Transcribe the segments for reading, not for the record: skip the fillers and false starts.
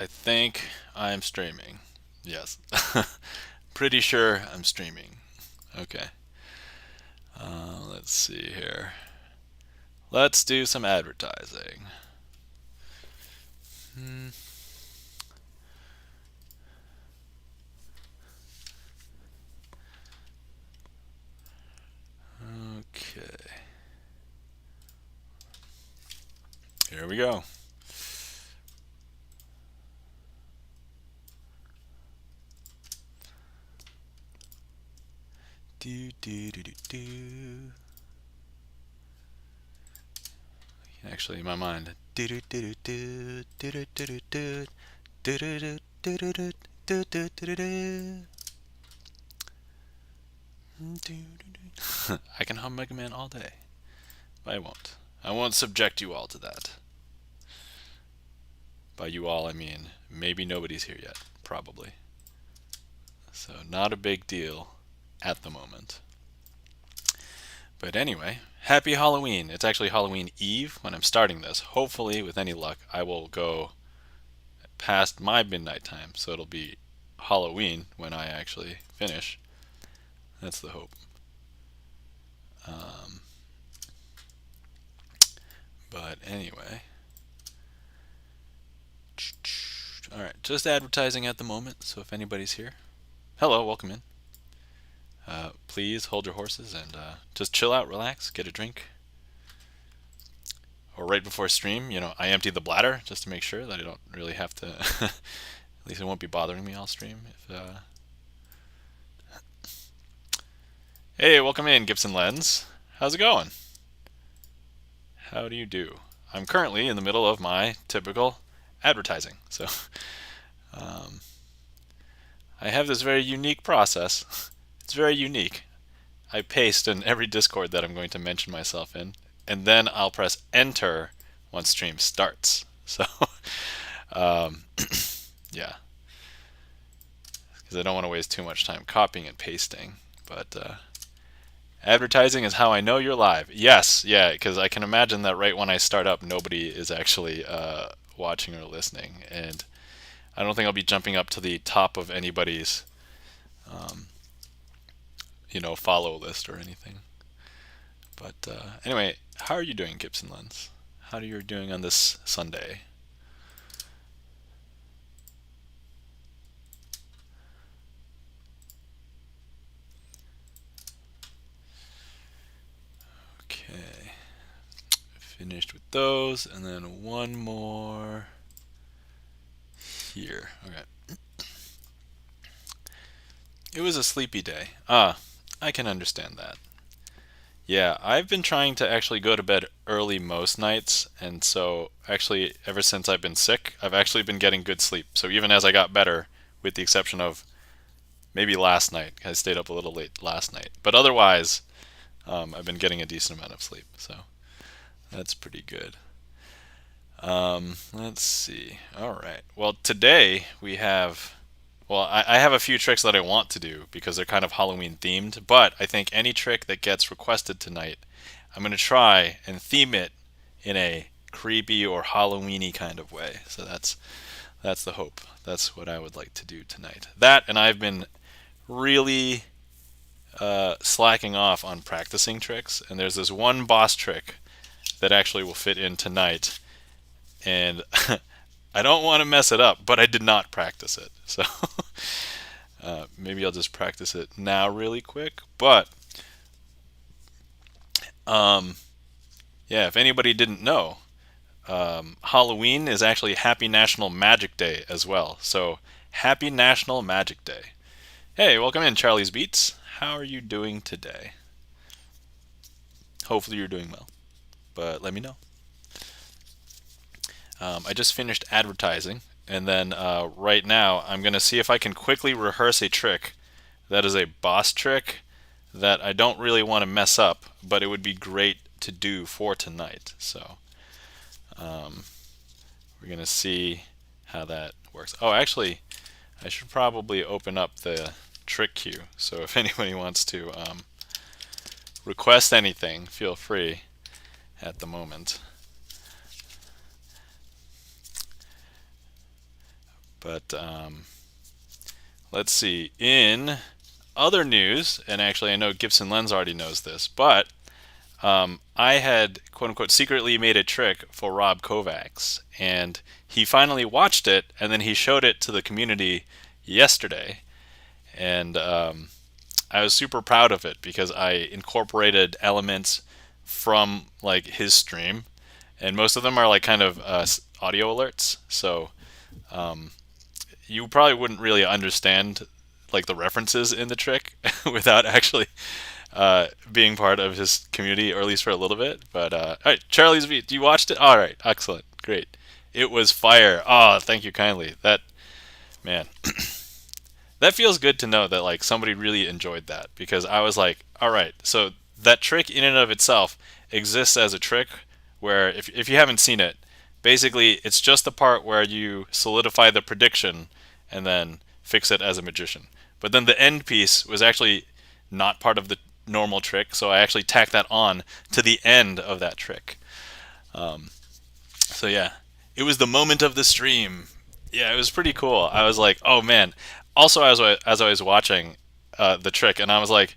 I think I'm streaming. Yes. Pretty sure I'm streaming. Okay. Let's see here. Let's do some advertising. Hmm. Okay. Here we go. Do do do do do. Actually, in my mind, do do do do do do do do do do do do do do do do do do. I can hum Mega Man all day, but I won't. I won't subject you all to that. By you all, I mean maybe nobody's here yet, probably. So not a big deal at the moment. But anyway, happy Halloween. It's actually Halloween Eve when I'm starting this. Hopefully, with any luck, I will go past my midnight time, so it'll be Halloween when I actually finish. That's the hope. Um, but anyway. Alright, just advertising at the moment, so if anybody's here. Hello, welcome in. Please hold your horses and just chill out, relax, get a drink. Or right before stream, I empty the bladder just to make sure that I don't really have to. At least it won't be bothering me all stream. Hey, welcome in, Gibson Lens. How's it going? How do you do? I'm currently in the middle of my typical advertising, so I have this very unique process. It's very unique. I paste in every Discord that I'm going to mention myself in, and then I'll press enter once stream starts. So, yeah, because I don't want to waste too much time copying and pasting. But advertising is how I know you're live. Yes, yeah, because I can imagine that right when I start up, nobody is actually watching or listening, and I don't think I'll be jumping up to the top of anybody's follow list or anything. But anyway, how are you doing, Gibson Lens? How are you doing on this Sunday? Okay, finished with those, and then one more here. Okay. It was a sleepy day. I can understand that. Yeah, I've been trying to actually go to bed early most nights, and so actually, ever since I've been sick, I've actually been getting good sleep. So even as I got better, with the exception of maybe last night, I stayed up a little late last night. But otherwise, I've been getting a decent amount of sleep, so that's pretty good. Let's see. All right. Well, today we have. Well, I have a few tricks that I want to do because they're kind of Halloween themed, but I think any trick that gets requested tonight, I'm going to try and theme it in a creepy or Halloweeny kind of way. So that's the hope. That's what I would like to do tonight. That, and I've been really slacking off on practicing tricks, and there's this one boss trick that actually will fit in tonight, and I don't want to mess it up, but I did not practice it. So maybe I'll just practice it now really quick. But yeah, if anybody didn't know, Halloween is actually Happy National Magic Day as well. So Happy National Magic Day. Hey, welcome in, Charlie's Beats. How are you doing today? Hopefully you're doing well, but let me know. I just finished advertising, and then right now I'm going to see if I can quickly rehearse a trick that is a boss trick that I don't really want to mess up, but it would be great to do for tonight. So we're going to see how that works. Oh, actually, I should probably open up the trick queue. So if anybody wants to request anything, feel free at the moment. But let's see. In other news, and actually I know Gibson Lens already knows this, but I had quote unquote secretly made a trick for Rob Kovacs, and he finally watched it, and then he showed it to the community yesterday, and I was super proud of it because I incorporated elements from like his stream, and most of them are like kind of audio alerts, so you probably wouldn't really understand like the references in the trick without actually being part of his community, or at least for a little bit. But all right, Charlie's V, you watched it? All right, excellent, great. It was fire. Oh, thank you kindly. That man, that feels good to know that like somebody really enjoyed that, because I was like, all right, so that trick in and of itself exists as a trick where if you haven't seen it, basically it's just the part where you solidify the prediction and then fix it as a magician. But then the end piece was actually not part of the normal trick, so I actually tacked that on to the end of that trick. So yeah, it was the moment of the stream. Yeah, it was pretty cool. I was like, oh man. Also, as I was watching the trick, and I was like,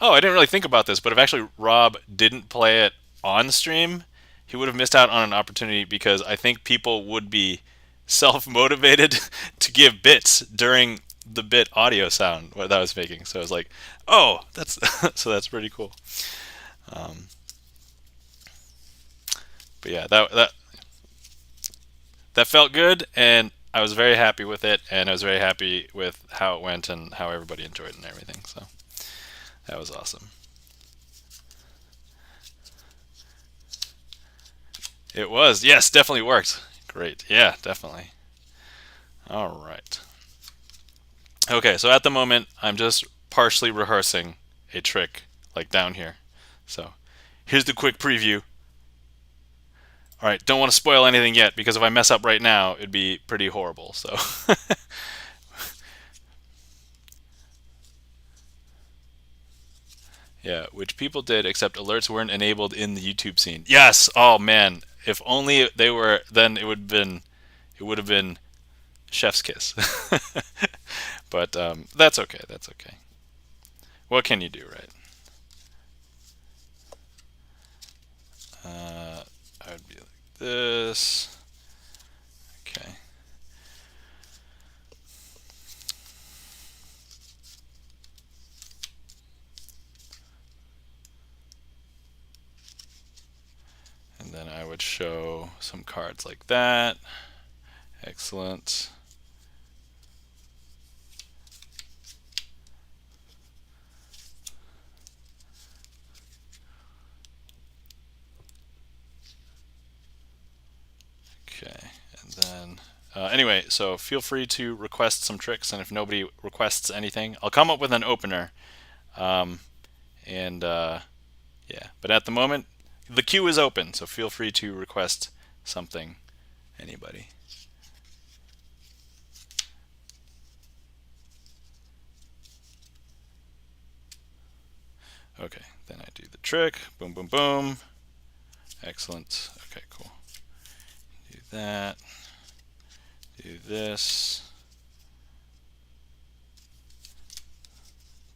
oh, I didn't really think about this, but if actually Rob didn't play it on stream, he would have missed out on an opportunity, because I think people would be self-motivated to give bits during the bit audio sound what I was making. So I was like, oh, that's so that's pretty cool. Um, but yeah, that felt good, and I was very happy with it, and I was very happy with how it went and how everybody enjoyed it and everything. So that was awesome. It was, yes, definitely worked. Great, yeah, definitely. All right. Okay, so at the moment, I'm just partially rehearsing a trick, like down here. So here's the quick preview. All right, don't want to spoil anything yet, because if I mess up right now, it'd be pretty horrible. So yeah, which people did, except alerts weren't enabled in the YouTube scene. Yes. Oh man, if only they were, then it would have been chef's kiss. But that's okay. That's okay. What can you do, right? I would be like this. Okay. And then I would show some cards like that. Excellent. Okay, and then anyway, so feel free to request some tricks, and if nobody requests anything, I'll come up with an opener. Um, and yeah, but at the moment, the queue is open, so feel free to request something, anybody. Okay, then I do the trick. Boom, boom, boom. Excellent. Okay, cool. Do that. Do this.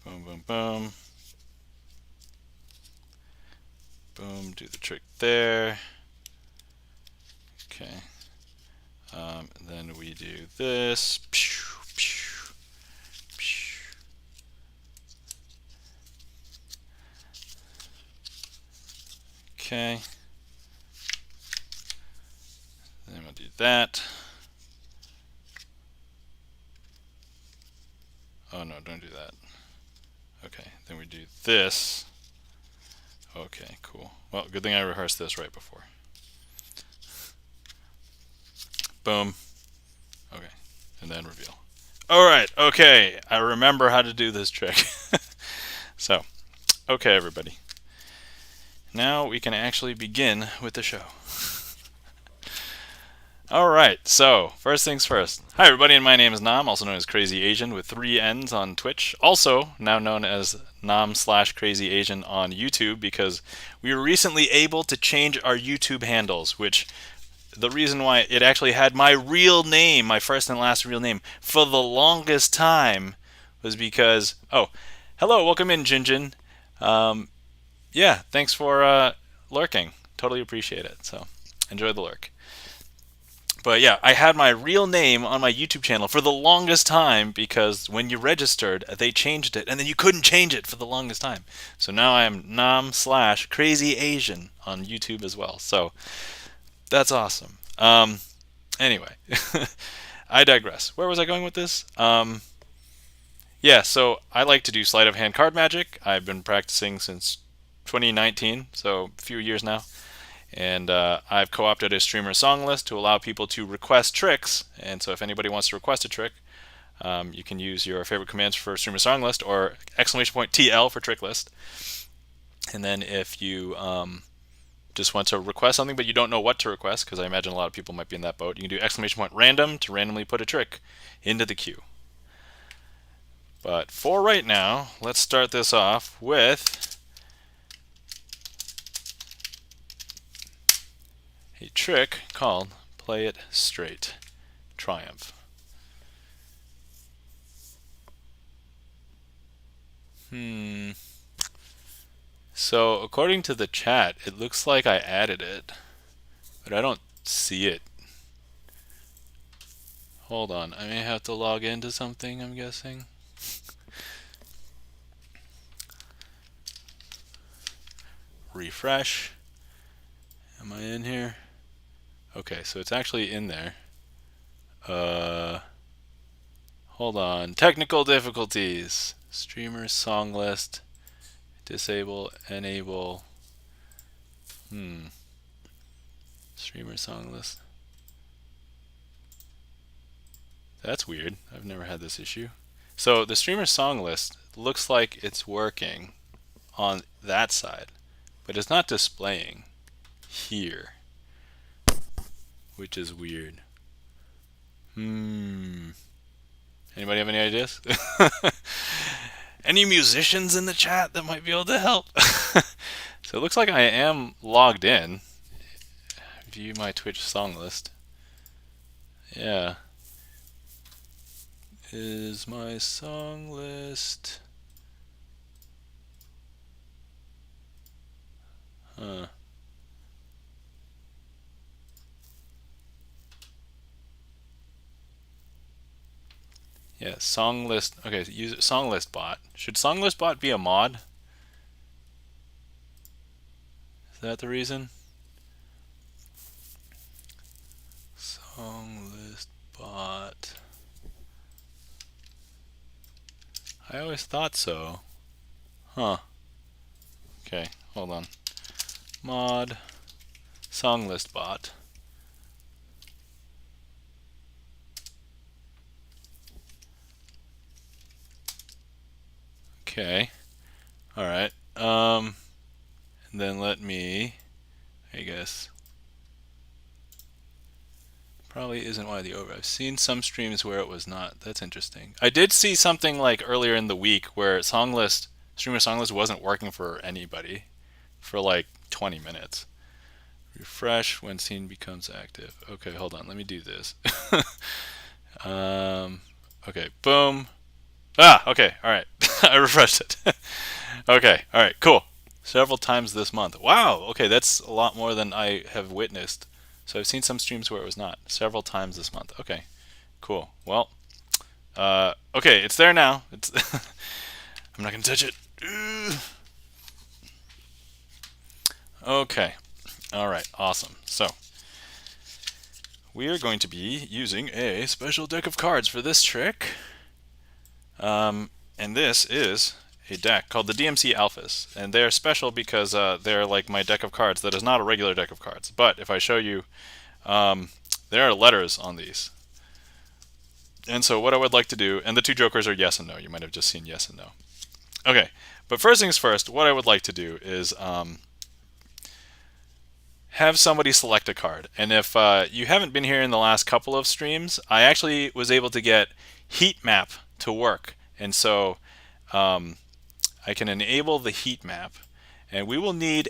Boom, boom, boom. Boom, do the trick there. Okay. Then we do this. Okay. Then we'll do that. Oh no, don't do that. Okay, then we do this. Okay, cool. Well, good thing I rehearsed this right before. Boom. Okay, and then reveal. All right, okay, I remember how to do this trick. So, okay, everybody. Now we can actually begin with the show. All right, so first things first. Hi, everybody, and my name is Nam, also known as Crazy Asian with 3 N's on Twitch. Also, now known as Nam/Crazy Asian on YouTube, because we were recently able to change our YouTube handles, which the reason why it actually had my real name, my first and last real name, for the longest time was because, oh, hello, welcome in, Jinjin. Yeah, thanks for lurking. Totally appreciate it. So enjoy the lurk. But yeah, I had my real name on my YouTube channel for the longest time because when you registered, they changed it, and then you couldn't change it for the longest time. So now I am Nam/Crazy Asian on YouTube as well. So that's awesome. Anyway, I digress. Where was I going with this? Yeah, so I like to do sleight of hand card magic. I've been practicing since 2019, so a few years now. And I've co-opted a StreamerSonglist to allow people to request tricks. And so if anybody wants to request a trick, you can use your favorite commands for StreamerSonglist or !TL for trick list. And then if you just want to request something but you don't know what to request, because I imagine a lot of people might be in that boat, you can do !random to randomly put a trick into the queue. But for right now, let's start this off with a trick called Play It Straight Triumph. So according to the chat, it looks like I added it, but I don't see it. Hold on, I may have to log into something, I'm guessing. Refresh. Am I in here? Okay, so it's actually in there. Hold on. Technical difficulties. StreamerSonglist. Disable, enable. StreamerSonglist. That's weird. I've never had this issue. So the StreamerSonglist looks like it's working on that side, but it's not displaying here, which is weird. Anybody have any ideas? Any musicians in the chat that might be able to help? So it looks like I am logged in. View my Twitch song list. Yeah. Is my song list? Huh. Yeah, song list. Okay, use song list bot. Should song list bot be a mod? Is that the reason? Song list bot. I always thought so. Huh. Okay, hold on. Mod song list bot. Okay. All right. And then let me, I guess, probably isn't why the over. I've seen some streams where it was not. That's interesting. I did see something like earlier in the week where StreamerSonglist wasn't working for anybody for like 20 minutes. Refresh when scene becomes active. Okay, hold on. Let me do this. Okay, boom. Okay, all right. I refreshed it. Okay, all right, cool. Several times this month. Wow, okay, that's a lot more than I have witnessed. So I've seen some streams where it was not. Several times this month. Okay, cool. Well, okay, it's there now. It's I'm not going to touch it. Okay, all right, awesome. So we are going to be using a special deck of cards for this trick. And this is a deck called the DMC Alphas, and they're special because they're like my deck of cards that is not a regular deck of cards. But if I show you, there are letters on these. And so what I would like to do, and the two jokers are yes and no. You might have just seen yes and no. Okay, but first things first, what I would like to do is have somebody select a card. And if you haven't been here in the last couple of streams, I actually was able to get heat map to work. And so I can enable the heat map, and we will need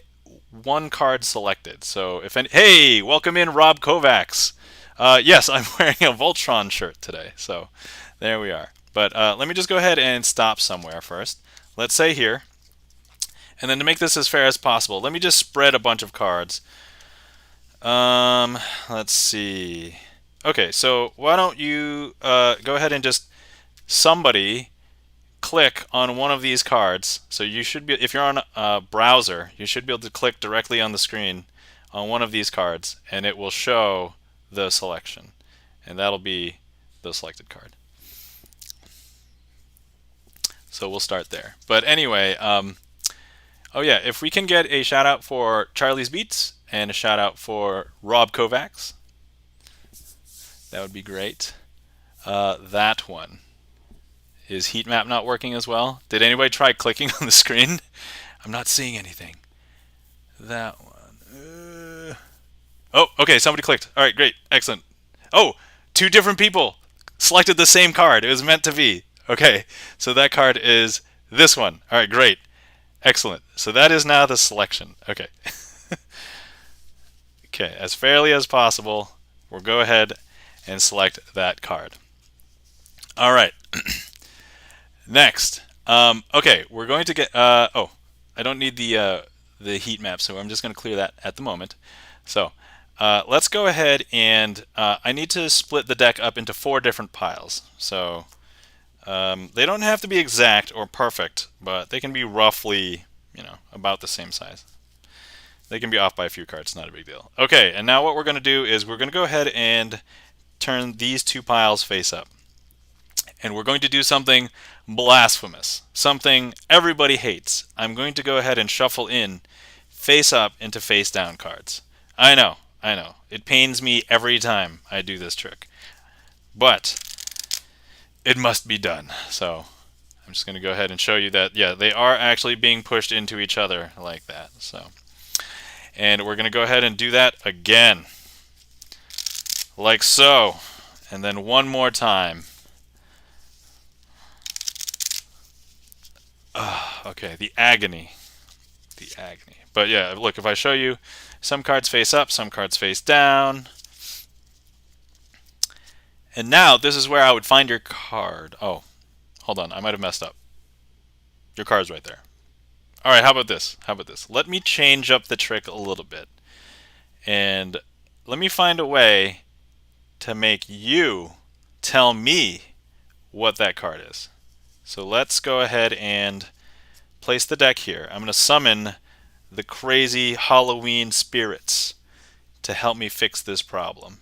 one card selected. So if any, hey, welcome in Rob Kovacs. Yes, I'm wearing a Voltron shirt today. So there we are. But let me just go ahead and stop somewhere first. Let's say here. And then to make this as fair as possible, let me just spread a bunch of cards. Let's see. Okay, so why don't you go ahead and just somebody click on one of these cards. So you should be, if you're on a browser, you should be able to click directly on the screen on one of these cards, and it will show the selection, and that'll be the selected card. So we'll start there. But anyway, oh yeah, if we can get a shout out for Charlie's Beats and a shout out for Rob Kovacs, that would be great. That one. Is heat map not working as well? Did anybody try clicking on the screen? I'm not seeing anything. That one. Oh, okay, somebody clicked. All right, great, excellent. Oh, two different people selected the same card. It was meant to be. Okay, so that card is this one. All right, great, excellent. So that is now the selection. Okay. Okay, as fairly as possible, we'll go ahead and select that card. All right. Next, okay, we're going to get. Oh, I don't need the heat map, so I'm just going to clear that at the moment. So let's go ahead and I need to split the deck up into 4 different piles. So they don't have to be exact or perfect, but they can be roughly, about the same size. They can be off by a few cards, not a big deal. Okay, and now what we're going to do is we're going to go ahead and turn these 2 piles face up. And we're going to do something blasphemous, something everybody hates. I'm going to go ahead and shuffle in face up into face down cards. I know. It pains me every time I do this trick. But it must be done. So I'm just going to go ahead and show you that, yeah, they are actually being pushed into each other like that. So, and we're going to go ahead and do that again. Like so. And then one more time. Okay, the agony. But yeah, look, if I show you, some cards face up, some cards face down. And now, this is where I would find your card. Oh, hold on, I might have messed up. Your card's right there. All right, how about this? Let me change up the trick a little bit. And let me find a way to make you tell me what that card is. So let's go ahead and place the deck here. I'm going to summon the crazy Halloween spirits to help me fix this problem.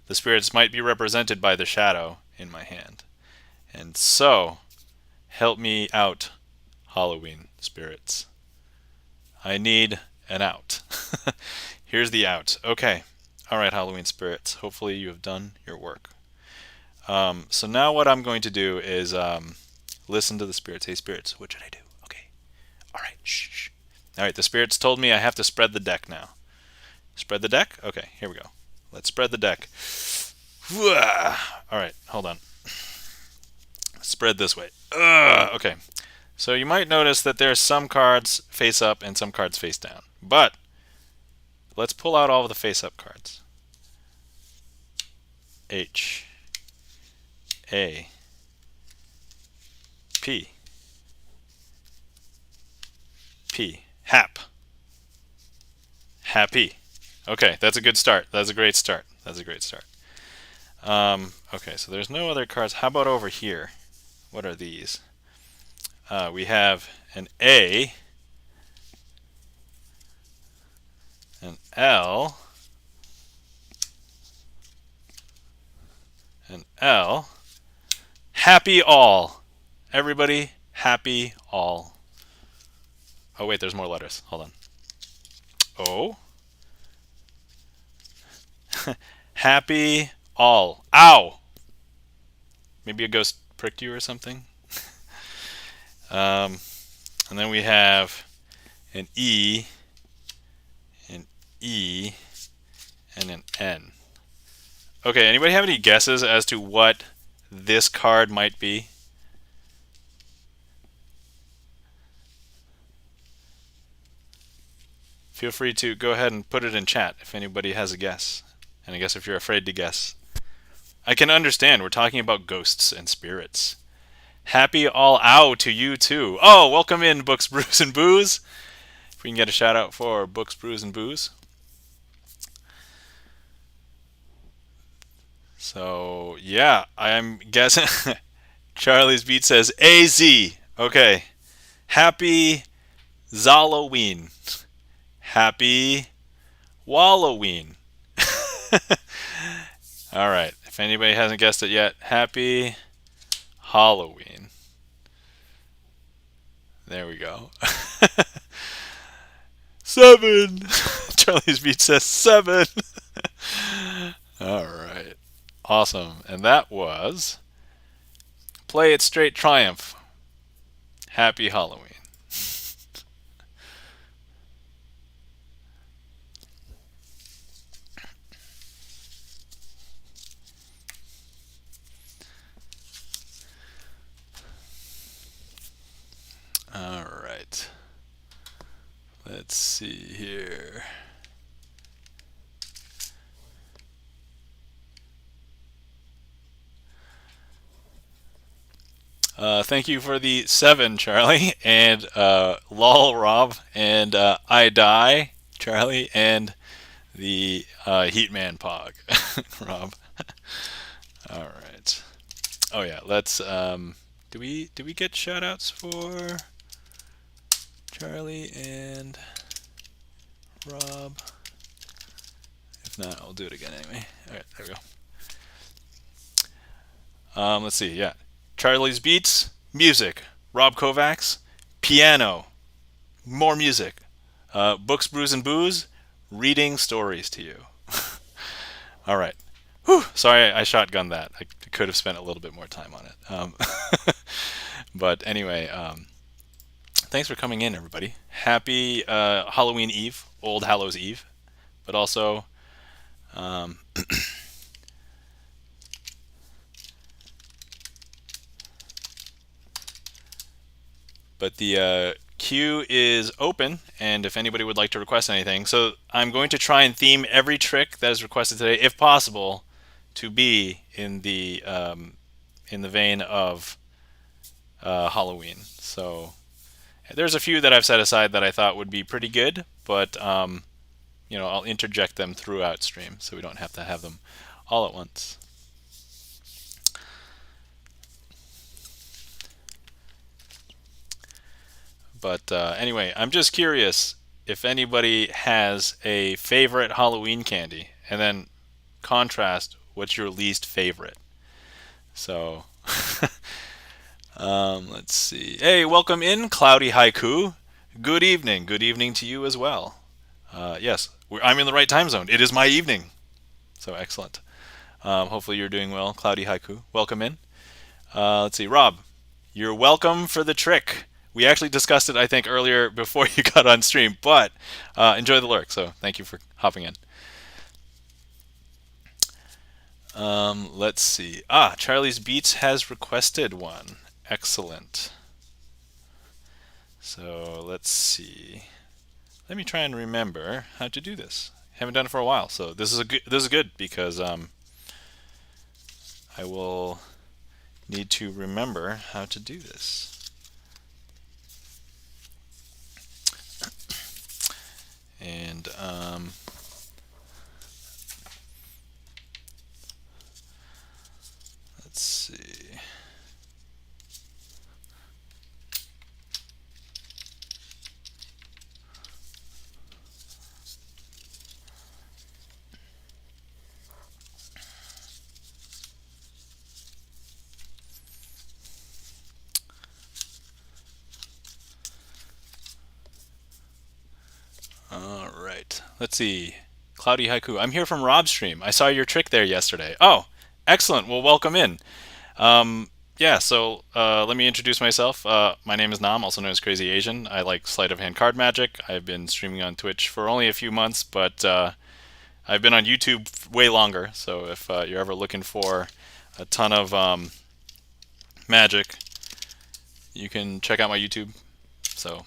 The spirits might be represented by the shadow in my hand. And so, help me out, Halloween spirits. I need an out. Here's the out. Okay. All right, Halloween spirits. Hopefully you have done your work. So now what I'm going to do is listen to the spirits. Hey, spirits, what should I do? Okay. All right, shh. All right, the spirits told me I have to spread the deck now. Spread the deck? Okay, here we go. Let's spread the deck. All right, hold on. Spread this way. Okay. So you might notice that there are some cards face up and some cards face down. But let's pull out all of the face up cards. H, A, P, P, hap, happy. Okay, that's a good start. That's a great start. Okay, so there's no other cards. How about over here? What are these? We have an A, an L, an L. Happy all. Everybody, happy all. Oh, wait, there's more letters. Hold on. O. Happy all. Ow! Maybe a ghost pricked you or something. And then we have an E, and an N. Okay, anybody have any guesses as to what this card might be? feel free to go ahead and put it in chat if anybody has a guess. And I guess if you're afraid to guess, I can understand. We're talking about ghosts and spirits. Happy all ow to you too. Oh, welcome in, Books, Brews, and Booze. If we can get a shout out for Books, Brews, and Booze. So, yeah, I'm guessing. Charlie's Beat says AZ. Okay. Happy Zalloween. Happy Walloween. All right. If anybody hasn't guessed it yet, happy Halloween. There we go. 7. Charlie's Beat says 7. All right. Awesome. And that was Play It Straight Triumph. Happy Halloween. All right. Let's see here. Thank you for the 7, Charlie, and lol, Rob, and I die, Charlie, and the Heatman Pog, Rob. All right. Oh yeah, let's. Do we get shoutouts for Charlie and Rob? If not, I'll do it again anyway. All right, there we go. Let's see. Yeah. Charlie's Beats, music. Rob Kovacs, piano, more music. Books, Brews, and Booze, reading stories to you. All right. Whew, sorry I shotgunned that. I could have spent a little bit more time on it. But anyway, thanks for coming in, everybody. Happy Halloween Eve, Old Hallows Eve, but also... But the queue is open, and if anybody would like to request anything, so I'm going to try and theme every trick that is requested today, if possible, to be in the vein of Halloween. So there's a few that I've set aside that I thought would be pretty good, but you know, I'll interject them throughout stream, so we don't have to have them all at once. But anyway, I'm just curious if anybody has a favorite Halloween candy, and then contrast what's your least favorite. So, let's see. Hey, welcome in, Cloudy Haiku. Good evening. Good evening to you as well. Yes, I'm in the right time zone. It is my evening. So excellent. Hopefully you're doing well, Cloudy Haiku. Welcome in. Let's see, Rob, you're welcome for the trick. We actually discussed it, I think, earlier before you got on stream, but enjoy the lurk, so thank you for hopping in. Let's see. Charlie's Beats has requested one. Excellent. So let's see. Let me try and remember how to do this. Haven't done it for a while, so this is good because I will need to remember how to do this. And let's see. All right. Let's see. Cloudy Haiku. I'm here from Rob's stream. I saw your trick there yesterday. Oh, excellent. Well, welcome in. Yeah, so let me introduce myself. My name is Nam, also known as Crazy Asian. I like sleight of hand card magic. I've been streaming on Twitch for only a few months, but I've been on YouTube way longer. So if you're ever looking for a ton of magic, you can check out my YouTube. So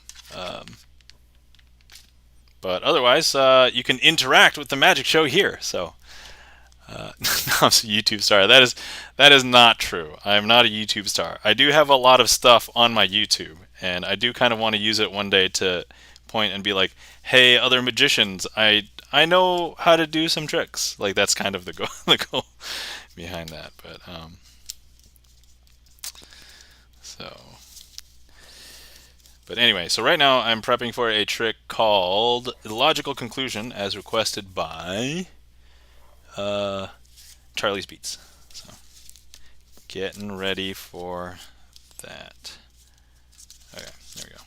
But otherwise, you can interact with the magic show here. So, I'm a YouTube star. That is not true. I am not a YouTube star. I do have a lot of stuff on my YouTube, and I do kind of want to use it one day to point and be like, "Hey, other magicians, I know how to do some tricks." Like that's kind of the goal, the goal behind that. But so. But anyway, so right now I'm prepping for a trick called Illogical Conclusion, as requested by Charlie's Beats. So getting ready for that. Okay, there we go.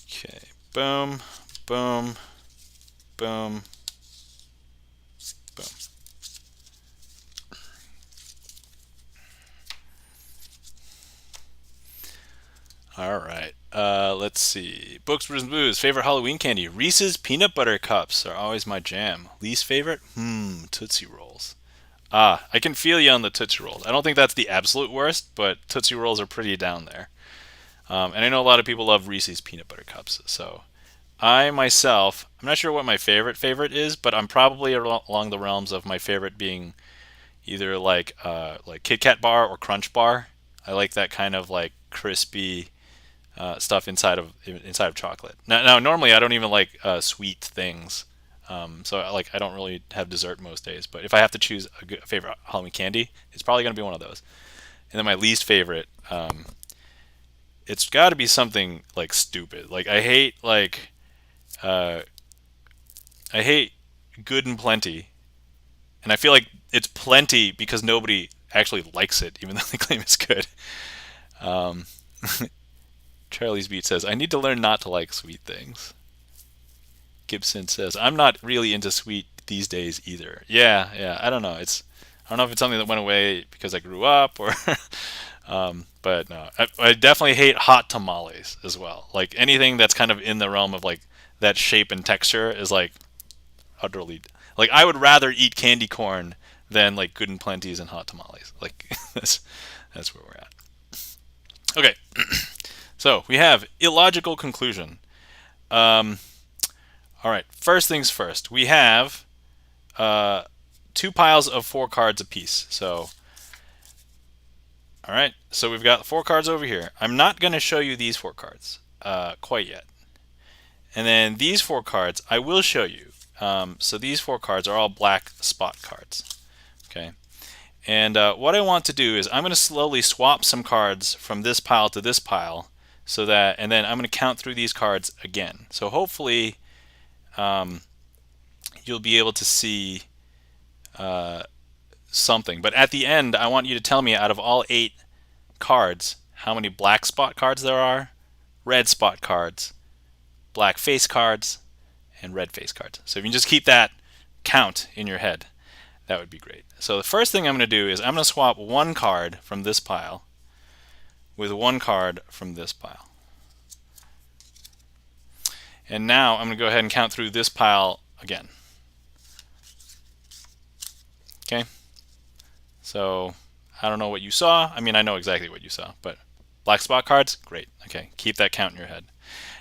Okay, boom, boom, boom, boom. All right. Let's see. Books, Brews, and Booze. Favorite Halloween candy? Reese's Peanut Butter Cups are always my jam. Least favorite? Tootsie Rolls. Ah, I can feel you on the Tootsie Rolls. I don't think that's the absolute worst, but Tootsie Rolls are pretty down there. And I know a lot of people love Reese's Peanut Butter Cups. So I myself, I'm not sure what my favorite is, but I'm probably along the realms of my favorite being either like Kit Kat bar or Crunch bar. I like that kind of like crispy stuff inside of chocolate. Now, normally I don't even like sweet things, so I don't really have dessert most days. But if I have to choose a favorite Halloween candy, it's probably going to be one of those. And then my least favorite, it's got to be something like stupid. Like uh, I hate Good and Plenty, and I feel like it's plenty because nobody actually likes it, even though they claim it's good. Um, Charlie's Beat says, I need to learn not to like sweet things. Gibson says, I'm not really into sweet these days either. Yeah, I don't know. I don't know if it's something that went away because I grew up or but no. I definitely hate hot tamales as well. Like anything that's kind of in the realm of like that shape and texture is like utterly like I would rather eat candy corn than like Good and Plenty's and hot tamales. Like that's where we're at. Okay. So we have illogical conclusion. All right. First things first. We have two piles of 4 cards apiece. So, all right. So we've got 4 cards over here. I'm not going to show you these 4 cards quite yet. And then these 4 cards I will show you. So these 4 cards are all black spot cards. Okay. And what I want to do is I'm going to slowly swap some cards from this pile to this pile. And then I'm going to count through these cards again. So hopefully you'll be able to see something. But at the end, I want you to tell me out of all 8 cards how many black spot cards there are, red spot cards, black face cards, and red face cards. So if you can just keep that count in your head, that would be great. So the first thing I'm going to do is I'm going to swap 1 card from this pile with 1 card from this pile. And now I'm going to go ahead and count through this pile again. Okay? So I don't know what you saw. I mean, I know exactly what you saw, but black spot cards, great. Okay, keep that count in your head.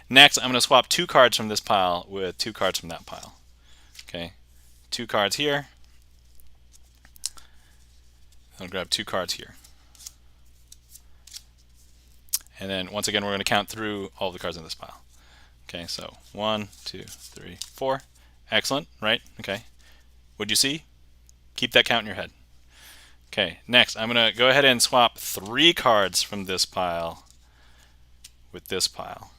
Next, I'm going to swap 2 cards from this pile with 2 cards from that pile. Okay, 2 cards here. I'll grab 2 cards here. And then once again, we're going to count through all the cards in this pile. Okay, so 1, 2, 3, 4. Excellent, right? Okay. What'd you see? Keep that count in your head. Okay, next, I'm going to go ahead and swap 3 cards from this pile with this pile.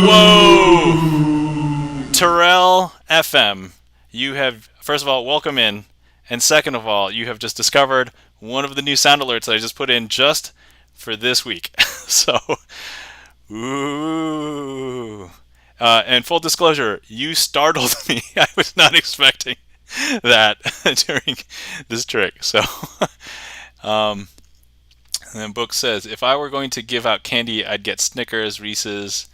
Whoa! Terrell FM, you have, first of all, welcome in. And second of all, you have just discovered one of the new sound alerts that I just put in just for this week. So, ooh. And full disclosure, you startled me. I was not expecting that during this trick. So, and then Book says, if I were going to give out candy, I'd get Snickers, Reese's,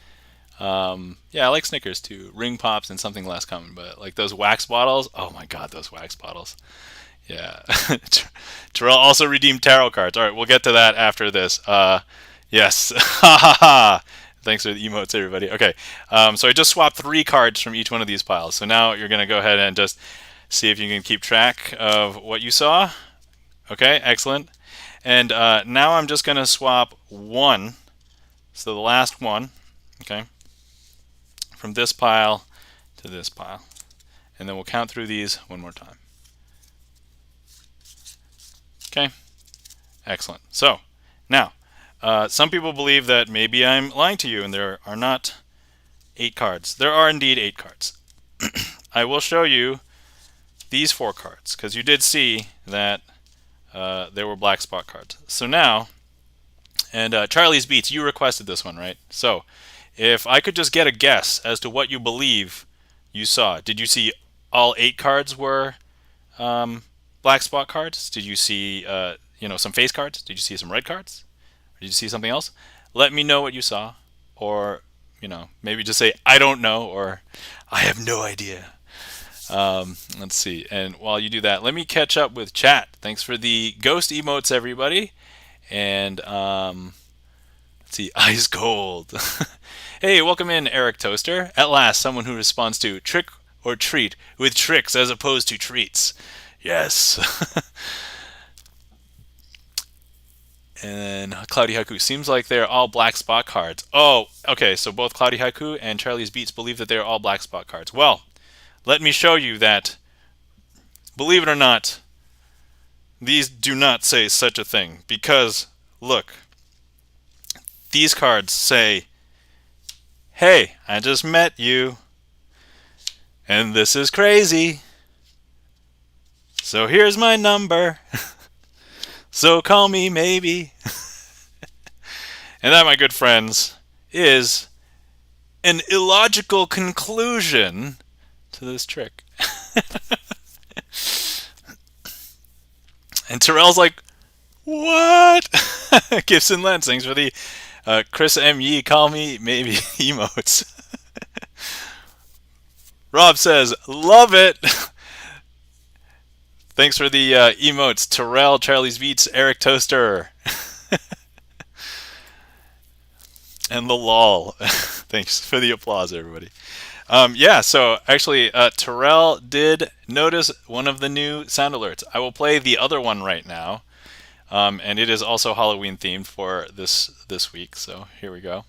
Yeah, I like Snickers too. Ring pops and something less common, but like those wax bottles. Oh my god, those wax bottles. Yeah. Terrell also redeemed tarot cards. All right, we'll get to that after this. Yes. Ha ha ha. Thanks for the emotes, everybody. Okay. So I just swapped 3 cards from each one of these piles. So now you're going to go ahead and just see if you can keep track of what you saw. Okay, excellent. And now I'm just going to swap 1. So the last one, okay, from this pile to this pile. And then we'll count through these one more time. Okay, excellent. So now, some people believe that maybe I'm lying to you and there are not 8 cards. There are indeed 8 cards. I will show you these 4 cards because you did see that there were black spot cards. So now, and Charlie's Beats, you requested this one, right? So if I could just get a guess as to what you believe you saw. Did you see all 8 cards were black spot cards? Did you see some face cards? Did you see some red cards? Or did you see something else? Let me know what you saw, or maybe just say I don't know or I have no idea. Let's see. And while you do that, let me catch up with chat. Thanks for the ghost emotes, everybody. And let's see, ice cold. Hey, welcome in, Eric Toaster. At last, someone who responds to trick or treat with tricks as opposed to treats. Yes. And Cloudy Haiku, seems like they're all black spot cards. Oh, okay, so both Cloudy Haiku and Charlie's Beats believe that they're all black spot cards. Well, let me show you that, believe it or not, these do not say such a thing. Because, look, these cards say, hey, I just met you, and this is crazy. So here's my number. So call me maybe. And that, my good friends, is an illogical conclusion to this trick. And Terrell's like, what? Gibson Lens, thanks for the Chris M. Yee, call me maybe emotes. Rob says, love it. Thanks for the emotes, Terrell, Charlie's Beats, Eric Toaster. And the lol. Thanks for the applause, everybody. Yeah, so actually, Terrell did notice one of the new sound alerts. I will play the other one right now, and it is also Halloween themed for this week. So here we go.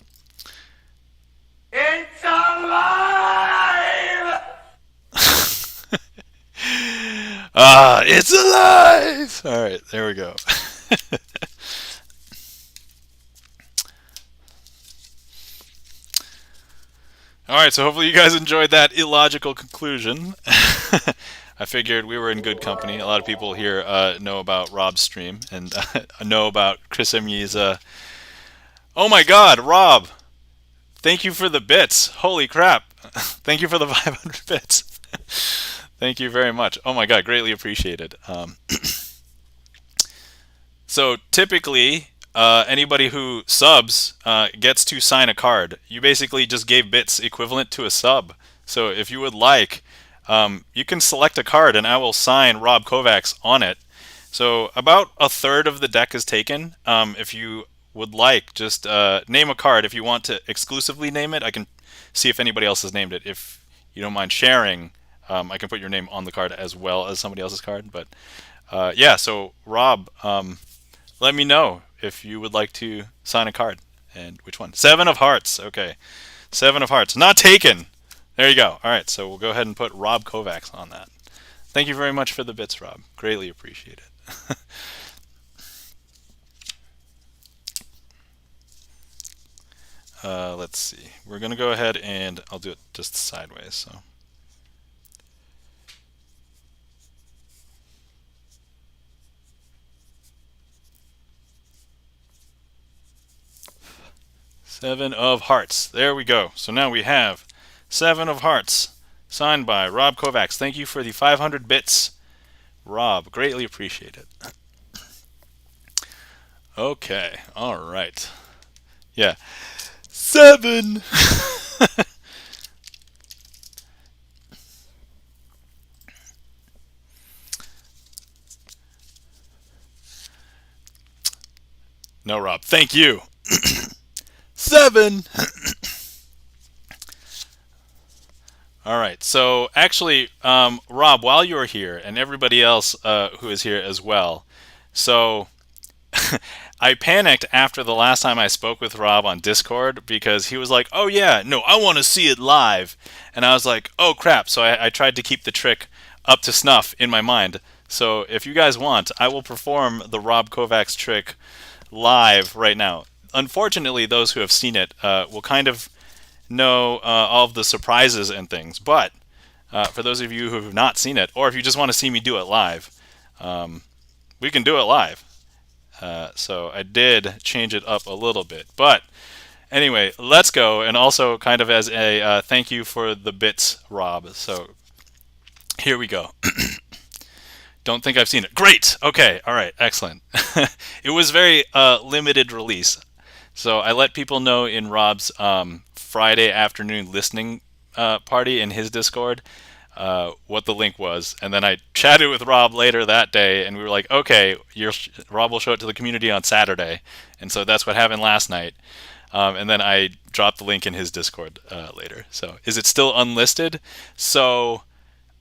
It's alive! It's alive! All right, there we go. All right, so hopefully you guys enjoyed that illogical conclusion. I figured we were in good company. A lot of people here know about Rob's stream and know about Chris M. Yee's. Oh my God, Rob! Thank you for the bits. Holy crap! Thank you for the 500 bits. Thank you very much. Oh my God, greatly appreciated. So typically, anybody who subs gets to sign a card. You basically just gave bits equivalent to a sub. So if you would like, you can select a card and I will sign Rob Kovacs on it. So about a third of the deck is taken. If you would like, just name a card. If you want to exclusively name it, I can see if anybody else has named it. If you don't mind sharing, I can put your name on the card as well as somebody else's card. But yeah, so Rob, let me know if you would like to sign a card. And which one? 7 of Hearts. Okay. 7 of Hearts. Not taken. There you go. All right, so we'll go ahead and put Rob Kovacs on that. Thank you very much for the bits, Rob. Greatly appreciate it. Let's see. We're going to go ahead and I'll do it just sideways. So. Seven of Hearts. There we go. So now we have 7 of Hearts, signed by Rob Kovacs. Thank you for the 500 bits, Rob. Greatly appreciate it. Okay. All right. Yeah. 7. No, Rob. Thank you. 7. All right. So actually, Rob, while you're here, and everybody else who is here as well, so I panicked after the last time I spoke with Rob on Discord because he was like, "Oh yeah, no, I want to see it live," and I was like, "Oh crap!" So I tried to keep the trick up to snuff in my mind. So if you guys want, I will perform the Rob Kovacs trick live right now. Unfortunately, those who have seen it will kind of know all of the surprises and things. But for those of you who have not seen it, or if you just want to see me do it live, we can do it live. So I did change it up a little bit. But anyway, let's go. And also kind of as a thank you for the bits, Rob. So here we go. Don't think I've seen it. Great. Okay. All right. Excellent. It was very limited release. So I let people know in Rob's Friday afternoon listening party in his Discord what the link was, and then I chatted with Rob later that day, and we were like, okay, Rob will show it to the community on Saturday, and so that's what happened last night. And then I dropped the link in his Discord later. So is it still unlisted? So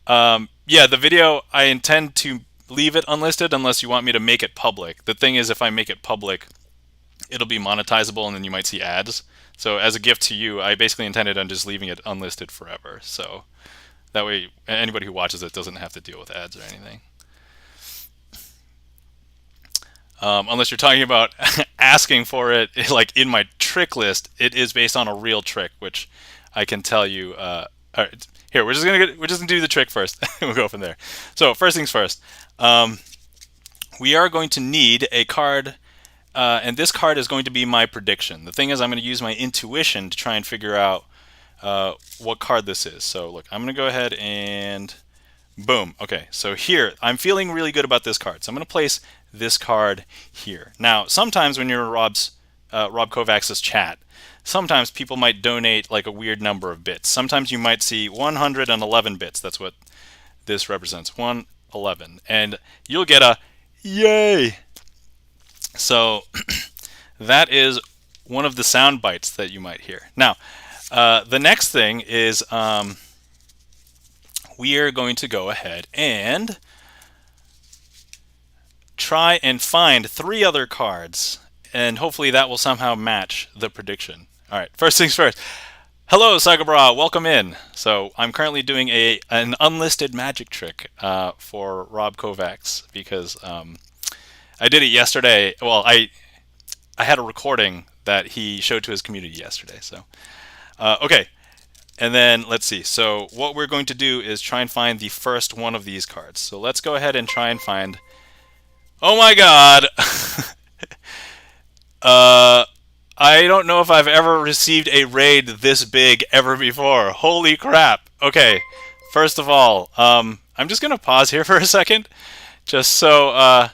yeah, the video, I intend to leave it unlisted unless you want me to make it public. The thing is, if I make it public, it'll be monetizable and then you might see ads. So as a gift to you, I basically intended on just leaving it unlisted forever. So that way anybody who watches it doesn't have to deal with ads or anything. Unless you're talking about asking for it, like in my trick list, it is based on a real trick, which I can tell you. All right, here we're just gonna do the trick first. We'll go from there. So first things first, we are going to need a card, and this card is going to be my prediction. The thing is, I'm going to use my intuition to try and figure out what card this is. So look, I'm going to go ahead and boom. Okay, so here, I'm feeling really good about this card. So I'm going to place this card here. Now, sometimes when you're in Rob Kovacs' chat, sometimes people might donate like a weird number of bits. Sometimes you might see 111 bits. That's what this represents, 111. And you'll get a yay. So that is one of the sound bites that you might hear. Now, the next thing is we are going to go ahead and try and find 3 other cards, and hopefully that will somehow match the prediction. All right, first things first. Hello, Sagabra, welcome in. So I'm currently doing an unlisted magic trick for Rob Kovacs because I did it yesterday. Well, I had a recording that he showed to his community yesterday. So okay. And then let's see. So what we're going to do is try and find the first one of these cards. So let's go ahead and try and find. Oh my God! I don't know if I've ever received a raid this big ever before. Holy crap! Okay, first of all, I'm just gonna pause here for a second, just so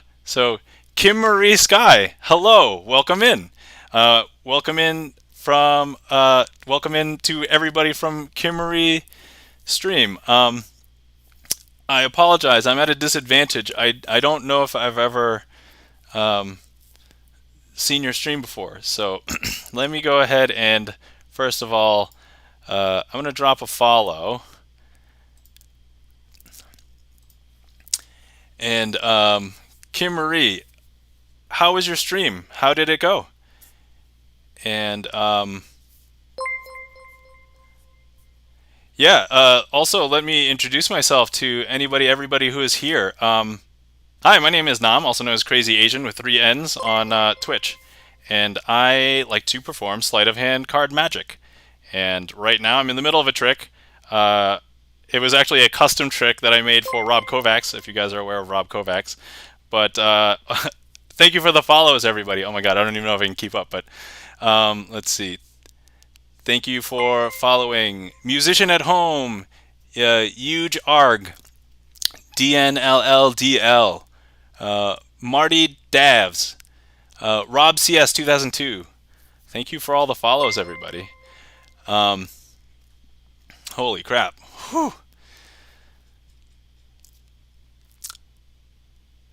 Kim Marie Sky, hello, welcome in, welcome in to everybody from Kim Marie stream. I apologize. I'm at a disadvantage. I don't know if I've ever seen your stream before. So let me go ahead and first of all, I'm going to drop a follow. And Kim Marie, how was your stream? How did it go? And yeah, also let me introduce myself to everybody who is here. Hi, my name is Nam, also known as Crazy Asian with 3 N's on Twitch. And I like to perform sleight of hand card magic. And right now I'm in the middle of a trick. It was actually a custom trick that I made for Rob Kovacs, if you guys are aware of Rob Kovacs. But thank you for the follows, everybody. Oh my God, I don't even know if I can keep up, but let's see. Thank you for following. Musician at Home, Huge Arg, DNLLDL, Marty Davs, Rob CS 2002. Thank you for all the follows, everybody. Holy crap. Whew.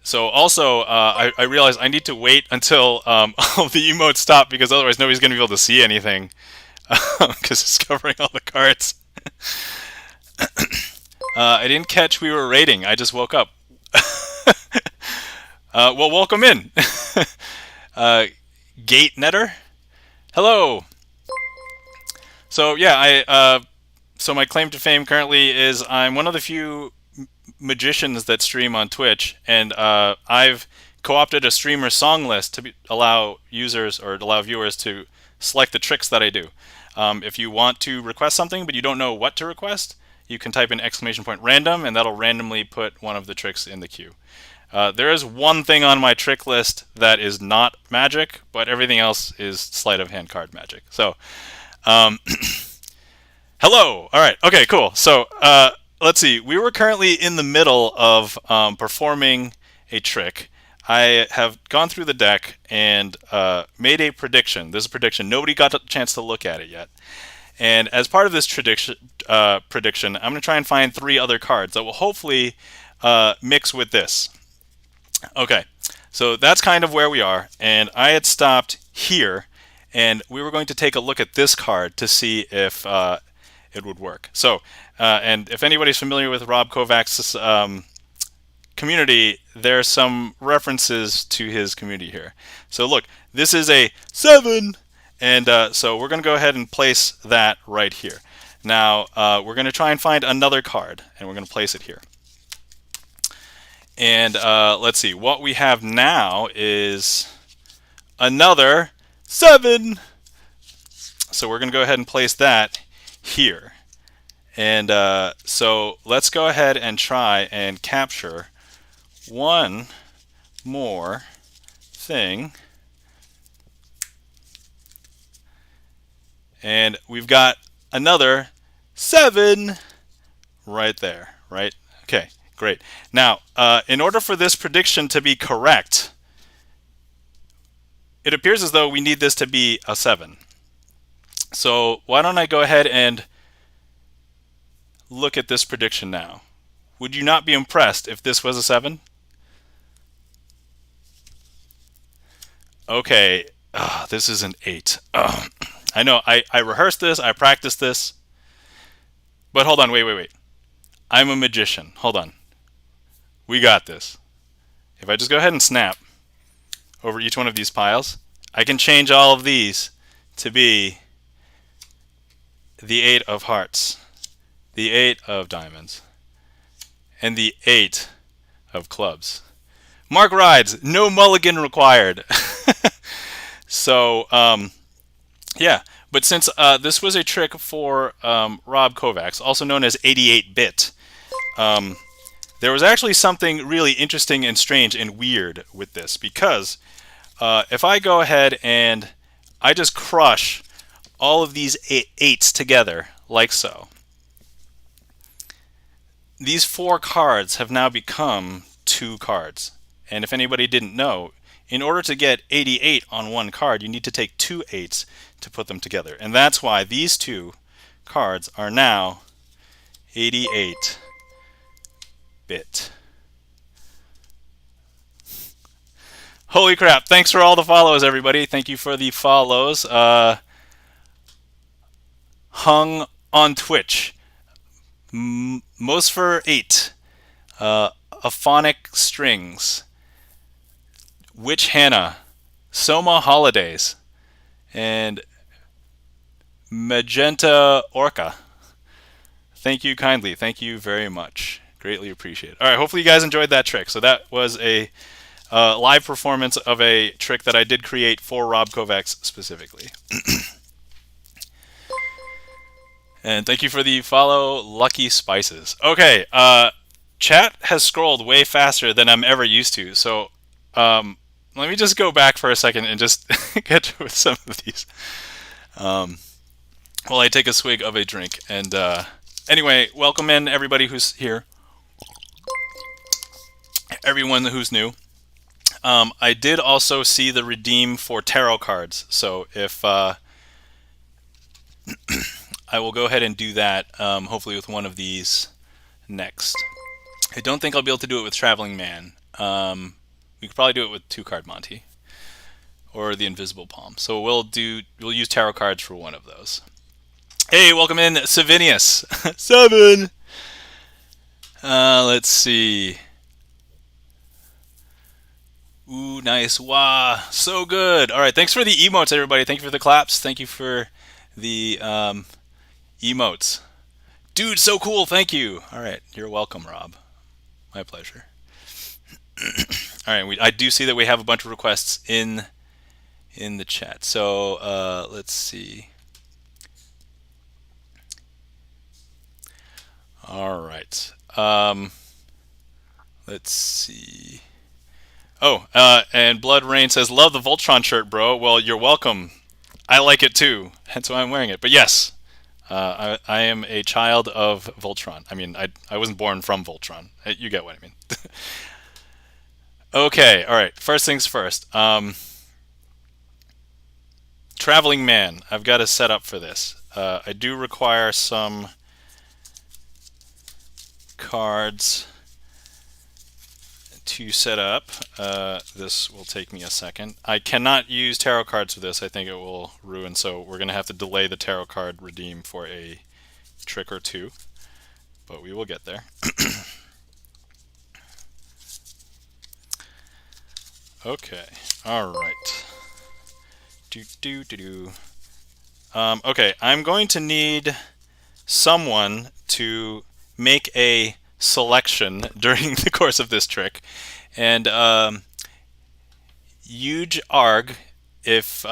So also, I realized I need to wait until all the emotes stop because otherwise nobody's going to be able to see anything because it's covering all the cards. I didn't catch we were raiding. I just woke up. Well, welcome in. Gate Netter. Hello. So yeah, so my claim to fame currently is I'm one of the few magicians that stream on Twitch, and I've co-opted a StreamerSonglist to allow users or allow viewers to select the tricks that I do. If you want to request something but you don't know what to request, you can type in !random, and that'll randomly put one of the tricks in the queue. There is one thing on my trick list that is not magic, but everything else is sleight of hand card magic. So, hello. All right. Okay. Cool. So, let's see. We were currently in the middle of performing a trick. I have gone through the deck and made a prediction. This is a prediction. Nobody got a chance to look at it yet. And as part of this prediction, I'm going to try and find 3 other cards that will hopefully mix with this. Okay, so that's kind of where we are. And I had stopped here, and we were going to take a look at this card to see if it would work. So, and if anybody's familiar with Rob Kovac's community, there's some references to his community here. So look, this is a 7, and so we're going to go ahead and place that right here. Now, we're going to try and find another card, and we're going to place it here. And let's see, what we have now is another 7. So we're going to go ahead and place that here. And so let's go ahead and try and capture one more thing. And we've got another 7 right there, right? Okay, great. Now, in order for this prediction to be correct, it appears as though we need this to be a 7. So why don't I go ahead and look at this prediction now. Would you not be impressed if this was a 7? Okay, this is an 8. I know, I rehearsed this, I practiced this. But hold on, wait. I'm a magician. Hold on. We got this. If I just go ahead and snap over each one of these piles, I can change all of these to be the 8 of hearts, the 8 of diamonds, and the 8 of clubs. Mark rides, no mulligan required. So, yeah. But since this was a trick for Rob Kovacs, also known as 88-bit, there was actually something really interesting and strange and weird with this, because if I go ahead and I just crush all of these 8s together, like so, these 4 cards have now become 2 cards. And if anybody didn't know, in order to get 88 on one card, you need to take 2 8s to put them together. And that's why these 2 cards are now 88-bit. Holy crap. Thanks for all the follows, everybody. Thank you for the follows. Hung on Twitch. Most for 8. Aphonic Strings. Witch Hannah, Soma Holidays, and Magenta Orca. Thank you kindly. Thank you very much. Greatly appreciated. All right, hopefully you guys enjoyed that trick. So that was a live performance of a trick that I did create for Rob Kovacs specifically. And thank you for the follow, Lucky Spices. Okay, chat has scrolled way faster than I'm ever used to. So let me just go back for a second and just get to some of these while I take a swig of a drink. And anyway, welcome in everybody who's here, everyone who's new. I did also see the redeem for tarot cards. So if I will go ahead and do that, hopefully with one of these next. I don't think I'll be able to do it with Traveling Man. We could probably do it with 2-card Monty or the Invisible Palm. So we'll use tarot cards for one of those. Hey, welcome in, Savinius. 7. Let's see. Ooh, nice. Wow, so good. All right, thanks for the emotes, everybody. Thank you for the claps. Thank you for the emotes. Dude, so cool. Thank you. All right, you're welcome, Rob. My pleasure. All right, I do see that we have a bunch of requests in the chat. So let's see. All right. Let's see. Oh, and Blood Rain says, love the Voltron shirt, bro. Well, you're welcome. I like it too. Hence why I'm wearing it. But yes, I am a child of Voltron. I mean, I wasn't born from Voltron. You get what I mean. Okay, all right. First things first. Traveling Man. I've got to set up for this. I do require some cards to set up. This will take me a second. I cannot use tarot cards for this. I think it will ruin, so we're going to have to delay the tarot card redeem for a trick or two, but we will get there. Okay, all right. Okay, I'm going to need someone to make a selection during the course of this trick, and Huge Arg, if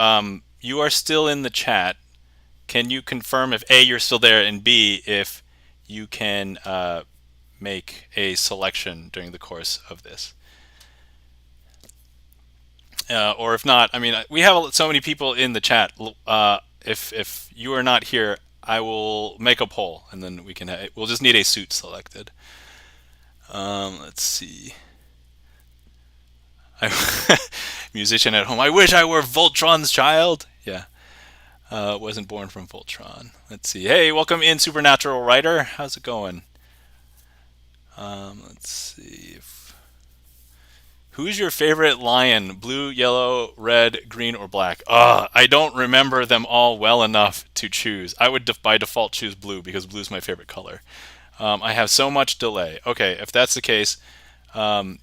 you are still in the chat, can you confirm if A, you're still there, and B, if you can make a selection during the course of this? Or if not, I mean, we have so many people in the chat. If you are not here, I will make a poll, and then we'll just need a suit selected. Let's see. Musician at home. I wish I were Voltron's child. Yeah. Wasn't born from Voltron. Let's see. Hey, welcome in, Supernatural Writer. How's it going? Let's see. Who's your favorite lion? Blue, yellow, red, green, or black? I don't remember them all well enough to choose. I would by default choose blue because blue is my favorite color. I have so much delay. Okay, if that's the case,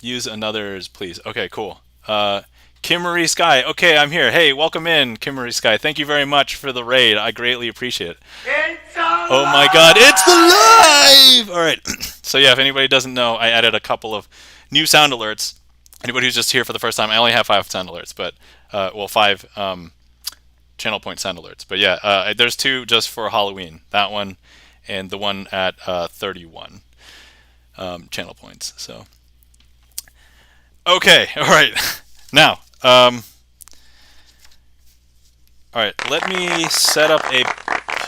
use another's, please. Okay, cool. Kimmery Sky. Okay, I'm here. Hey, welcome in, Kimmery Sky. Thank you very much for the raid. I greatly appreciate it. It's alive! Oh my god, it's alive! All right. So yeah, if anybody doesn't know, I added a couple of new sound alerts. Anybody who's just here for the first time, I only have 5 sound alerts, but, well, 5 channel point sound alerts. But yeah, there's 2 just for Halloween. That one and the one at 31 channel points. So, okay, all right. Now, all right, let me set up a...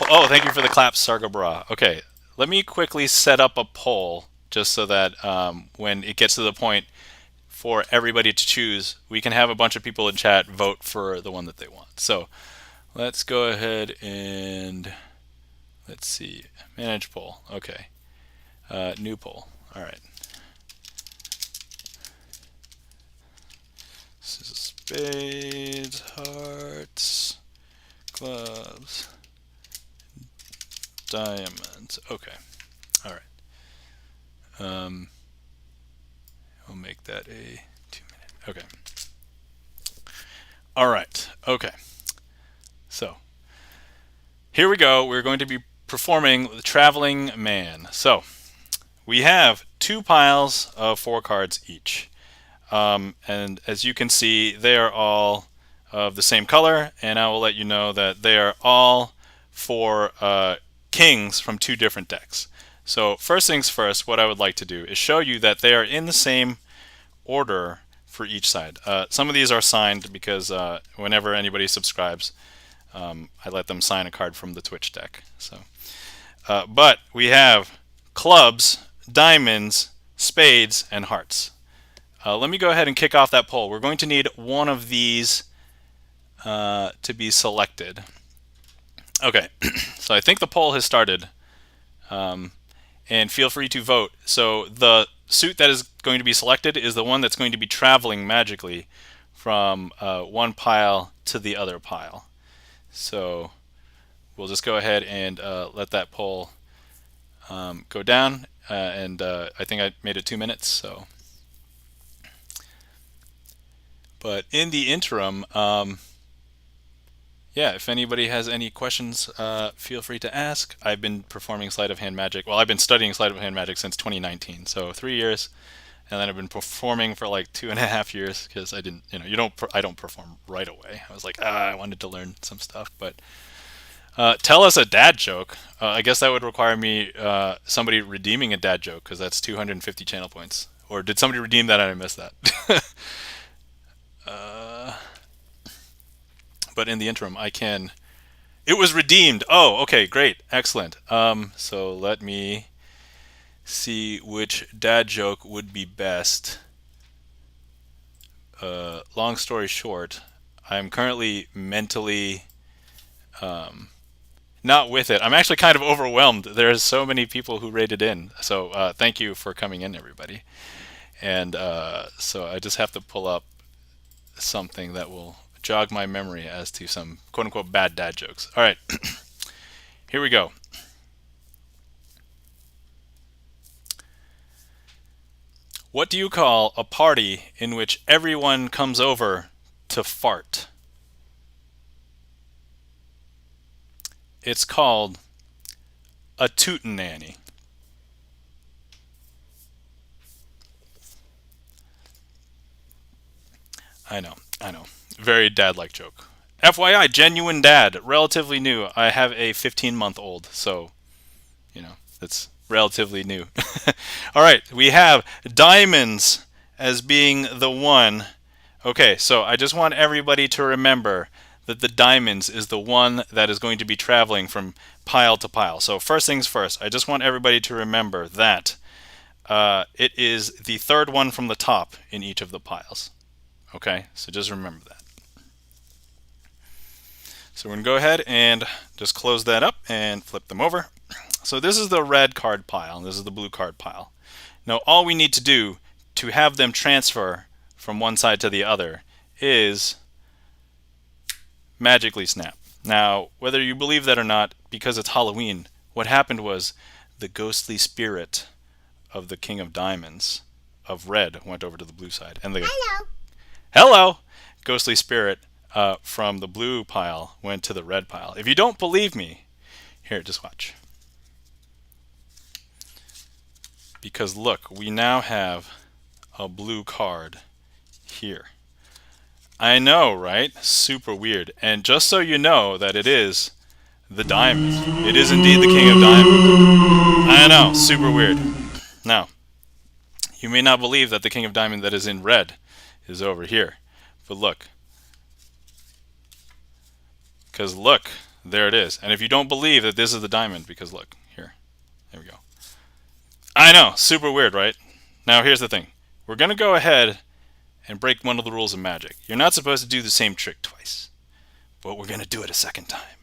Oh, thank you for the claps, Sargo Bra. Okay, let me quickly set up a poll just so that when it gets to the point for everybody to choose, we can have a bunch of people in chat vote for the one that they want. So let's go ahead and let's see, manage poll. Okay, new poll. All right. This is spades, hearts, clubs, diamonds. Okay. All right. We'll make that a 2-minute. Okay. All right. Okay. So here we go. We're going to be performing the Traveling Man. So we have 2 piles of 4 cards each. And as you can see, they are all of the same color. And I will let you know that they are all for kings from 2 different decks. So first things first, what I would like to do is show you that they are in the same order for each side. Some of these are signed because whenever anybody subscribes, I let them sign a card from the Twitch deck. So, but we have clubs, diamonds, spades, and hearts. Let me go ahead and kick off that poll. We're going to need one of these to be selected. Okay, so I think the poll has started, and feel free to vote. So the suit that is going to be selected is the one that's going to be traveling magically from one pile to the other pile. So we'll just go ahead and let that poll go down, and I think I made it 2 minutes. So, but in the interim, yeah, if anybody has any questions, feel free to ask. I've been performing sleight of hand magic. Well, I've been studying sleight of hand magic since 2019, so 3 years, and then I've been performing for like 2.5 years because I didn't, I don't perform right away. I was like, I wanted to learn some stuff, but tell us a dad joke. I guess that would require me somebody redeeming a dad joke because that's 250 channel points. Or did somebody redeem that and I missed that? But in the interim, I can. It was redeemed. Oh, okay, great, excellent. So let me see which dad joke would be best. Long story short, I'm currently mentally not with it. I'm actually kind of overwhelmed. There's so many people who rated in. So thank you for coming in, everybody. And so I just have to pull up something that will jog my memory as to some quote unquote bad dad jokes. All right, here we go. What do you call a party in which everyone comes over to fart? It's called a tootin' I know, I know. Very dad-like joke. FYI, genuine dad, relatively new. I have a 15-month-old, so, it's relatively new. All right, we have diamonds as being the one. Okay, so I just want everybody to remember that the diamonds is the one that is going to be traveling from pile to pile. So first things first, I just want everybody to remember that it is the third one from the top in each of the piles. Okay, so just remember that. So we're going to go ahead and just close that up and flip them over. So this is the red card pile, and this is the blue card pile. Now all we need to do to have them transfer from one side to the other is magically snap. Now, whether you believe that or not, because it's Halloween, what happened was the ghostly spirit of the King of Diamonds of red went over to the blue side. And the hello ghostly spirit from the blue pile went to the red pile. If you don't believe me, here, just watch. Because look, we now have a blue card here. I know, right? Super weird. And just so you know that it is the diamond. It is indeed the King of Diamonds. I know, super weird. Now, you may not believe that the King of Diamond that is in red is over here. But look. Because look, there it is. And if you don't believe that this is the diamond, because look, here. There we go. I know, super weird, right? Now here's the thing. We're going to go ahead and break one of the rules of magic. You're not supposed to do the same trick twice, but we're going to do it a second time.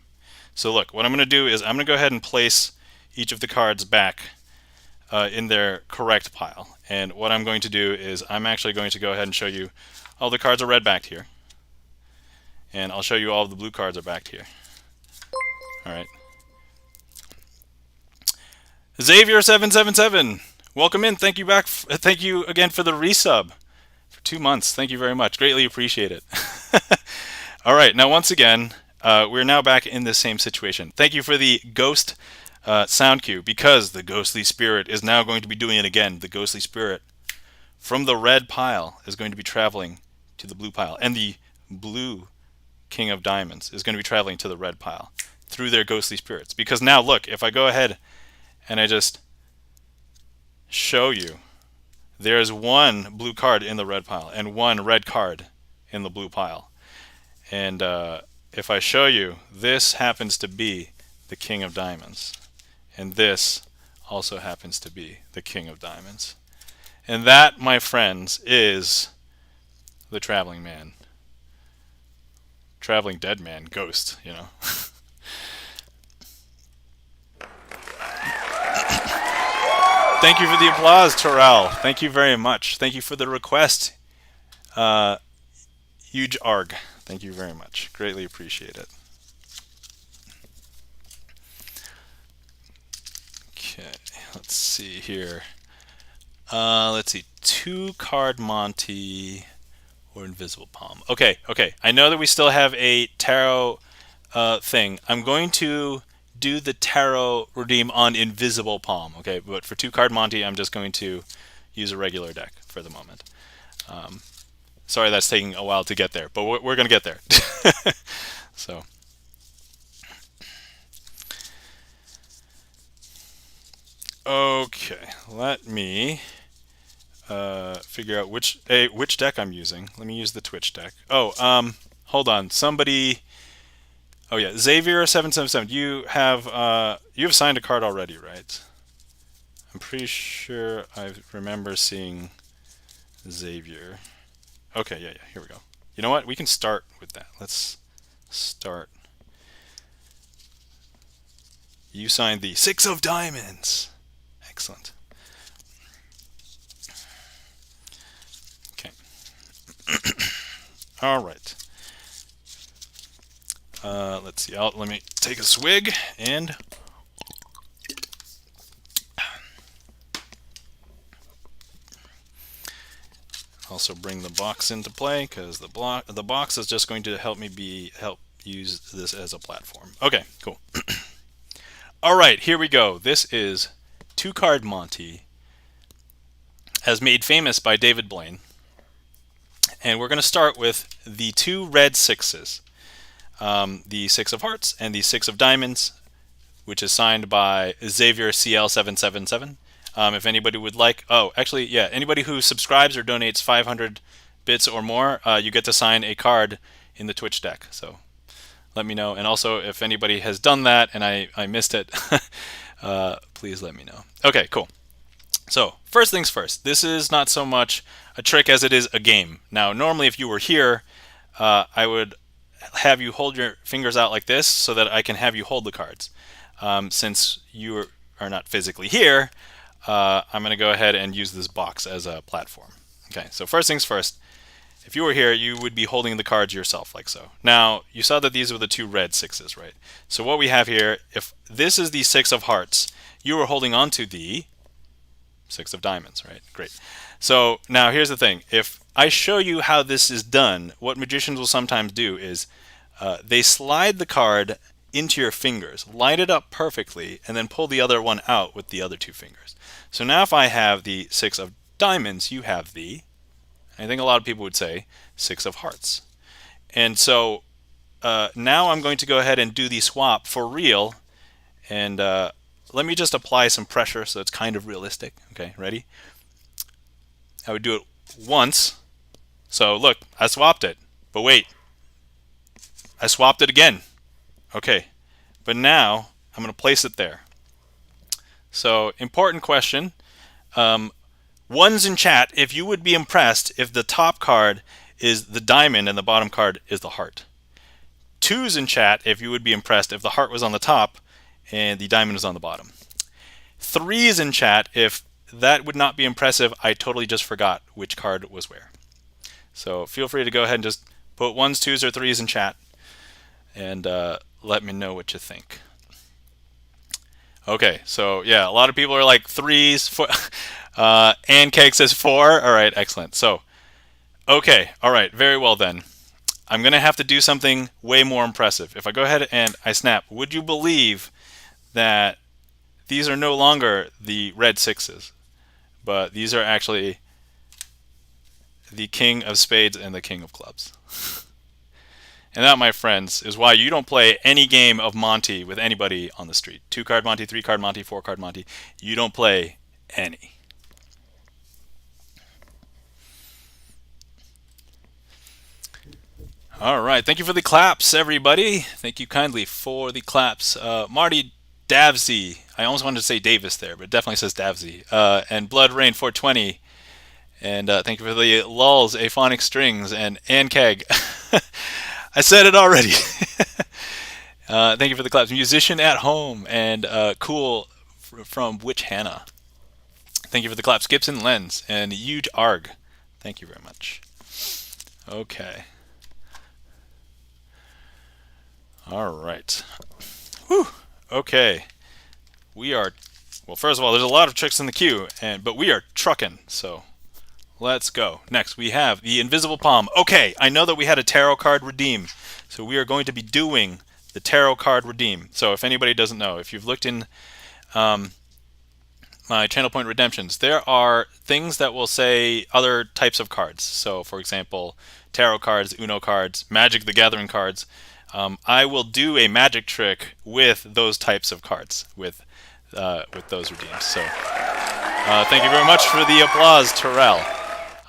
So look, what I'm going to do is I'm going to go ahead and place each of the cards back in their correct pile. And what I'm going to do is I'm actually going to go ahead and show you all the cards are red backed here. And I'll show you all of the blue cards are backed here. All right. Xavier777, welcome in. Thank you back. Thank you again for the resub for 2 months. Thank you very much. Greatly appreciate it. All right. Now, once again, we're now back in the same situation. Thank you for the ghost sound cue, because the ghostly spirit is now going to be doing it again. The ghostly spirit from the red pile is going to be traveling to the blue pile, and the blue King of Diamonds is going to be traveling to the red pile through their ghostly spirits. Because now, look, if I go ahead and I just show you, there's one blue card in the red pile and one red card in the blue pile. And if I show you, this happens to be the King of Diamonds. And this also happens to be the King of Diamonds. And that, my friends, is the traveling man. Traveling dead man, ghost, Thank you for the applause, Terrell. Thank you very much. Thank you for the request. Huge arg. Thank you very much. Greatly appreciate it. Okay, let's see here. Let's see. 2-card Monty or Invisible Palm. Okay. I know that we still have a tarot thing. I'm going to do the tarot redeem on Invisible Palm. Okay, but for 2-card Monty, I'm just going to use a regular deck for the moment. Sorry that's taking a while to get there, but we're going to get there. So. Okay, let me figure out which deck I'm using. Let me use the Twitch deck. Oh, hold on. Somebody. Oh yeah, Xavier777. You have signed a card already, right? I'm pretty sure I remember seeing Xavier. Okay, yeah. Here we go. You know what? We can start with that. Let's start. You signed the 6 of Diamonds. Excellent. Okay. All right. Let's see. Let me take a swig and also bring the box into play because the box is just going to help me help use this as a platform. Okay, cool. All right, here we go. This is 2-card Monty, as made famous by David Blaine, and we're going to start with the 2 red 6s. The 6 of Hearts and the 6 of Diamonds, which is signed by Xavier CL777. If anybody would like, anybody who subscribes or donates 500 bits or more, you get to sign a card in the Twitch deck. So let me know. And also, if anybody has done that and I missed it, please let me know. Okay, cool. So first things first, this is not so much a trick as it is a game. Now, normally if you were here, I would have you hold your fingers out like this so that I can have you hold the cards. Since you are not physically here, I'm going to go ahead and use this box as a platform. Okay, so first things first, if you were here, you would be holding the cards yourself like so. Now, you saw that these were the 2 red 6s, right? So what we have here, if this is the 6 of Hearts, you are holding on to the 6 of Diamonds, right? Great. So now here's the thing. If I show you how this is done, what magicians will sometimes do is they slide the card into your fingers, line it up perfectly, and then pull the other one out with the other 2 fingers. So now if I have the 6 of Diamonds, you have the, I think a lot of people would say, 6 of Hearts. And so now I'm going to go ahead and do the swap for real, and let me just apply some pressure so it's kind of realistic. Okay, ready? I would do it once. So look, I swapped it. But wait, I swapped it again. Okay, but now I'm going to place it there. So important question. Ones in chat, if you would be impressed if the top card is the diamond and the bottom card is the heart. 2s in chat, if you would be impressed if the heart was on the top and the diamond was on the bottom. 3s in chat, if that would not be impressive, I totally just forgot which card was where. So feel free to go ahead and just put 1s, 2s, or 3s in chat and let me know what you think. Okay, so yeah, a lot of people are like 3s. Ann Cake says 4. All right, excellent. So, okay, all right, very well then. I'm going to have to do something way more impressive. If I go ahead and I snap, would you believe that these are no longer the red 6s, but these are actually the King of Spades and the King of Clubs? And that, my friends, is why you don't play any game of Monty with anybody on the street. 2-card Monty, 3-card Monty, 4-card Monty. You don't play any. All right. Thank you for the claps, everybody. Thank you kindly for the claps. Marty Davsey. I almost wanted to say Davis there, but it definitely says Davsey. And Blood Rain 420. And thank you for the lulls, Aphonic Strings, and Ann Keg. I said it already. Thank you for the claps. Musician at Home and Cool from Witch Hannah. Thank you for the claps, Gibson, Lens, and huge Arg. Thank you very much. Okay. All right. Whew. Okay. We are, well, first of all, there's a lot of tricks in the queue, but we are trucking, so let's go. Next, we have the Invisible Palm. Okay, I know that we had a tarot card redeem, so we are going to be doing the tarot card redeem. So if anybody doesn't know, if you've looked in my channel point redemptions, there are things that will say other types of cards. So for example, tarot cards, Uno cards, Magic the Gathering cards. I will do a magic trick with those types of cards, with those redeems. So thank you very much for the applause, Terrell.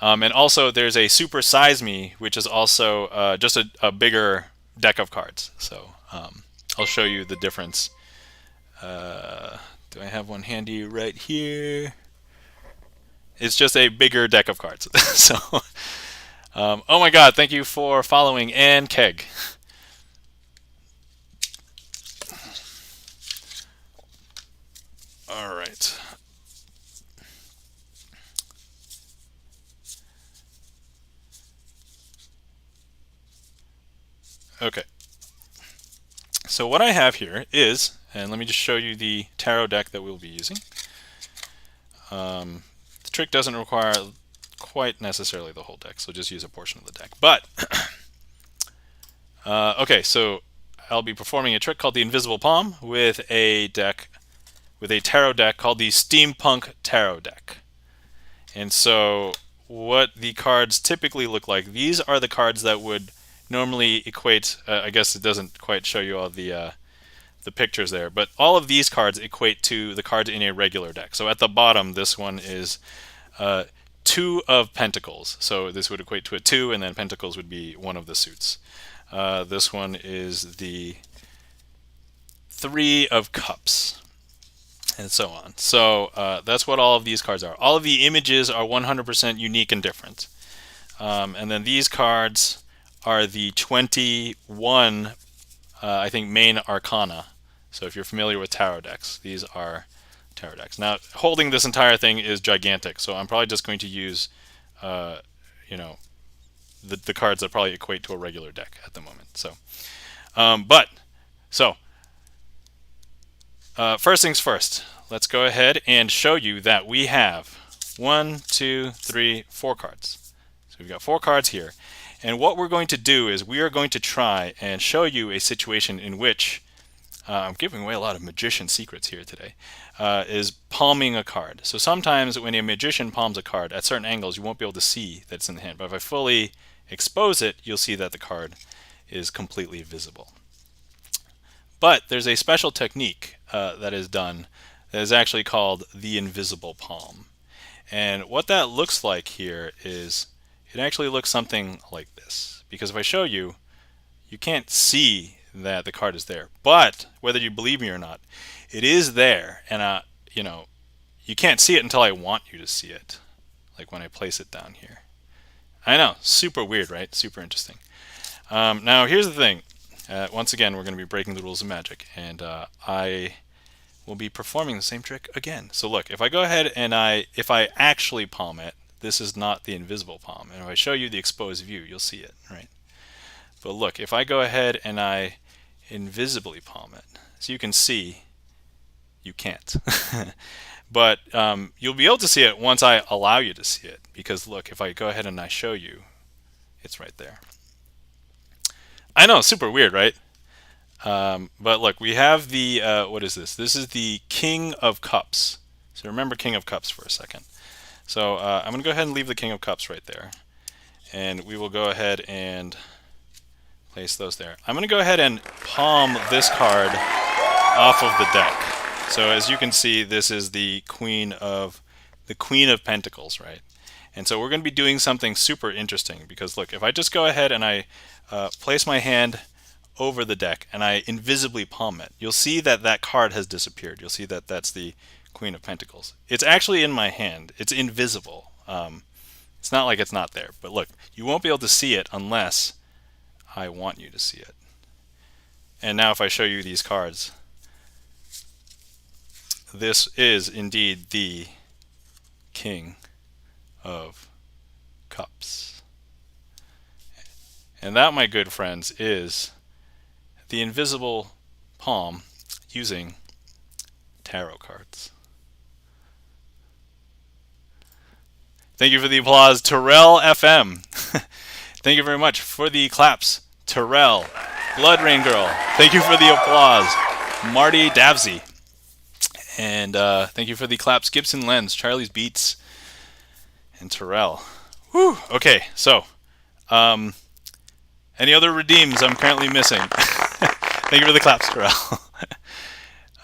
And also there's a Super Size Me, which is also just a bigger deck of cards. So I'll show you the difference. Do I have one handy right here? It's just a bigger deck of cards. So, oh my God, thank you for following Ann Keg. All right. Okay. So what I have here is, and let me just show you the tarot deck that we'll be using. The trick doesn't require quite necessarily the whole deck, so just use a portion of the deck. But, okay, so I'll be performing a trick called the Invisible Palm with a tarot deck called the Steampunk Tarot Deck. And so what the cards typically look like, these are the cards that would normally equate, I guess it doesn't quite show you all the pictures there, but all of these cards equate to the cards in a regular deck. So at the bottom, this one is 2 of Pentacles. So this would equate to a 2, and then Pentacles would be one of the suits. This one is the 3 of Cups, and so on. So that's what all of these cards are. All of the images are 100% unique and different. And then these cards are the 21, I think, main arcana. So if you're familiar with tarot decks, these are tarot decks. Now, holding this entire thing is gigantic, so I'm probably just going to use, you know, the cards that probably equate to a regular deck at the moment. So, first things first, let's go ahead and show you that we have 1, 2, 3, 4 cards. So we've got 4 cards here. And what we're going to do is we are going to try and show you a situation in which, I'm giving away a lot of magician secrets here today, is palming a card. So sometimes when a magician palms a card, at certain angles you won't be able to see that it's in the hand. But if I fully expose it, you'll see that the card is completely visible. But there's a special technique that is done that is actually called the invisible palm. And what that looks like here is, it actually looks something like this. Because if I show you, you can't see that the card is there. But whether you believe me or not, it is there. And you know, you can't see it until I want you to see it. Like when I place it down here. I know, super weird, right? Super interesting. Now here's the thing. Once again, we're going to be breaking the rules of magic, and I will be performing the same trick again. So look, if I go ahead and if I actually palm it, this is not the invisible palm. And if I show you the exposed view, you'll see it, right? But look, if I go ahead and I invisibly palm it, so you can see, you can't. But you'll be able to see it once I allow you to see it. Because look, if I go ahead and I show you, it's right there. I know, super weird, right? But look, we have the, what is this? This is the King of Cups. So remember King of Cups for a second. So I'm going to go ahead and leave the King of Cups right there. And we will go ahead and place those there. I'm going to go ahead and palm this card off of the deck. So as you can see, this is the Queen of Pentacles, right? And so we're going to be doing something super interesting, because look, if I just go ahead and I place my hand over the deck and I invisibly palm it, you'll see that that card has disappeared. You'll see that that's the Queen of Pentacles. It's actually in my hand. It's invisible. It's not like it's not there. But look, you won't be able to see it unless I want you to see it. And now if I show you these cards, this is indeed the King of Cups. And that, my good friends, is the invisible palm using tarot cards. Thank you for the applause, Terrell FM. Thank you very much for the claps, Terrell. Blood Rain Girl, thank you for the applause, Marty Davsey. And thank you for the claps, Gibson Lens, Charlie's Beats, and Terrell. Whew. Okay, so any other redeems I'm currently missing? Thank you for the claps, Terrell.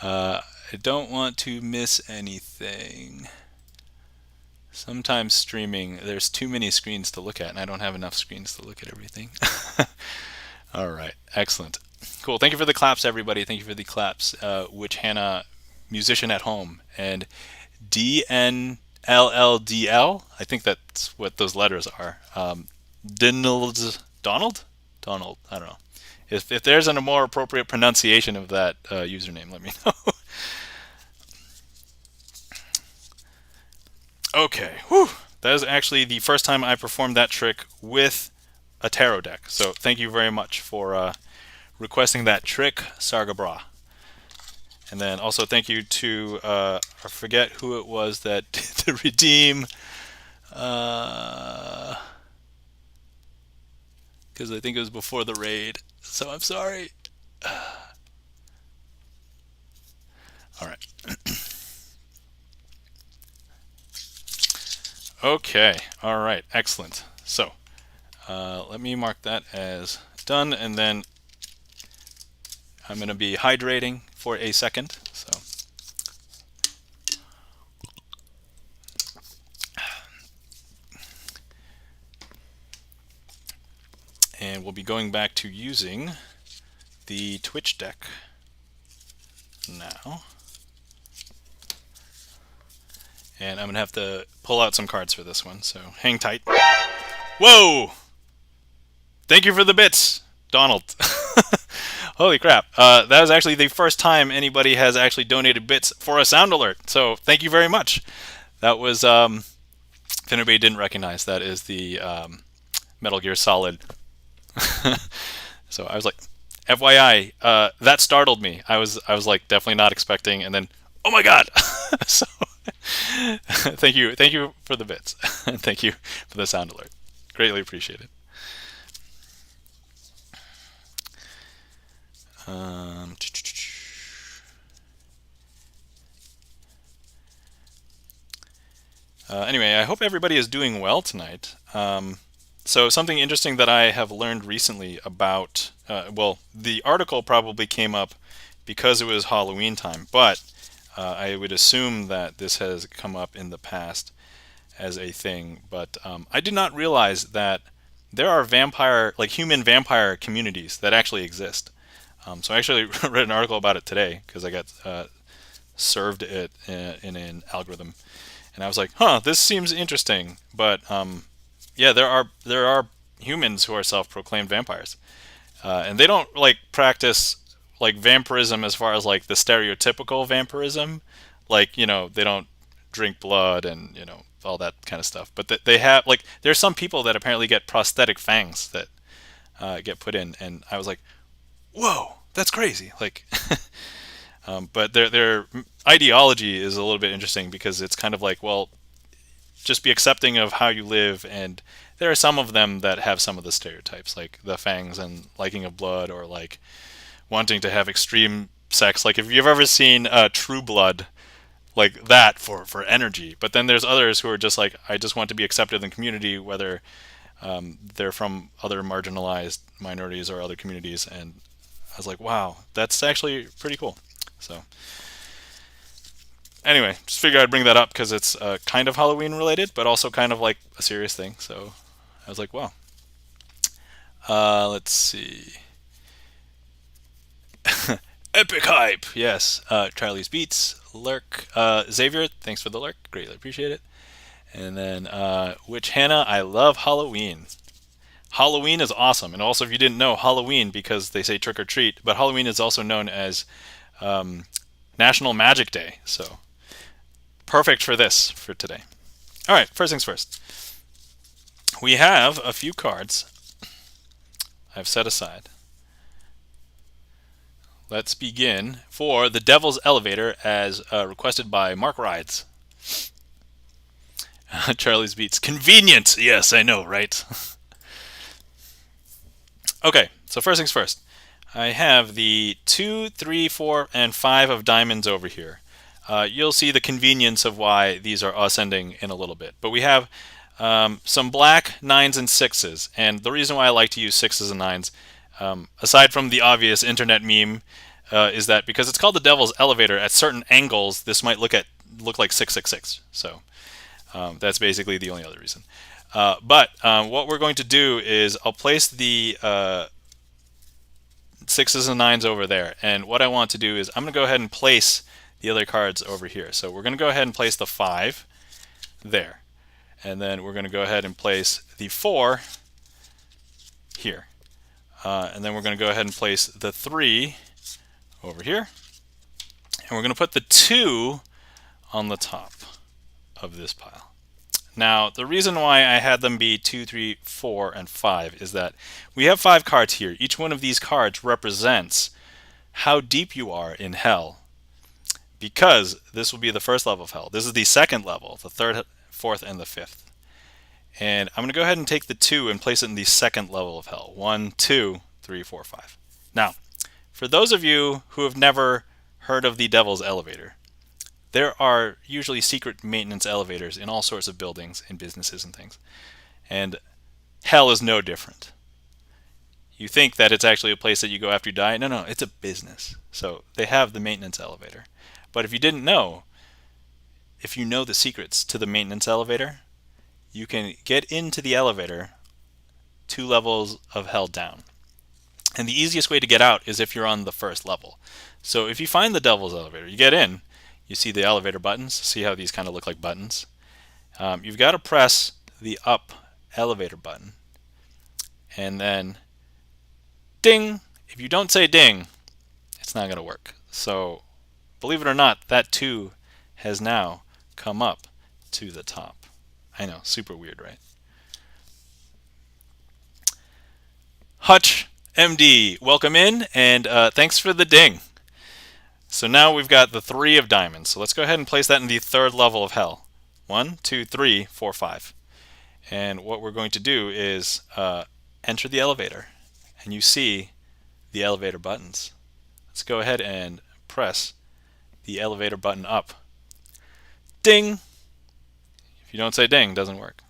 I don't want to miss anything. Sometimes streaming, there's too many screens to look at, and I don't have enough screens to look at everything. All right, excellent. Cool, thank you for the claps, everybody. Thank you for the claps. Witch Hannah, musician at home, and DNLLDL, I think that's what those letters are. Donald, I don't know. If there's a more appropriate pronunciation of that username, let me know. Okay, whew. That is actually the first time I performed that trick with a tarot deck. So thank you very much for requesting that trick, Sarga Bra. And then also thank you to, I forget who it was that did the redeem. Because I think it was before the raid. So I'm sorry. All right. Okay, all right, excellent. So let me mark that as done, and then I'm going to be hydrating for a second. So and we'll be going back to using the Twitch deck now. And I'm going to have to pull out some cards for this one, so hang tight. Whoa! Thank you for the bits, Donald. Holy crap. That was actually the first time anybody has actually donated bits for a sound alert, so thank you very much. That was, if anybody didn't recognize, that is the Metal Gear Solid. So I was like, FYI, that startled me. I was like definitely not expecting, and then, oh my god! So thank you for the bits. Thank you for the sound alert. Greatly appreciated. Anyway, I hope everybody is doing well tonight. So something interesting that I have learned recently about, well, the article probably came up because it was Halloween time, but I would assume that this has come up in the past as a thing, but I did not realize that there are human vampire communities that actually exist. So I actually read an article about it today because I got served it in an algorithm, and I was like, huh, this seems interesting. But yeah, there are humans who are self-proclaimed vampires, and they don't like practice like vampirism as far as like the stereotypical vampirism, like, you know, they don't drink blood and, you know, all that kind of stuff. But they have, like, there's some people that apparently get prosthetic fangs that get put in, and I was like, whoa, that's crazy. Like, but their ideology is a little bit interesting because it's kind of like, well, just be accepting of how you live, and there are some of them that have some of the stereotypes, like the fangs and liking of blood, or like wanting to have extreme sex. Like if you've ever seen True Blood, like that for energy. But then there's others who are just like, I just want to be accepted in the community, whether they're from other marginalized minorities or other communities. And I was like, wow, that's actually pretty cool. So anyway, just figured I'd bring that up because it's kind of Halloween related, but also kind of like a serious thing. So I was like, wow. Let's see. Epic hype, yes. Charlie's Beats, lurk. Xavier, thanks for the lurk, greatly appreciate it. And then Witch Hannah, I love Halloween. Halloween is awesome, and also if you didn't know, Halloween, because they say trick or treat, but Halloween is also known as National Magic Day, so perfect for this for today. All right, first things first. We have a few cards I've set aside. Let's begin for the Devil's Elevator as requested by Mark Rides. Charlie's Beats. Convenient! Yes, I know, right? Okay, so first things first. I have the 2, 3, 4, and 5 of diamonds over here. You'll see the convenience of why these are ascending in a little bit. But we have some black 9s and 6s. And the reason why I like to use 6s and 9s, aside from the obvious internet meme, is that because it's called the Devil's Elevator, at certain angles, this might look like 666. So that's basically the only other reason. But what we're going to do is I'll place the 6s and 9s over there. And what I want to do is I'm going to go ahead and place the other cards over here. So we're going to go ahead and place the 5 there. And then we're going to go ahead and place the 4 here. And then we're going to go ahead and place the 3 over here. And we're going to put the 2 on the top of this pile. Now, the reason why I had them be 2, 3, 4, and 5 is that we have 5 cards here. Each one of these cards represents how deep you are in hell, because this will be the first level of hell. This is the second level, the third, fourth, and the fifth. And I'm going to go ahead and take the 2 and place it in the second level of hell. 1, 2, 3, 4, 5. Now, for those of you who have never heard of the Devil's Elevator, there are usually secret maintenance elevators in all sorts of buildings and businesses and things. And hell is no different. You think that it's actually a place that you go after you die. No, it's a business. So they have the maintenance elevator. But if you didn't know, if you know the secrets to the maintenance elevator, you can get into the elevator 2 levels of hell down. And the easiest way to get out is if you're on the first level. So if you find the Devil's Elevator, you get in, you see the elevator buttons. See how these kind of look like buttons? You've got to press the up elevator button. And then ding! If you don't say ding, it's not going to work. So believe it or not, that 2 has now come up to the top. I know, super weird, right? Hutch MD, welcome in, and thanks for the ding. So now we've got the 3 of diamonds. So let's go ahead and place that in the third level of hell. 1, 2, 3, 4, 5. And what we're going to do is enter the elevator. And you see the elevator buttons. Let's go ahead and press the elevator button up. Ding! If you don't say ding, it doesn't work.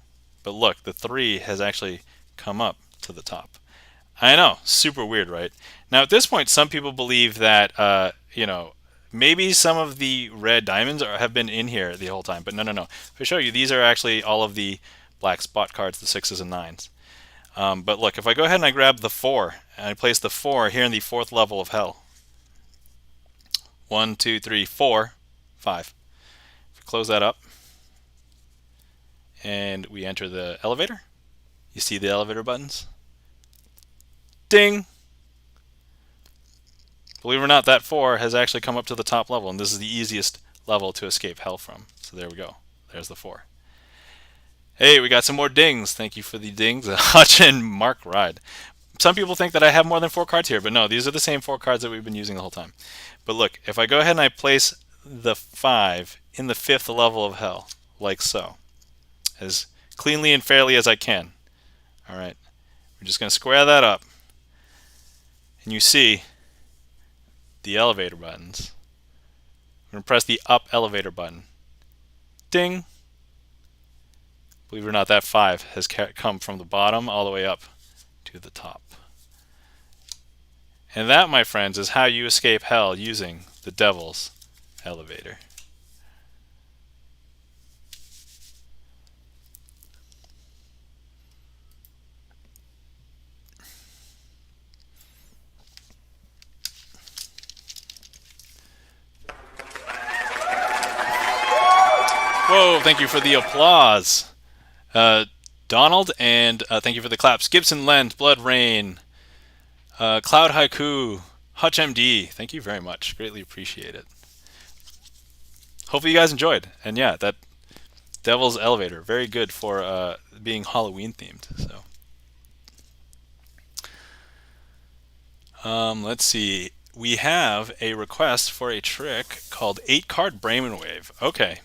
But look, the 3 has actually come up to the top. I know, super weird, right? Now at this point, some people believe that, maybe some of the red diamonds have been in here the whole time. But no. If I show you, these are actually all of the black spot cards, the 6s and 9s. But look, if I go ahead and I grab the 4, and I place the 4 here in the 4th level of hell. 1, 2, 3, 4, 5. If we close that up, and we enter the elevator, you see the elevator buttons. Ding! Believe it or not, that 4 has actually come up to the top level, and this is the easiest level to escape hell from. So there we go. There's the 4. Hey, we got some more dings. Thank you for the dings. Hutch and Mark Ride. Some people think that I have more than 4 cards here, but no, these are the same 4 cards that we've been using the whole time. But look, if I go ahead and I place the 5 in the 5th level of hell, like so, as cleanly and fairly as I can. All right, we're just going to square that up. And you see the elevator buttons. I'm going to press the up elevator button. Ding! Believe it or not, that 5 has come from the bottom all the way up to the top. And that, my friends, is how you escape hell using the Devil's Elevator. Whoa, thank you for the applause. Donald, and thank you for the claps. Gibson Lent, Blood Rain, Cloud Haiku, Hutch MD, thank you very much. Greatly appreciate it. Hopefully you guys enjoyed. And yeah, that Devil's Elevator. Very good for being Halloween themed. So, let's see. We have a request for a trick called 8-card Brainwave. Okay.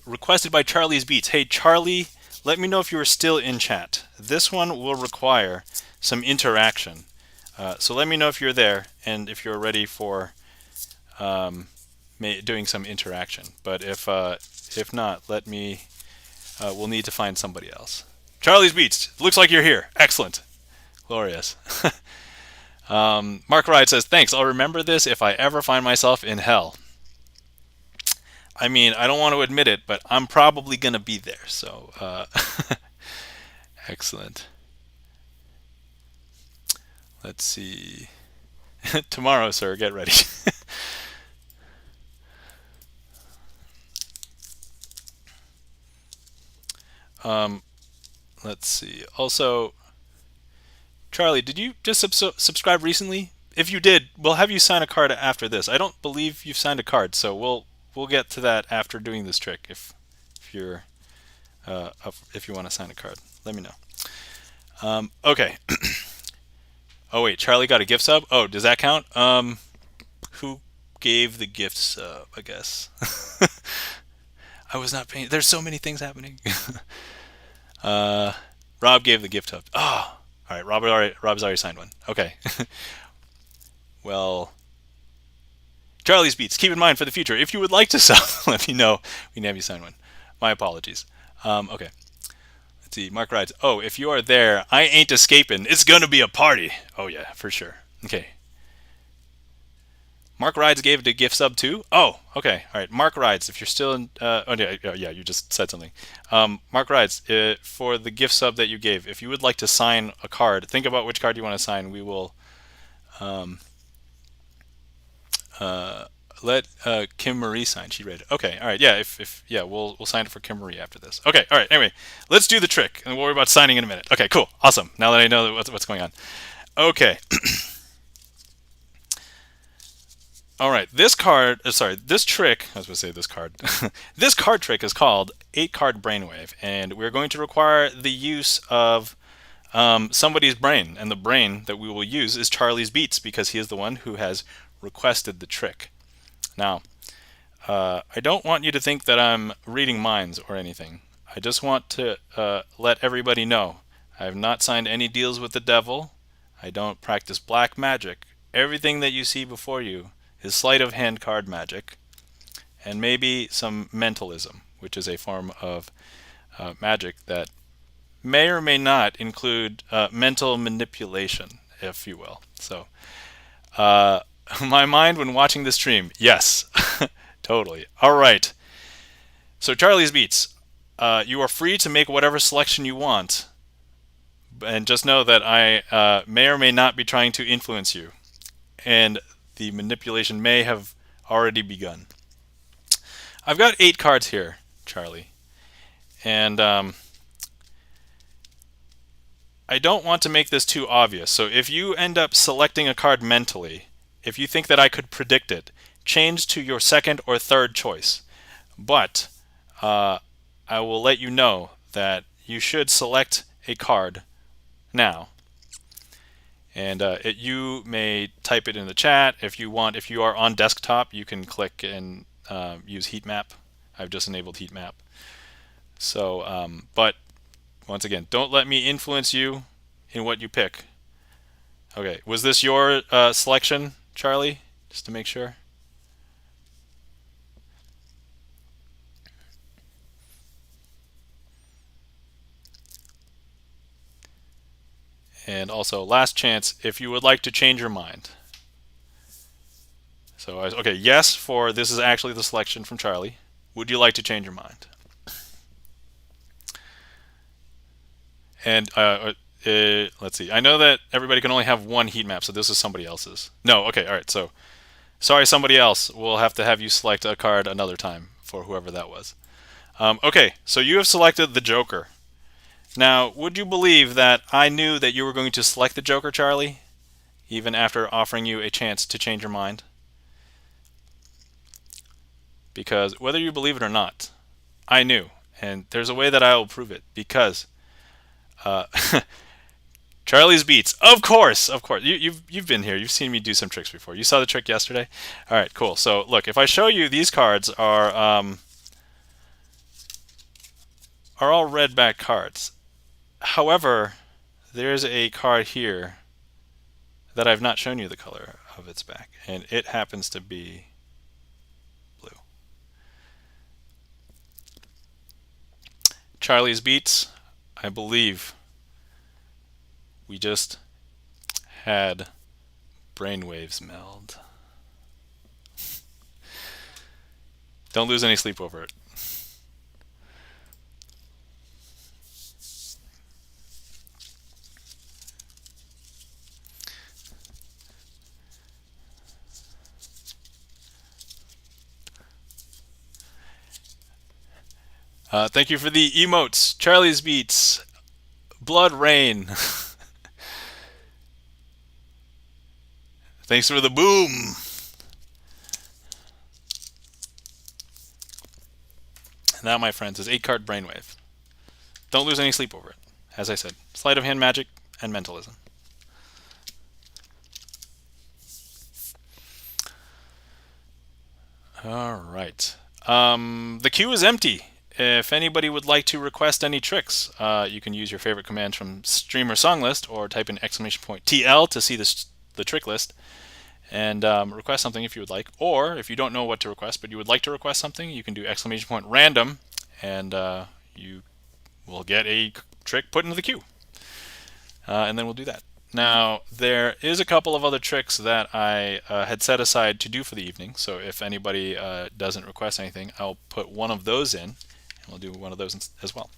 Requested by Charlie's Beats. Hey, Charlie, let me know if you are still in chat. This one will require some interaction. So let me know if you're there and if you're ready for doing some interaction. But if not, let me. We'll need to find somebody else. Charlie's Beats. Looks like you're here. Excellent. Glorious. Mark Wright says, thanks. I'll remember this if I ever find myself in hell. I mean, I don't want to admit it, but I'm probably going to be there. So, excellent. Let's see. Tomorrow, sir, get ready. Let's see. Also, Charlie, did you just subscribe recently? If you did, we'll have you sign a card after this. I don't believe you've signed a card, so we'll get to that after doing this trick. If you're if you want to sign a card, let me know. Okay. Oh wait, Charlie got a gift sub. Oh, does that count? Who gave the gift sub? I guess. I was not paying. There's so many things happening. Rob gave the gift sub. Oh, all right. Rob's already signed one. Okay. Well, Charlie's Beats. Keep in mind for the future, if you would like to sub, let me know. We can have you sign one. My apologies. Okay. Let's see. Mark writes, oh, if you are there, I ain't escaping. It's gonna be a party. Oh yeah, for sure. Okay. Mark Rides gave the gift sub too? Oh, okay. All right. Mark Rides, if you're still in... oh, yeah, you just said something. Mark Rides, for the gift sub that you gave, if you would like to sign a card, think about which card you want to sign. We will let Kim Marie sign. She read it. Okay, all right. Yeah, yeah, we'll sign it for Kim Marie after this. Okay, all right. Anyway, let's do the trick, and we'll worry about signing in a minute. Okay, cool. Awesome. Now that I know what's going on. Okay. All right, this trick, I was going to say this card. This card trick is called 8-card Brainwave, and we're going to require the use of somebody's brain, and the brain that we will use is Charlie's Beats because he is the one who has requested the trick. Now, I don't want you to think that I'm reading minds or anything. I just want to let everybody know I have not signed any deals with the devil. I don't practice black magic. Everything that you see before you is sleight of hand card magic, and maybe some mentalism, which is a form of magic that may or may not include mental manipulation, if you will. So, my mind when watching the stream, yes, totally. All right. So, Charlie's Beats, you are free to make whatever selection you want, and just know that I may or may not be trying to influence you, and the manipulation may have already begun. I've got 8 cards here, Charlie, and I don't want to make this too obvious. So if you end up selecting a card mentally, if you think that I could predict it, change to your second or third choice. But I will let you know that you should select a card now. And you may type it in the chat if you want. If you are on desktop, you can click and use heat map. I've just enabled heat map. So, but once again, don't let me influence you in what you pick. Okay, was this your selection, Charlie? Just to make sure. And also, last chance, if you would like to change your mind. So, okay, yes for this is actually the selection from Charlie. Would you like to change your mind? And let's see. I know that everybody can only have one heat map, so this is somebody else's. No, okay, all right. So, sorry, somebody else. We'll have to have you select a card another time for whoever that was. Okay, so you have selected the Joker. Now, would you believe that I knew that you were going to select the Joker, Charlie, even after offering you a chance to change your mind? Because whether you believe it or not, I knew. And there's a way that I will prove it, because uh, Charlie's Beats, of course, of course. You've been here. You've seen me do some tricks before. You saw the trick yesterday. All right, cool. So look, if I show you, these cards are all red back cards. However, there's a card here that I've not shown you the color of its back, and it happens to be blue. Charlie's Beats, I believe we just had brainwaves meld. Don't lose any sleep over it. Thank you for the emotes. Charlie's Beats, Blood Rain. Thanks for the boom. And that, my friends, is 8-card Brainwave. Don't lose any sleep over it. As I said, sleight of hand magic and mentalism. All right. The queue is empty. If anybody would like to request any tricks, you can use your favorite commands from StreamerSonglist, or type in !TL to see the trick list, and request something if you would like. Or if you don't know what to request, but you would like to request something, you can do !random, and you will get a trick put into the queue. And then we'll do that. Now, there is a couple of other tricks that I had set aside to do for the evening. So if anybody doesn't request anything, I'll put one of those in, and we'll do one of those as well.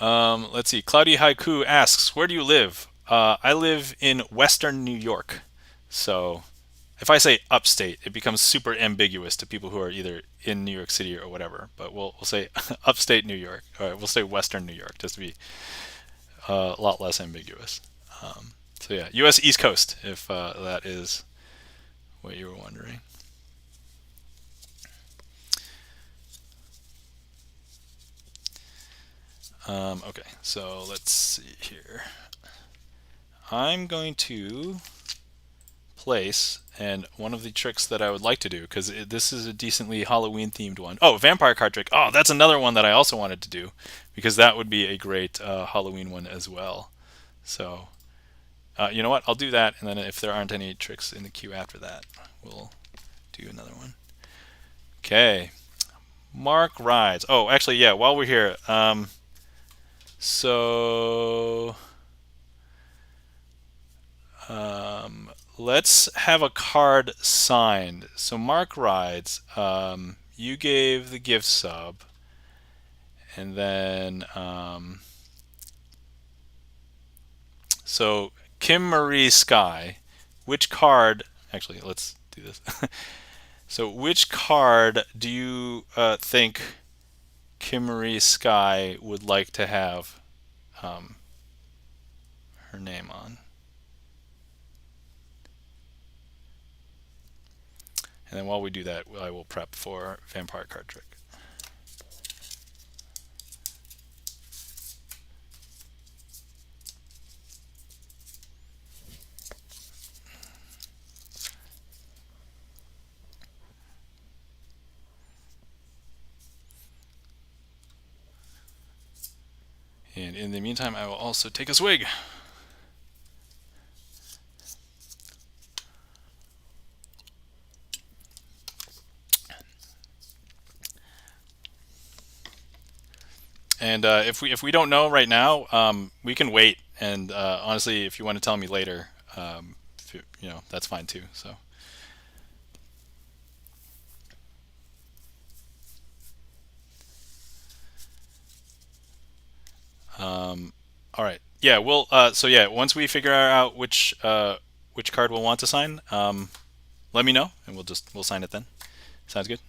Let's see. Cloudy Haiku asks, where do you live? I live in Western New York. So if I say upstate, it becomes super ambiguous to people who are either in New York City or whatever. But we'll say upstate New York. All right, we'll say Western New York, just to be a lot less ambiguous. So yeah, U.S. East Coast, if that is what you were wondering. Okay, so let's see here. I'm going to place, and one of the tricks that I would like to do, because this is a decently Halloween themed one. Oh, vampire card trick. Oh, that's another one that I also wanted to do, because that would be a great Halloween one as well. So you know what, I'll do that, and then if there aren't any tricks in the queue after that, we'll do another one. Okay, Mark Rides. Oh, actually, yeah, while we're here, so let's have a card signed. So Mark Rides, you gave the gift sub, and then so Kim Marie Sky, which card, actually let's do this. So which card do you think Kim Marie Sky would like to have her name on? And then while we do that, I will prep for vampire card trick. And in the meantime, I will also take a swig. And if we don't know right now, we can wait. And honestly, if you want to tell me later, that's fine too. So. All right. Yeah. We'll. So yeah. Once we figure out which card we'll want to sign, let me know, and we'll sign it then. Sounds good.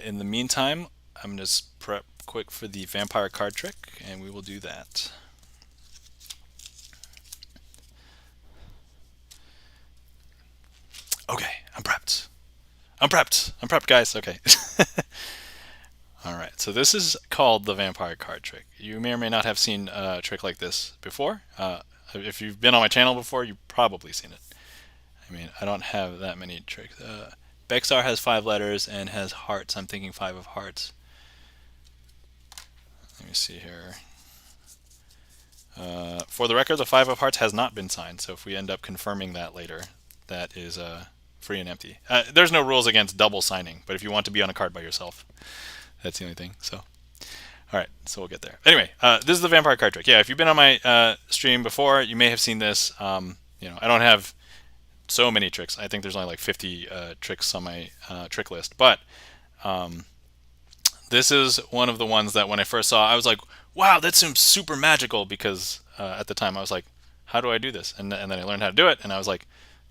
In the meantime, I'm gonna just prep quick for the vampire card trick, and we will do that. Okay, I'm prepped. I'm prepped. I'm prepped, guys. Okay. All right. So this is called the vampire card trick. You may or may not have seen a trick like this before. If you've been on my channel before, you've probably seen it. I mean, I don't have that many tricks. Bexar has 5 letters and has hearts. I'm thinking 5 of hearts. Let me see here. For the record, the 5 of hearts has not been signed, so if we end up confirming that later, that is free and empty. There's no rules against double signing, but if you want to be on a card by yourself, that's the only thing. So, all right, so we'll get there. Anyway, this is the vampire card trick. Yeah, if you've been on my stream before, you may have seen this. You know, I don't have so many tricks. I think there's only like 50 tricks on my trick list, but this is one of the ones that when I first saw, I was like, wow, that seems super magical, because at the time I was like, how do I do this? And then I learned how to do it, and I was like,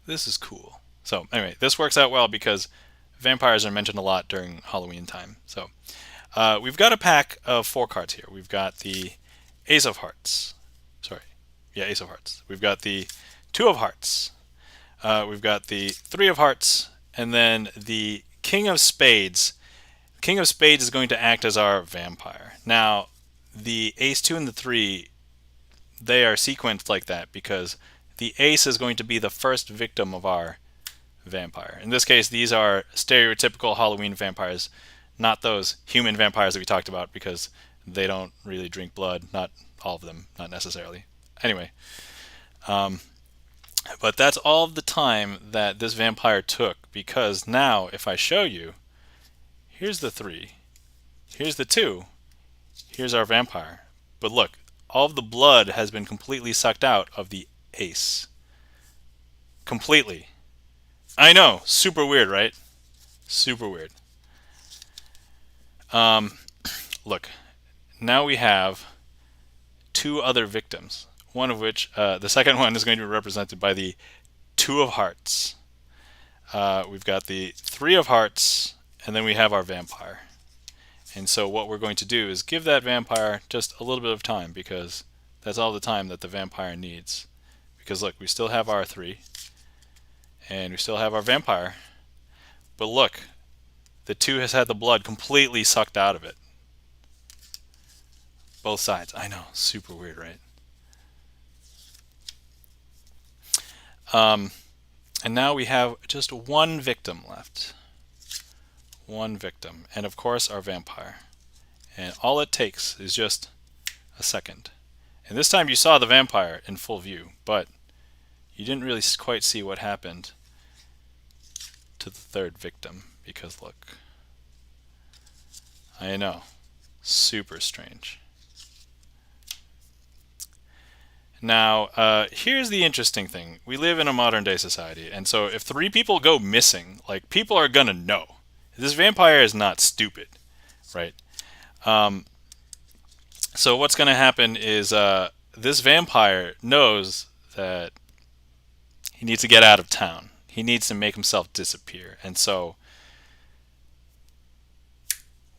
this is cool. So anyway, this works out well because vampires are mentioned a lot during Halloween time. So we've got a pack of 4 cards here. We've got the Ace of Hearts. Sorry. Yeah, Ace of Hearts. We've got the 2 of Hearts. We've got the 3 of Hearts, and then the King of Spades. King of Spades is going to act as our vampire. Now, the Ace 2 and the 3, they are sequenced like that because the Ace is going to be the first victim of our vampire. In this case, these are stereotypical Halloween vampires, not those human vampires that we talked about, because they don't really drink blood. Not all of them, not necessarily. Anyway, but that's all of the time that this vampire took, because now if I show you, here's the 3, here's the 2, here's our vampire. But look, all of the blood has been completely sucked out of the Ace. Completely. I know, super weird, right? Super weird. Look, now we have 2 other victims. One of which, the second one is going to be represented by the 2 of Hearts. We've got the 3 of Hearts, and then we have our vampire. And so what we're going to do is give that vampire just a little bit of time, because that's all the time that the vampire needs. Because look, we still have our 3, and we still have our vampire. But look, the 2 has had the blood completely sucked out of it. Both sides. I know, super weird, right? And now we have just 1 victim left. 1 victim, and of course our vampire. And all it takes is just a second. And this time you saw the vampire in full view, but you didn't really quite see what happened to the 3rd victim, because look. I know, super strange. Now, here's the interesting thing. We live in a modern day society, and so if 3 people go missing, like, people are gonna know. This vampire is not stupid, right? So what's gonna happen is this vampire knows that he needs to get out of town. He needs to make himself disappear. And so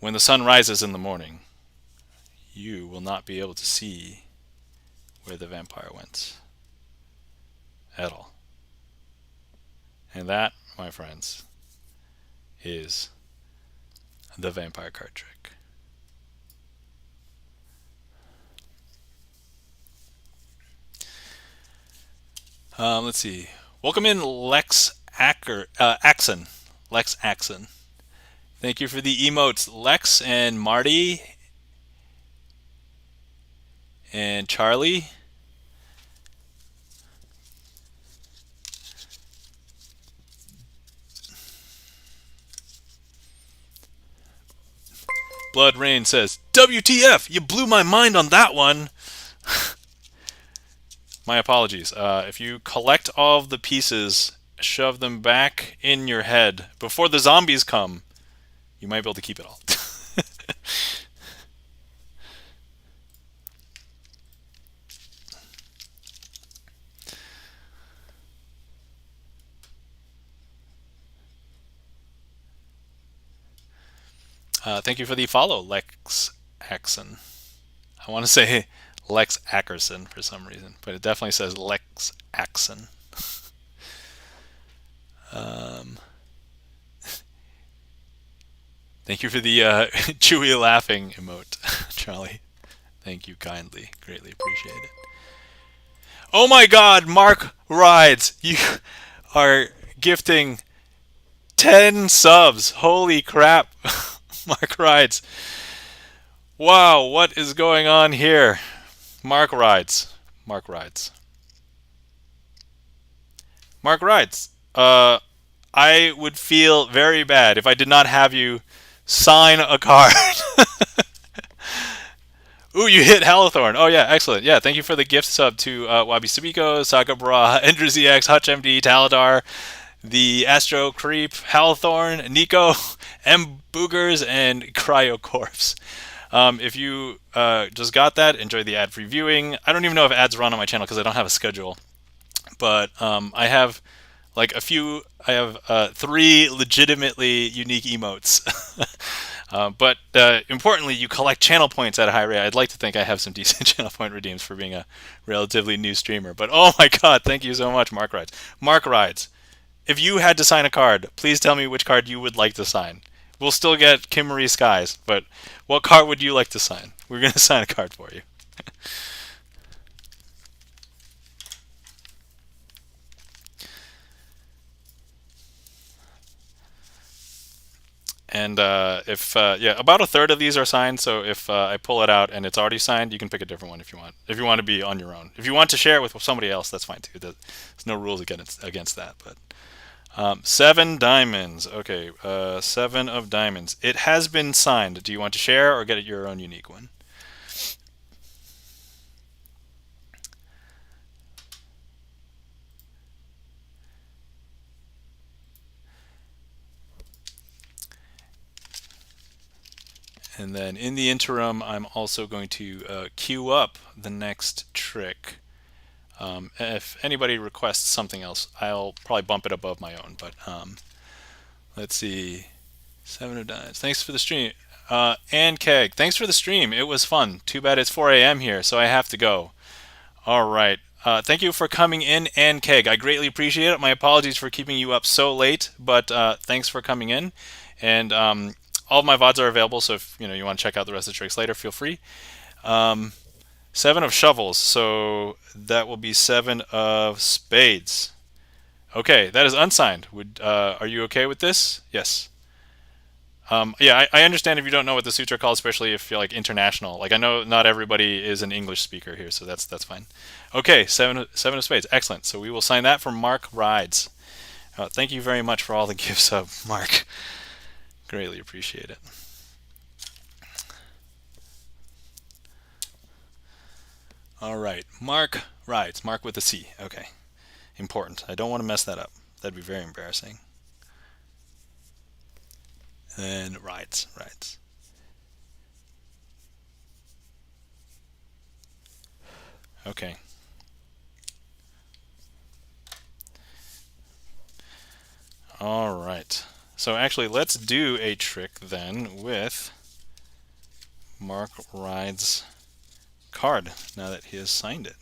when the sun rises in the morning, you will not be able to see where the vampire went at all. And that, my friends, is the vampire card trick. Let's see. Welcome in Lex Axon. Lex Axon. Thank you for the emotes, Lex and Marty and Charlie. Blood Rain says, WTF, you blew my mind on that one. My apologies. If you collect all of the pieces, shove them back in your head before the zombies come, you might be able to keep it all. Thank you for the follow, Lex Axon. I want to say Lex Ackerson for some reason, but it definitely says Lex Axon. Thank you for the Chewy laughing emote, Charlie. Thank you kindly. Greatly appreciate it. Oh my God, Mark Rides, you are gifting 10 subs. Holy crap, Mark Rides. Wow, what is going on here? Mark Rides. Mark Rides. Mark Rides. I would feel very bad if I did not have you sign a card. Ooh, you hit Halithorn. Oh yeah, excellent. Yeah, thank you for the gift sub to Wabi Subiko, Sakabra, EnderZX, HutchMD, Taladar, the Astro Creep, Halithorn, Nico, M Boogers, and Cryocorpse. If you just got that, enjoy the ad-free viewing. I don't even know if ads run on my channel because I don't have a schedule, but I have like a few. I have 3 legitimately unique emotes. But importantly, you collect channel points at a high rate. I'd like to think I have some decent channel point redeems for being a relatively new streamer. But oh my God, thank you so much, Mark Rides. Mark Rides, if you had to sign a card, please tell me which card you would like to sign. We'll still get Kimmery Skies, but what card would you like to sign? We're going to sign a card for you. And yeah, about a third of these are signed. So if I pull it out and it's already signed, you can pick a different one if you want. If you want to be on your own, if you want to share it with somebody else, that's fine too. There's no rules against that. But 7 diamonds. Okay, 7 of diamonds. It has been signed. Do you want to share or get your own unique one? And then in the interim, I'm also going to queue up the next trick. If anybody requests something else, I'll probably bump it above my own. But let's see. 7 of diamonds. Thanks for the stream. And Keg, thanks for the stream. It was fun. Too bad it's 4 a.m. here, so I have to go. All right. Thank you for coming in, and Keg. I greatly appreciate it. My apologies for keeping you up so late, but thanks for coming in. And all of my VODs are available, so if you want to check out the rest of the tricks later, feel free. 7 of shovels, so that will be 7 of spades. Okay, that is unsigned. Are you okay with this? Yes. Yeah, I understand if you don't know what the suits are called, especially if you're like international. Like I know not everybody is an English speaker here, so that's fine. Okay, 7 of spades, excellent. So we will sign that for Mark Rides. Thank you very much for all the gifts, Mark. Greatly appreciate it. All right, Mark Rides. Mark with a C. Okay, important. I don't want to mess that up. That'd be very embarrassing. And Rides. Okay. All right. So actually, let's do a trick then with Mark Rides' card now that he has signed it.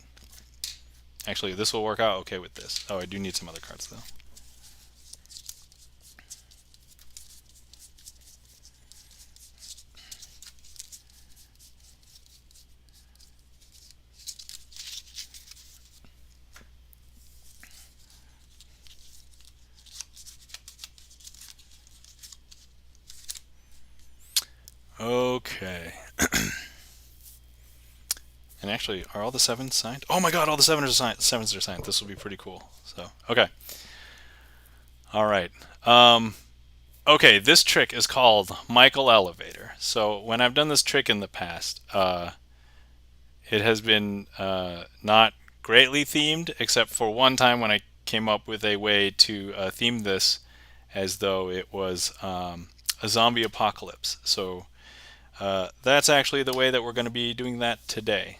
Actually, this will work out okay with this. Oh, I do need some other cards though. Okay. And actually, are all the 7s signed? Oh my God, all the 7s are signed. This will be pretty cool. So, okay. All right. Okay, this trick is called Michael Elevator. So when I've done this trick in the past, it has been not greatly themed, except for one time when I came up with a way to theme this as though it was a zombie apocalypse. So that's actually the way that we're going to be doing that today.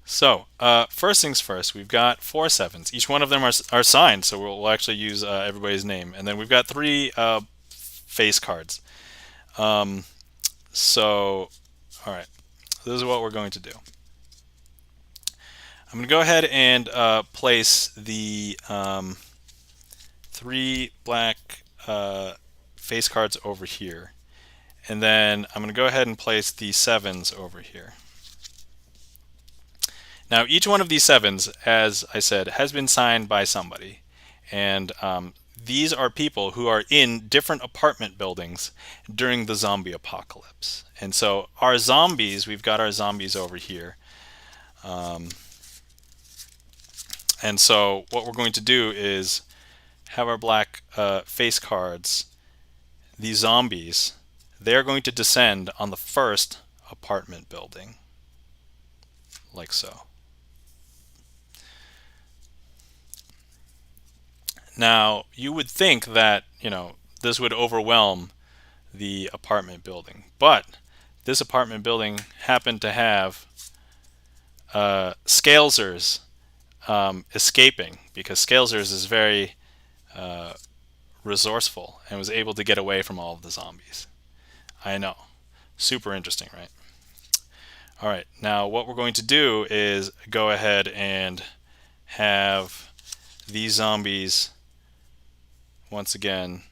So first things first, we've got 4 7s. Each one of them are signed, so we'll actually use everybody's name. And then we've got 3 face cards. So, all right, this is what we're going to do. I'm going to go ahead and place the 3 black face cards over here. And then I'm going to go ahead and place the 7s over here. Now, each one of these 7s, as I said, has been signed by somebody. And these are people who are in different apartment buildings during the zombie apocalypse. And so our zombies, we've got our zombies over here. And so what we're going to do is have our black face cards, these zombies, they're going to descend on the first apartment building, like so. Now, you would think that, this would overwhelm the apartment building, but this apartment building happened to have Scalesers escaping, because Scalesers is very resourceful and was able to get away from all of the zombies. I know. Super interesting, right? All right, now what we're going to do is go ahead and have these zombies once again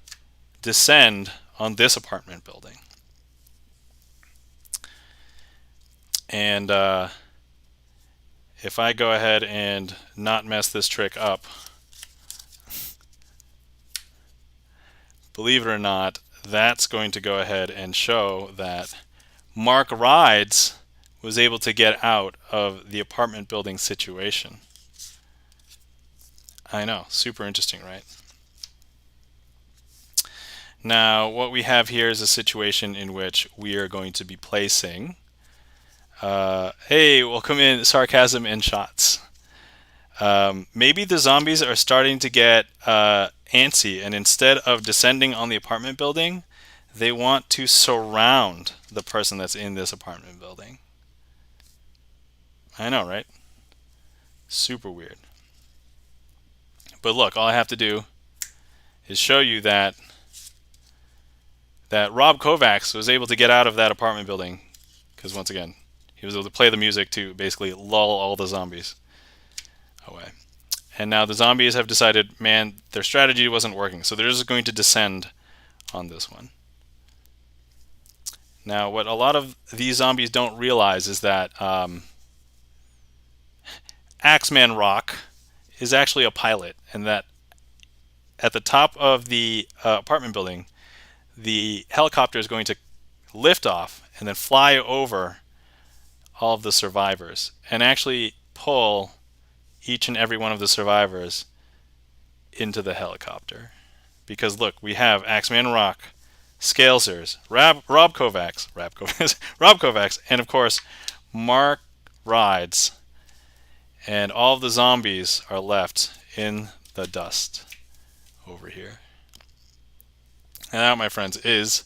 descend on this apartment building. And if I go ahead and not mess this trick up, believe it or not, that's going to go ahead and show that Mark Rides was able to get out of the apartment building situation. I know, super interesting, right? Now, what we have here is a situation in which we are going to be placing, hey, welcome in, Sarcasm and Shots. Maybe the zombies are starting to get antsy, and instead of descending on the apartment building, they want to surround the person that's in this apartment building. I know, right? Super weird. But look, all I have to do is show you that Rob Kovacs was able to get out of that apartment building, because once again, he was able to play the music to basically lull all the zombies away. And now the zombies have decided, man, their strategy wasn't working, so they're just going to descend on this one. Now, what a lot of these zombies don't realize is that Axeman Rock is actually a pilot, and that at the top of the apartment building, the helicopter is going to lift off and then fly over all of the survivors and actually pull each and every one of the survivors into the helicopter. Because look, we have Axeman Rock, Scalesers, Rob Kovacs, Rob Kovacs, and of course Mark Rides, and all of the zombies are left in the dust over here. And that, my friends, is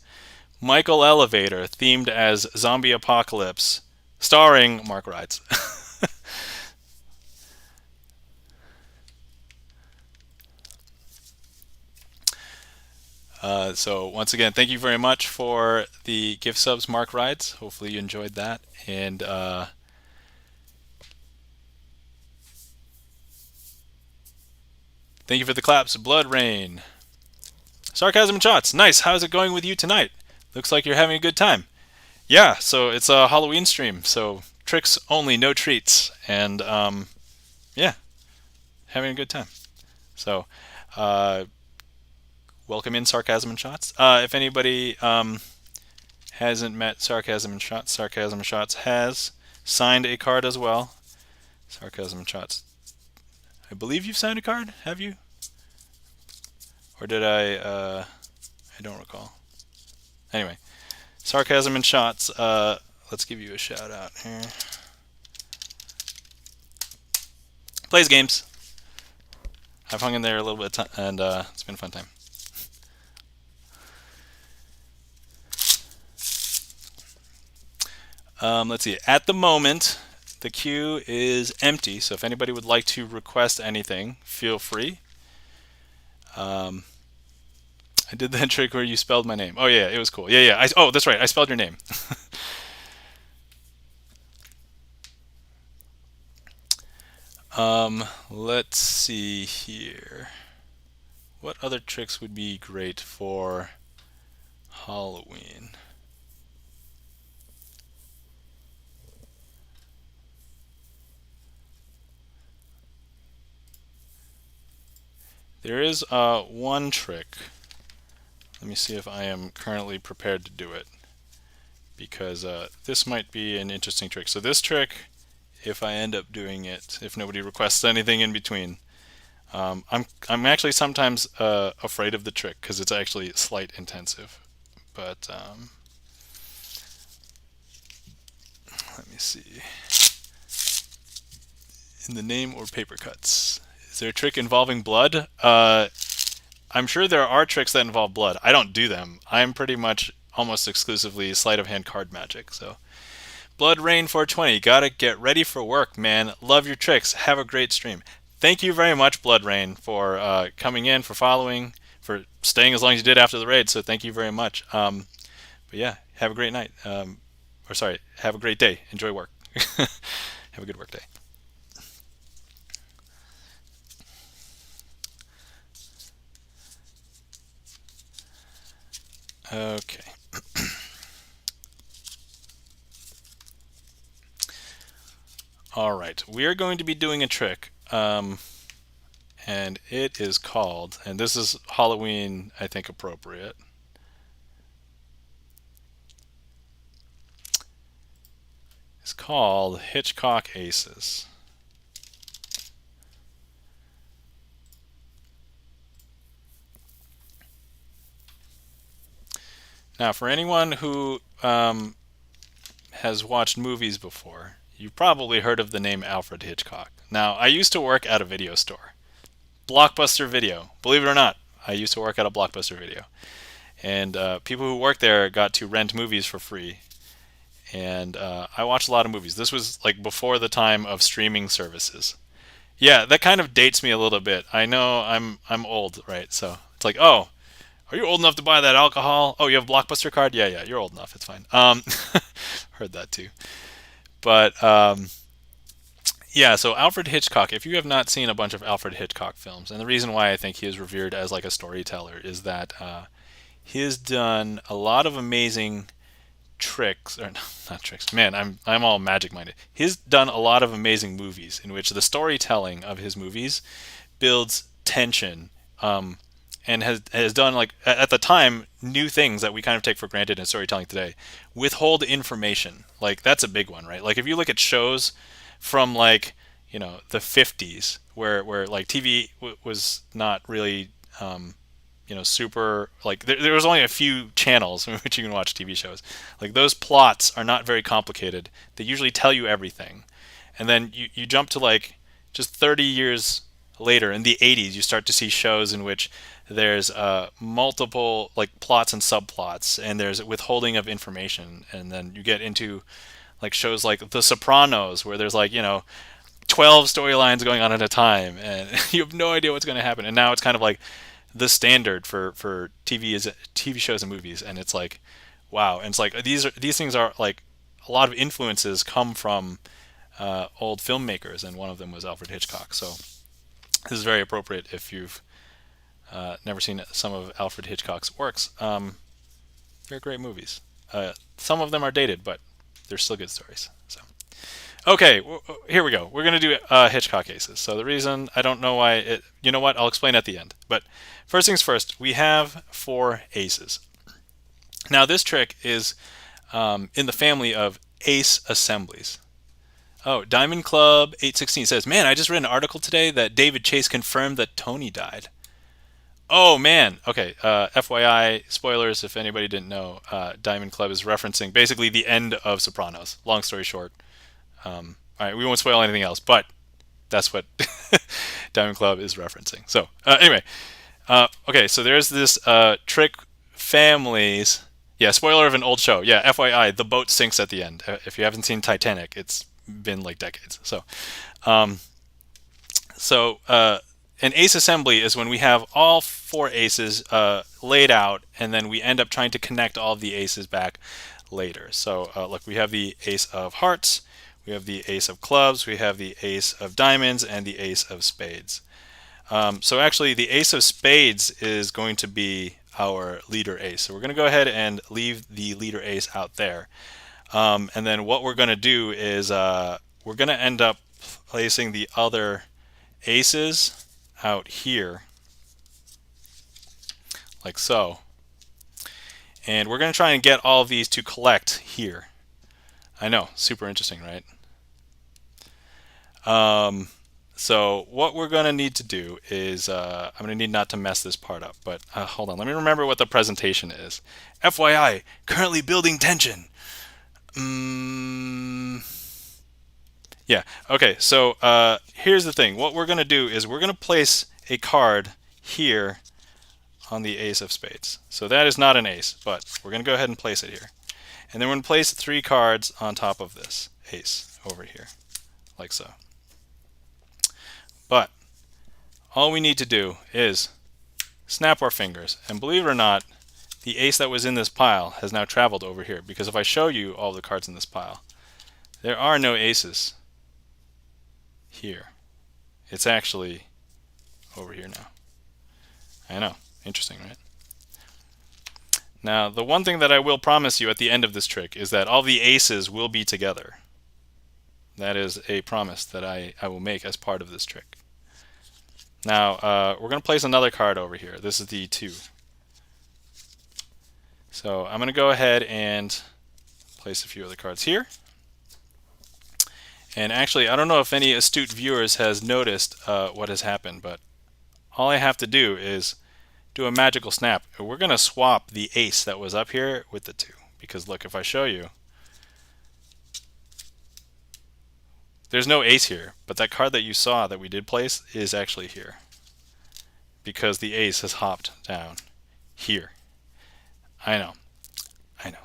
Michael Elevator, themed as Zombie Apocalypse, starring Mark Rides. So once again, thank you very much for the gift subs, Mark Rides. Hopefully you enjoyed that. And thank you for the claps, Blood Rain. Sarcasm and Shots. Nice. How's it going with you tonight? Looks like you're having a good time. Yeah, so it's a Halloween stream. So tricks only, no treats. And yeah, having a good time. So welcome in, Sarcasm and Shots. If anybody hasn't met Sarcasm and Shots has signed a card as well. Sarcasm and Shots. I believe you've signed a card, have you? Or did I don't recall. Anyway, Sarcasm and Shots, let's give you a shout out here. Plays games. I've hung in there a little bit and it's been a fun time. Let's see. At the moment, the queue is empty, so if anybody would like to request anything, feel free. I did that trick where you spelled my name. Oh yeah, it was cool. Yeah. Oh, that's right. I spelled your name. Let's see here. What other tricks would be great for Halloween. There is one trick. Let me see if I am currently prepared to do it, because this might be an interesting trick. So this trick, if I end up doing it, if nobody requests anything in between, I'm actually sometimes afraid of the trick because it's actually sleight intensive. But let me see. In the name or paper cuts. Is there a trick involving blood? I'm sure there are tricks that involve blood. I don't do them. I'm pretty much almost exclusively sleight of hand card magic. So, Blood Rain 420, gotta get ready for work, man. Love your tricks. Have a great stream. Thank you very much, Blood Rain, for coming in, for following, for staying as long as you did after the raid. So thank you very much. But yeah, have a great night. Or sorry, have a great day. Enjoy work. Have a good work day. Okay. All right, we are going to be doing a trick, and it is called, and this is Halloween, I think, appropriate. It's called Hitchcock Aces. Now, for anyone who has watched movies before, you've probably heard of the name Alfred Hitchcock. Now, I used to work at a video store, Blockbuster Video. Believe it or not, I used to work at a Blockbuster Video. And people who worked there got to rent movies for free. And I watched a lot of movies. This was like before the time of streaming services. Yeah, that kind of dates me a little bit. I know I'm old, right? So it's like, oh, are you old enough to buy that alcohol? Oh, you have a Blockbuster card? Yeah, yeah, you're old enough. It's fine. Heard that too. But yeah, so Alfred Hitchcock, if you have not seen a bunch of Alfred Hitchcock films, and the reason why I think he is revered as like a storyteller is that he has done a lot of amazing tricks, or not tricks, man, I'm all magic minded. He's done a lot of amazing movies in which the storytelling of his movies builds tension, and has done, like, at the time, new things that we kind of take for granted in storytelling today. Withhold information, like that's a big one, right? Like if you look at shows from, like, the 50s, where like TV was not really super, like there was only a few channels in which you can watch TV shows. Like those plots are not very complicated. They usually tell you everything. And then you jump to like just 30 years later in the 80s, you start to see shows in which there's multiple like plots and subplots, and there's withholding of information. And then you get into like shows like The Sopranos, where there's like 12 storylines going on at a time, and you have no idea what's going to happen. And now it's kind of like the standard for TV shows and movies, and it's like, wow. And it's like these things are like a lot of influences come from old filmmakers, and one of them was Alfred Hitchcock. So this is very appropriate if you've never seen some of Alfred Hitchcock's works. They're great movies. Some of them are dated, but they're still good stories. So. Okay, here we go. We're going to do Hitchcock Aces. So the reason, I don't know why it... You know what? I'll explain at the end. But first things first, we have 4 aces. Now this trick is in the family of ace assemblies. Oh, Diamond Club 816 says, man, I just read an article today that David Chase confirmed that Tony died. Oh, man. Okay, FYI, spoilers if anybody didn't know, Diamond Club is referencing basically the end of Sopranos. Long story short. All right, we won't spoil anything else, but that's what Diamond Club is referencing. So anyway, okay, so there's this trick families. Yeah, spoiler of an old show. Yeah, FYI, the boat sinks at the end. If you haven't seen Titanic, it's been like decades. So, an ace assembly is when we have all 4 aces laid out, and then we end up trying to connect all of the aces back later. So look, we have the ace of hearts. We have the ace of clubs, we have the ace of diamonds, and the ace of spades. So actually, the ace of spades is going to be our leader ace. So we're going to go ahead and leave the leader ace out there. And then what we're going to do is we're going to end up placing the other aces out here, like so. And we're going to try and get all of these to collect here. I know, super interesting, right? So what we're going to need to do is, I'm going to need not to mess this part up, but hold on, let me remember what the presentation is. FYI, currently building tension. Yeah, okay, so here's the thing. What we're going to do is we're going to place a card here on the ace of spades. So that is not an ace, but we're going to go ahead and place it here. And then we're going to place 3 cards on top of this ace over here, like so. But all we need to do is snap our fingers, and believe it or not, the ace that was in this pile has now traveled over here, because if I show you all the cards in this pile, there are no aces here. It's actually over here now. I know, interesting, right? Now, the one thing that I will promise you at the end of this trick is that all the aces will be together. That is a promise that I will make as part of this trick. Now, we're going to place another card over here. This is the 2. So I'm going to go ahead and place a few other cards here. And actually, I don't know if any astute viewers has noticed what has happened, but all I have to do is do a magical snap. We're going to swap the ace that was up here with the 2. Because look, if I show you, there's no ace here, but that card that you saw that we did place is actually here, because the ace has hopped down here. I know,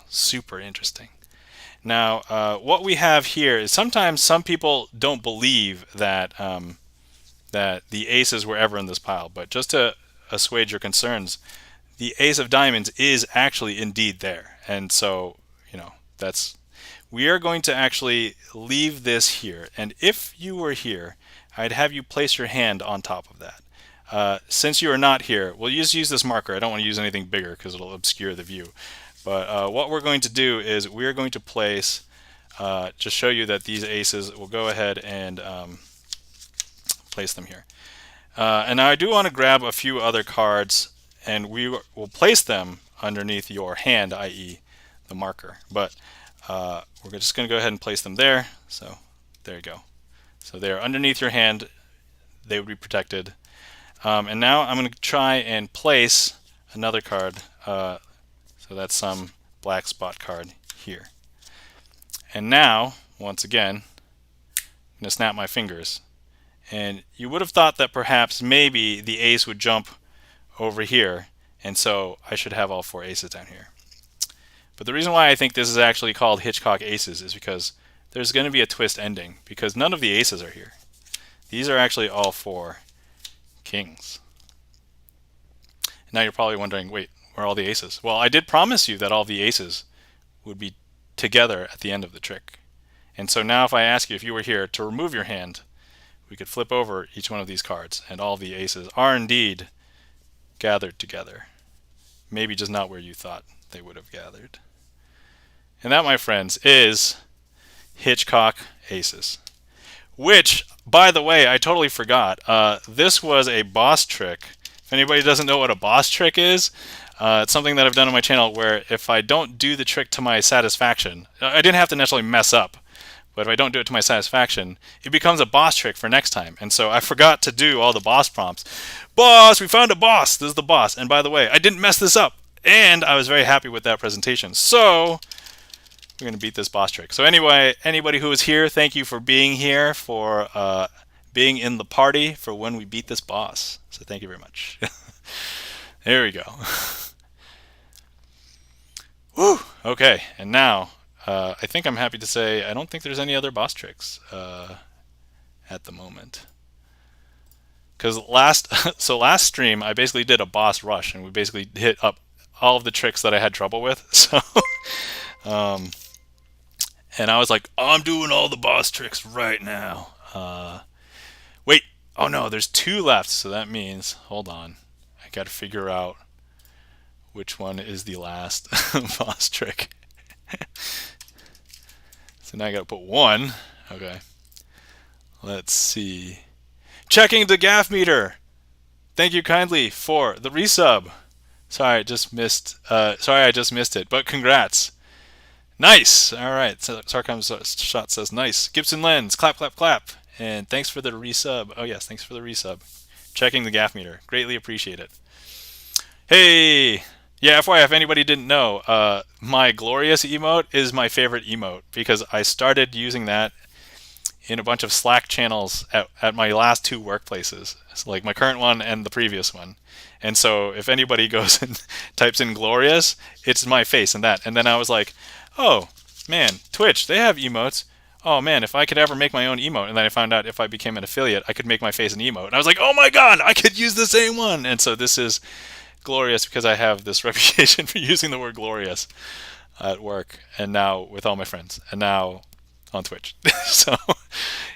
super interesting. Now, what we have here is sometimes some people don't believe that that the aces were ever in this pile, but just to assuage your concerns, the ace of diamonds is actually indeed there, and so we are going to actually leave this here, and if you were here, I'd have you place your hand on top of that. Since you are not here, we'll just use this marker. I don't want to use anything bigger because it'll obscure the view. But what we're going to do is we're going to place, just show you that these aces, we'll go ahead and place them here. And now I do want to grab a few other cards, and we will place them underneath your hand, i.e. the marker. But we're just going to go ahead and place them there. So there you go. So they're underneath your hand. They would be protected. And now I'm going to try and place another card. So that's some black spot card here. And now, once again, I'm going to snap my fingers. And you would have thought that perhaps maybe the ace would jump over here, and so I should have all 4 aces down here. But the reason why I think this is actually called Hitchcock Aces is because there's going to be a twist ending, because none of the aces are here. These are actually all 4 kings. Now you're probably wondering, wait, where are all the aces? Well, I did promise you that all the aces would be together at the end of the trick. And so now if I ask you, if you were here, to remove your hand, we could flip over each one of these cards, and all the aces are indeed gathered together. Maybe just not where you thought they would have gathered. And that, my friends, is Hitchcock Aces. Which, by the way, I totally forgot. This was a boss trick. If anybody doesn't know what a boss trick is, it's something that I've done on my channel where if I don't do the trick to my satisfaction, I didn't have to necessarily mess up, but if I don't do it to my satisfaction, it becomes a boss trick for next time. And so I forgot to do all the boss prompts. Boss, we found a boss. This is the boss. And by the way, I didn't mess this up. And I was very happy with that presentation. So we're going to beat this boss trick. So anyway, anybody who is here, thank you for being here, for being in the party for when we beat this boss. So thank you very much. There we go. Woo! Okay, and now I think I'm happy to say I don't think there's any other boss tricks at the moment. Because last stream I basically did a boss rush, and we basically hit up all of the tricks that I had trouble with. So and I was like, oh, I'm doing all the boss tricks right now. Wait, oh no, there's 2 left, so that means, hold on, I got to figure out which one is the last boss trick. So now I gotta put 1. Okay. Let's see. Checking the gaff meter. Thank you kindly for the resub. Sorry, I just missed. Sorry, I just missed it. But congrats. Nice. All right. So Sarcom Shot says nice. Gibson Lens. Clap, clap, clap. And thanks for the resub. Oh yes, thanks for the resub. Checking the gaff meter. Greatly appreciate it. Hey. Yeah, FYI, if anybody didn't know, my glorious emote is my favorite emote because I started using that in a bunch of Slack channels at my last 2 workplaces, so like my current one and the previous one. And so if anybody goes and types in glorious, it's my face and that. And then I was like, oh man, Twitch, they have emotes. Oh man, if I could ever make my own emote. And then I found out if I became an affiliate, I could make my face an emote. And I was like, oh my god, I could use the same one. And so this is glorious because I have this reputation for using the word glorious at work, and now with all my friends, and now on Twitch. So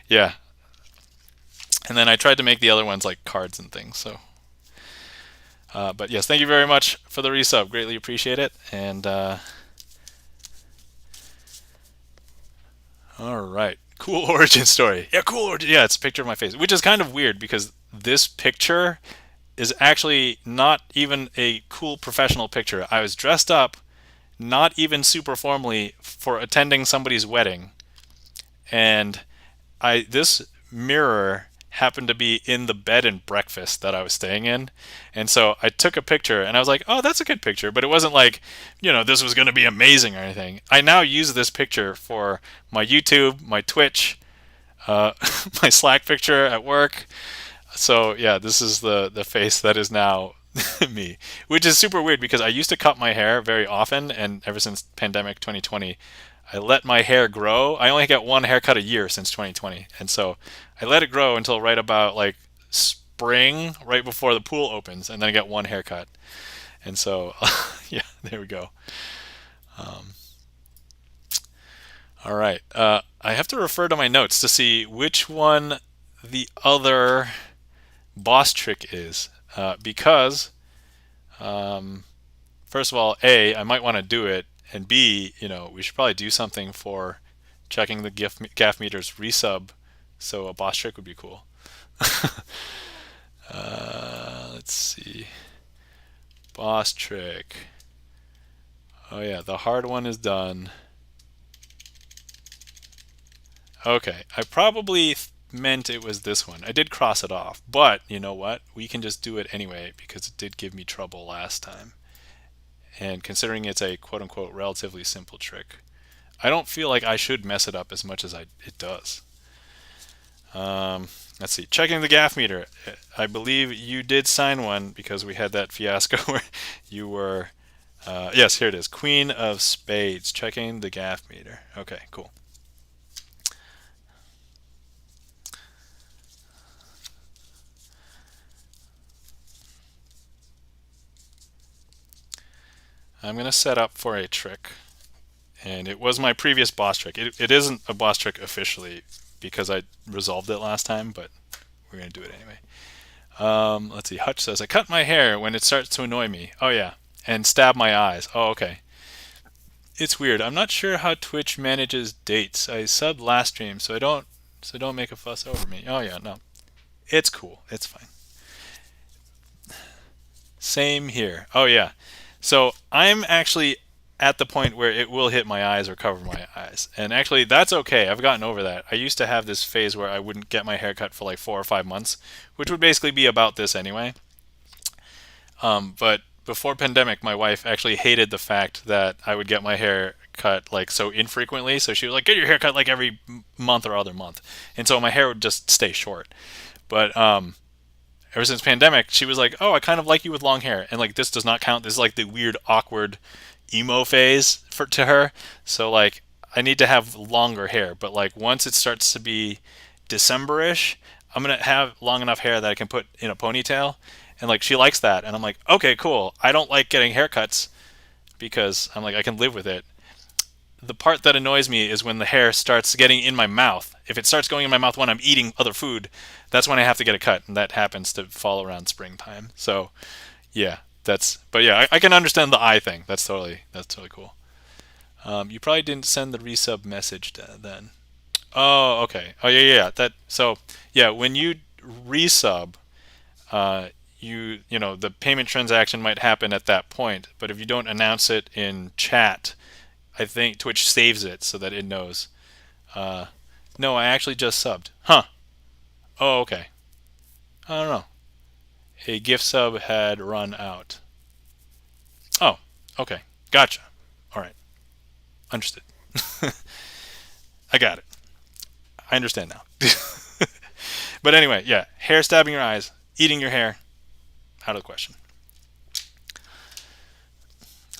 yeah. And then I tried to make the other ones like cards and things. So but yes, thank you very much for the resub. Greatly appreciate it. And all right, cool origin story. Yeah, cool origin. Yeah, it's a picture of my face, which is kind of weird because this picture is actually not even a cool professional picture. I was dressed up, not even super formally, for attending somebody's wedding, and this mirror happened to be in the bed and breakfast that I was staying in, and so I took a picture and I was like, oh, that's a good picture, but it wasn't like, this was going to be amazing or anything. I now use this picture for my YouTube, my Twitch, my Slack picture at work. So yeah, this is the face that is now me, which is super weird because I used to cut my hair very often, and ever since pandemic 2020, I let my hair grow. I only get 1 haircut a year since 2020, and so I let it grow until right about like spring, right before the pool opens, and then I get 1 haircut. And so yeah, there we go. All right, I have to refer to my notes to see which one the other boss trick is, because first of all, A, I might want to do it, and B, we should probably do something for checking the gaff meter's resub, so a boss trick would be cool. Let's see. Boss trick. Oh yeah, the hard one is done. Okay, I probably meant it was this one. I did cross it off, but you know what? We can just do it anyway because it did give me trouble last time. And considering it's a quote-unquote relatively simple trick, I don't feel like I should mess it up as much as it does. Let's see. Checking the gaff meter. I believe you did sign one because we had that fiasco where you were... yes, here it is. Queen of Spades. Checking the gaff meter. Okay, cool. I'm going to set up for a trick, and it was my previous boss trick. It isn't a boss trick officially because I resolved it last time, but we're going to do it anyway. Let's see. Hutch says, I cut my hair when it starts to annoy me. Oh yeah, and stab my eyes. Oh, okay. It's weird. I'm not sure how Twitch manages dates. I subbed last stream, so don't make a fuss over me. Oh yeah, no. It's cool. It's fine. Same here. Oh yeah. So I'm actually at the point where it will hit my eyes or cover my eyes. And actually, that's okay. I've gotten over that. I used to have this phase where I wouldn't get my hair cut for like 4 or 5 months, which would basically be about this anyway. But before pandemic, my wife actually hated the fact that I would get my hair cut like so infrequently. So she was like, get your hair cut like every month or other month. And so my hair would just stay short. But ever since pandemic, she was like, oh, I kind of like you with long hair. And like, this does not count. This is like the weird, awkward emo phase to her. So like, I need to have longer hair. But like, once it starts to be December-ish, I'm going to have long enough hair that I can put in a ponytail. And like, she likes that. And I'm like, okay, cool. I don't like getting haircuts because I'm like, I can live with it. The part that annoys me is when the hair starts getting in my mouth. If it starts going in my mouth when I'm eating other food, that's when I have to get a cut, and that happens to fall around springtime. So, yeah, but yeah, I can understand the eye thing. That's totally cool. You probably didn't send the resub message then. Oh, okay. Oh, yeah. Yeah, when you resub, you know, the payment transaction might happen at that point, but if you don't announce it in chat, I think Twitch saves it so that it knows. No, I actually just subbed. Huh. Oh, okay. I don't know. A gift sub had run out. Oh, okay. Gotcha. All right. Understood. I got it. I understand now. But anyway, yeah, hair stabbing your eyes, eating your hair, out of the question.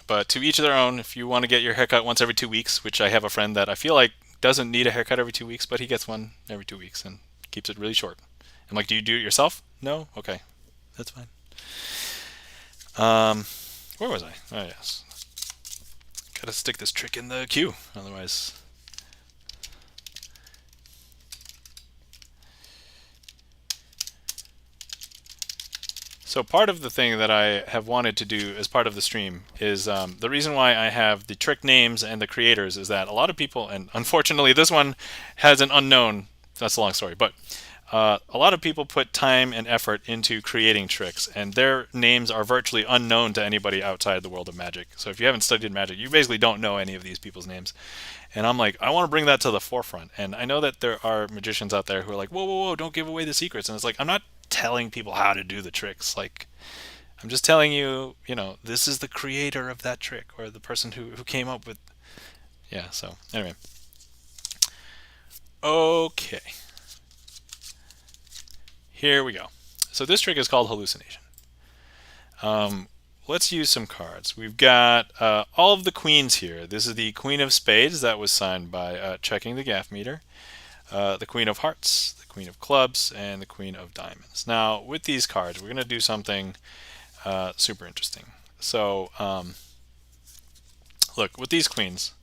But to each of their own. If you want to get your haircut once every 2 weeks, which I have a friend that I feel like doesn't need a haircut every 2 weeks, but he gets one every 2 weeks and keeps it really short. I'm like, do you do it yourself? No? Okay. That's fine. Where was I? Oh, yes. Gotta stick this trick in the queue, otherwise. So part of the thing that I have wanted to do as part of the stream is the reason why I have the trick names and the creators is that a lot of people, and unfortunately this one has an unknown, that's a long story, but a lot of people put time and effort into creating tricks, and their names are virtually unknown to anybody outside the world of magic. So if you haven't studied magic, you basically don't know any of these people's names. And I'm like, I want to bring that to the forefront. And I know that there are magicians out there who are like, whoa, don't give away the secrets. And it's like, I'm not telling people how to do the tricks. Like, I'm just telling you, you know, this is the creator of that trick, or the person who came up with. Yeah, so anyway. Okay. Here we go. So this trick is called hallucination. Let's use some cards. We've got all of the queens here. This is the Queen of Spades that was signed by checking the gaff meter. The Queen of Hearts, the Queen of Clubs, and the Queen of Diamonds. Now, with these cards, we're going to do something super interesting. So, look, with these queens,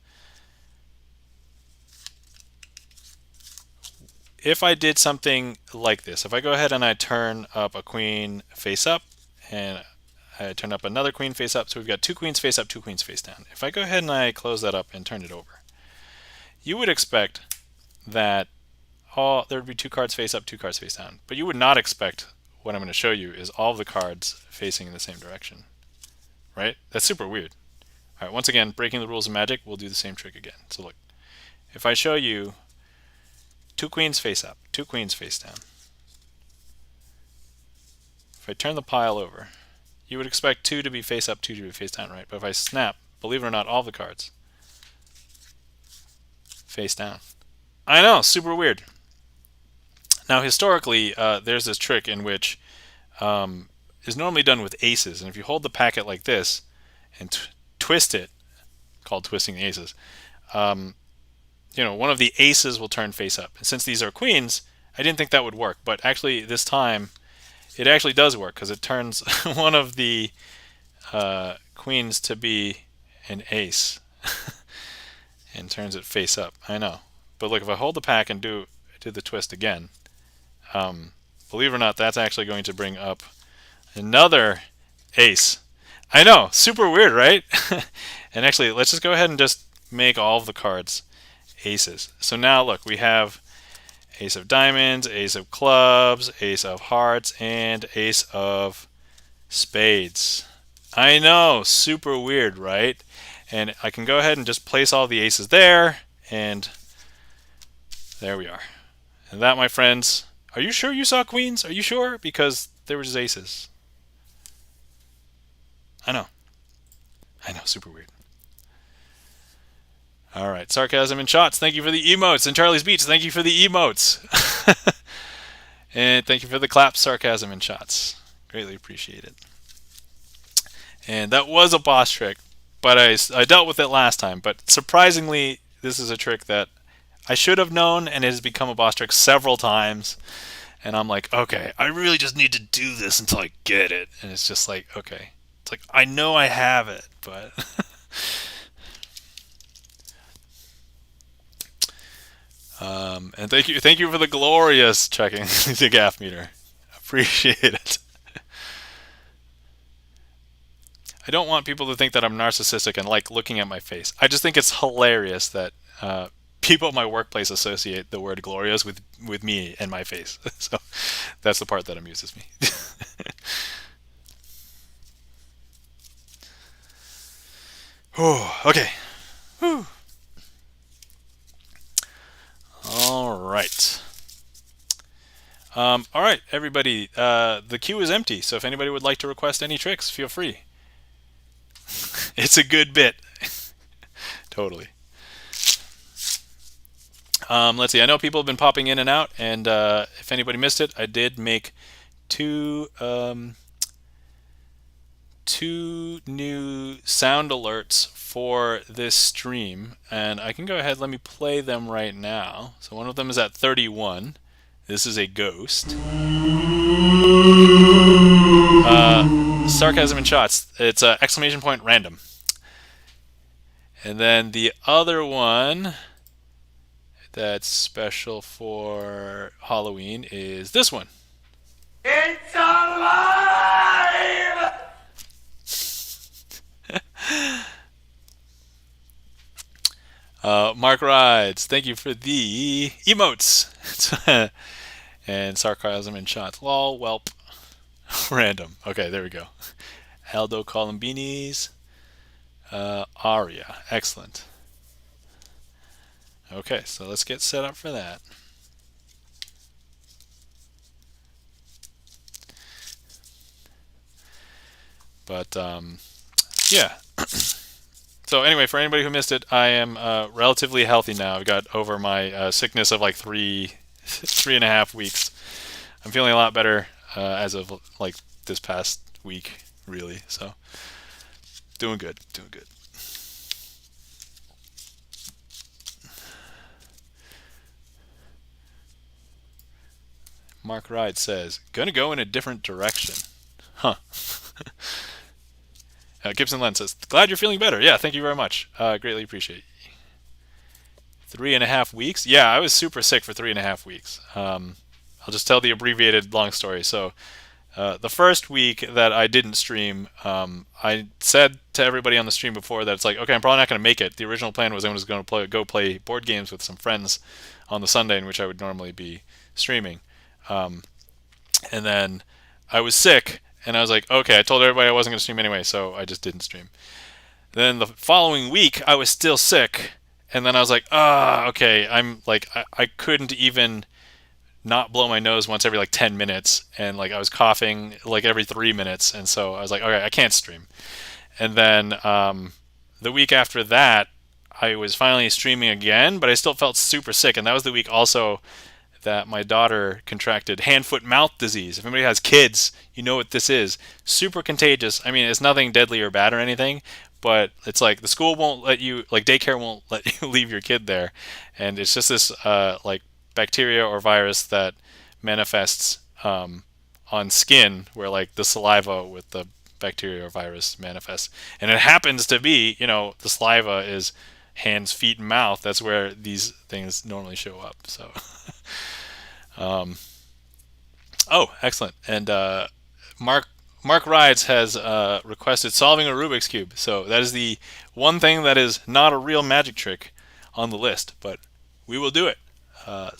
if I did something like this, if I go ahead and I turn up a queen face up, and I turn up another queen face up, so we've got two queens face up, two queens face down. If I go ahead and I close that up and turn it over, you would expect that there would be two cards face up, two cards face down. But you would not expect what I'm going to show you is all of the cards facing in the same direction. Right? That's super weird. All right, once again, breaking the rules of magic, we'll do the same trick again. So look, if I show you two queens face up, two queens face down. If I turn the pile over, you would expect two to be face up, two to be face down, right? But if I snap, believe it or not, all the cards face down. I know, super weird. Now, historically, there's this trick in which is normally done with aces, and if you hold the packet like this and twist it, called twisting the aces, you know, one of the aces will turn face up. And since these are queens, I didn't think that would work, but actually this time it actually does work because it turns one of the queens to be an ace and turns it face up. I know, but look, if I hold the pack and do the twist again, believe it or not, that's actually going to bring up another ace. I know, super weird, right? And actually, let's just go ahead and just make all of the cards aces. So now look, we have ace of diamonds, ace of clubs, ace of hearts, and ace of spades. I know, super weird, right? And I can go ahead and just place all the aces there, and there we are. And that, my friends, are you sure you saw queens? Are you sure? Because they were just aces. I know, super weird. All right, sarcasm and shots. Thank you for the emotes. And Charlie's Beats, thank you for the emotes. And thank you for the claps, sarcasm, and shots. Greatly appreciate it. And that was a boss trick, but I dealt with it last time. But surprisingly, this is a trick that I should have known, and it has become a boss trick several times. And I'm like, okay, I really just need to do this until I get it. And it's just like, okay. It's like, I know I have it, but... and thank you for the glorious checking the gaff meter. Appreciate it. I don't want people to think that I'm narcissistic and like looking at my face. I just think it's hilarious that people at my workplace associate the word glorious with me and my face. So that's the part that amuses me. Oh, okay. Whew. All right. All right, everybody. The queue is empty, so if anybody would like to request any tricks, feel free. It's a good bit. Totally. Let's see. I know people have been popping in and out, and if anybody missed it, I did make two new sound alerts for this stream, and I can go ahead. Let me play them right now. So one of them is at 31. This is a ghost. Sarcasm and shots. It's exclamation point random. And then the other one that's special for Halloween is this one. It's alive! Mark Rides, thank you for the emotes. And sarcasm and shots. Lol, welp. Random. Okay, there we go. Aldo Columbini's Aria. Excellent. Okay, so let's get set up for that. But yeah. So anyway, for anybody who missed it, I am relatively healthy now. I've got over my sickness of like 3.5 weeks. I'm feeling a lot better as of like this past week, really. So doing good, doing good. Mark Ride says, gonna go in a different direction. Huh. Gibson Len says, glad you're feeling better. Yeah, thank you very much. Greatly appreciate it. 3.5 weeks? Yeah, I was super sick for 3.5 weeks. I'll just tell the abbreviated long story. So the first week that I didn't stream, I said to everybody on the stream before that it's like, okay, I'm probably not going to make it. The original plan was I was going to go play board games with some friends on the Sunday in which I would normally be streaming. And then I was sick, and I was like, okay, I told everybody I wasn't going to stream anyway, so I just didn't stream. Then the following week, I was still sick, and then I was like, okay, I'm like, I couldn't even not blow my nose once every like 10 minutes, and like I was coughing like every 3 minutes, and so I was like, okay, I can't stream. And then the week after that, I was finally streaming again, but I still felt super sick, and that was the week also that my daughter contracted hand, foot, mouth disease. If anybody has kids, you know what this is. Super contagious. I mean, it's nothing deadly or bad or anything, but it's like the school won't let you, like daycare won't let you leave your kid there, and it's just this like bacteria or virus that manifests on skin, where like the saliva with the bacteria or virus manifests, and it happens to be, the saliva is hands, feet, and mouth. That's where these things normally show up. So, oh, excellent. And Mark Rides has requested solving a Rubik's Cube. So that is the one thing that is not a real magic trick on the list, but we will do it. All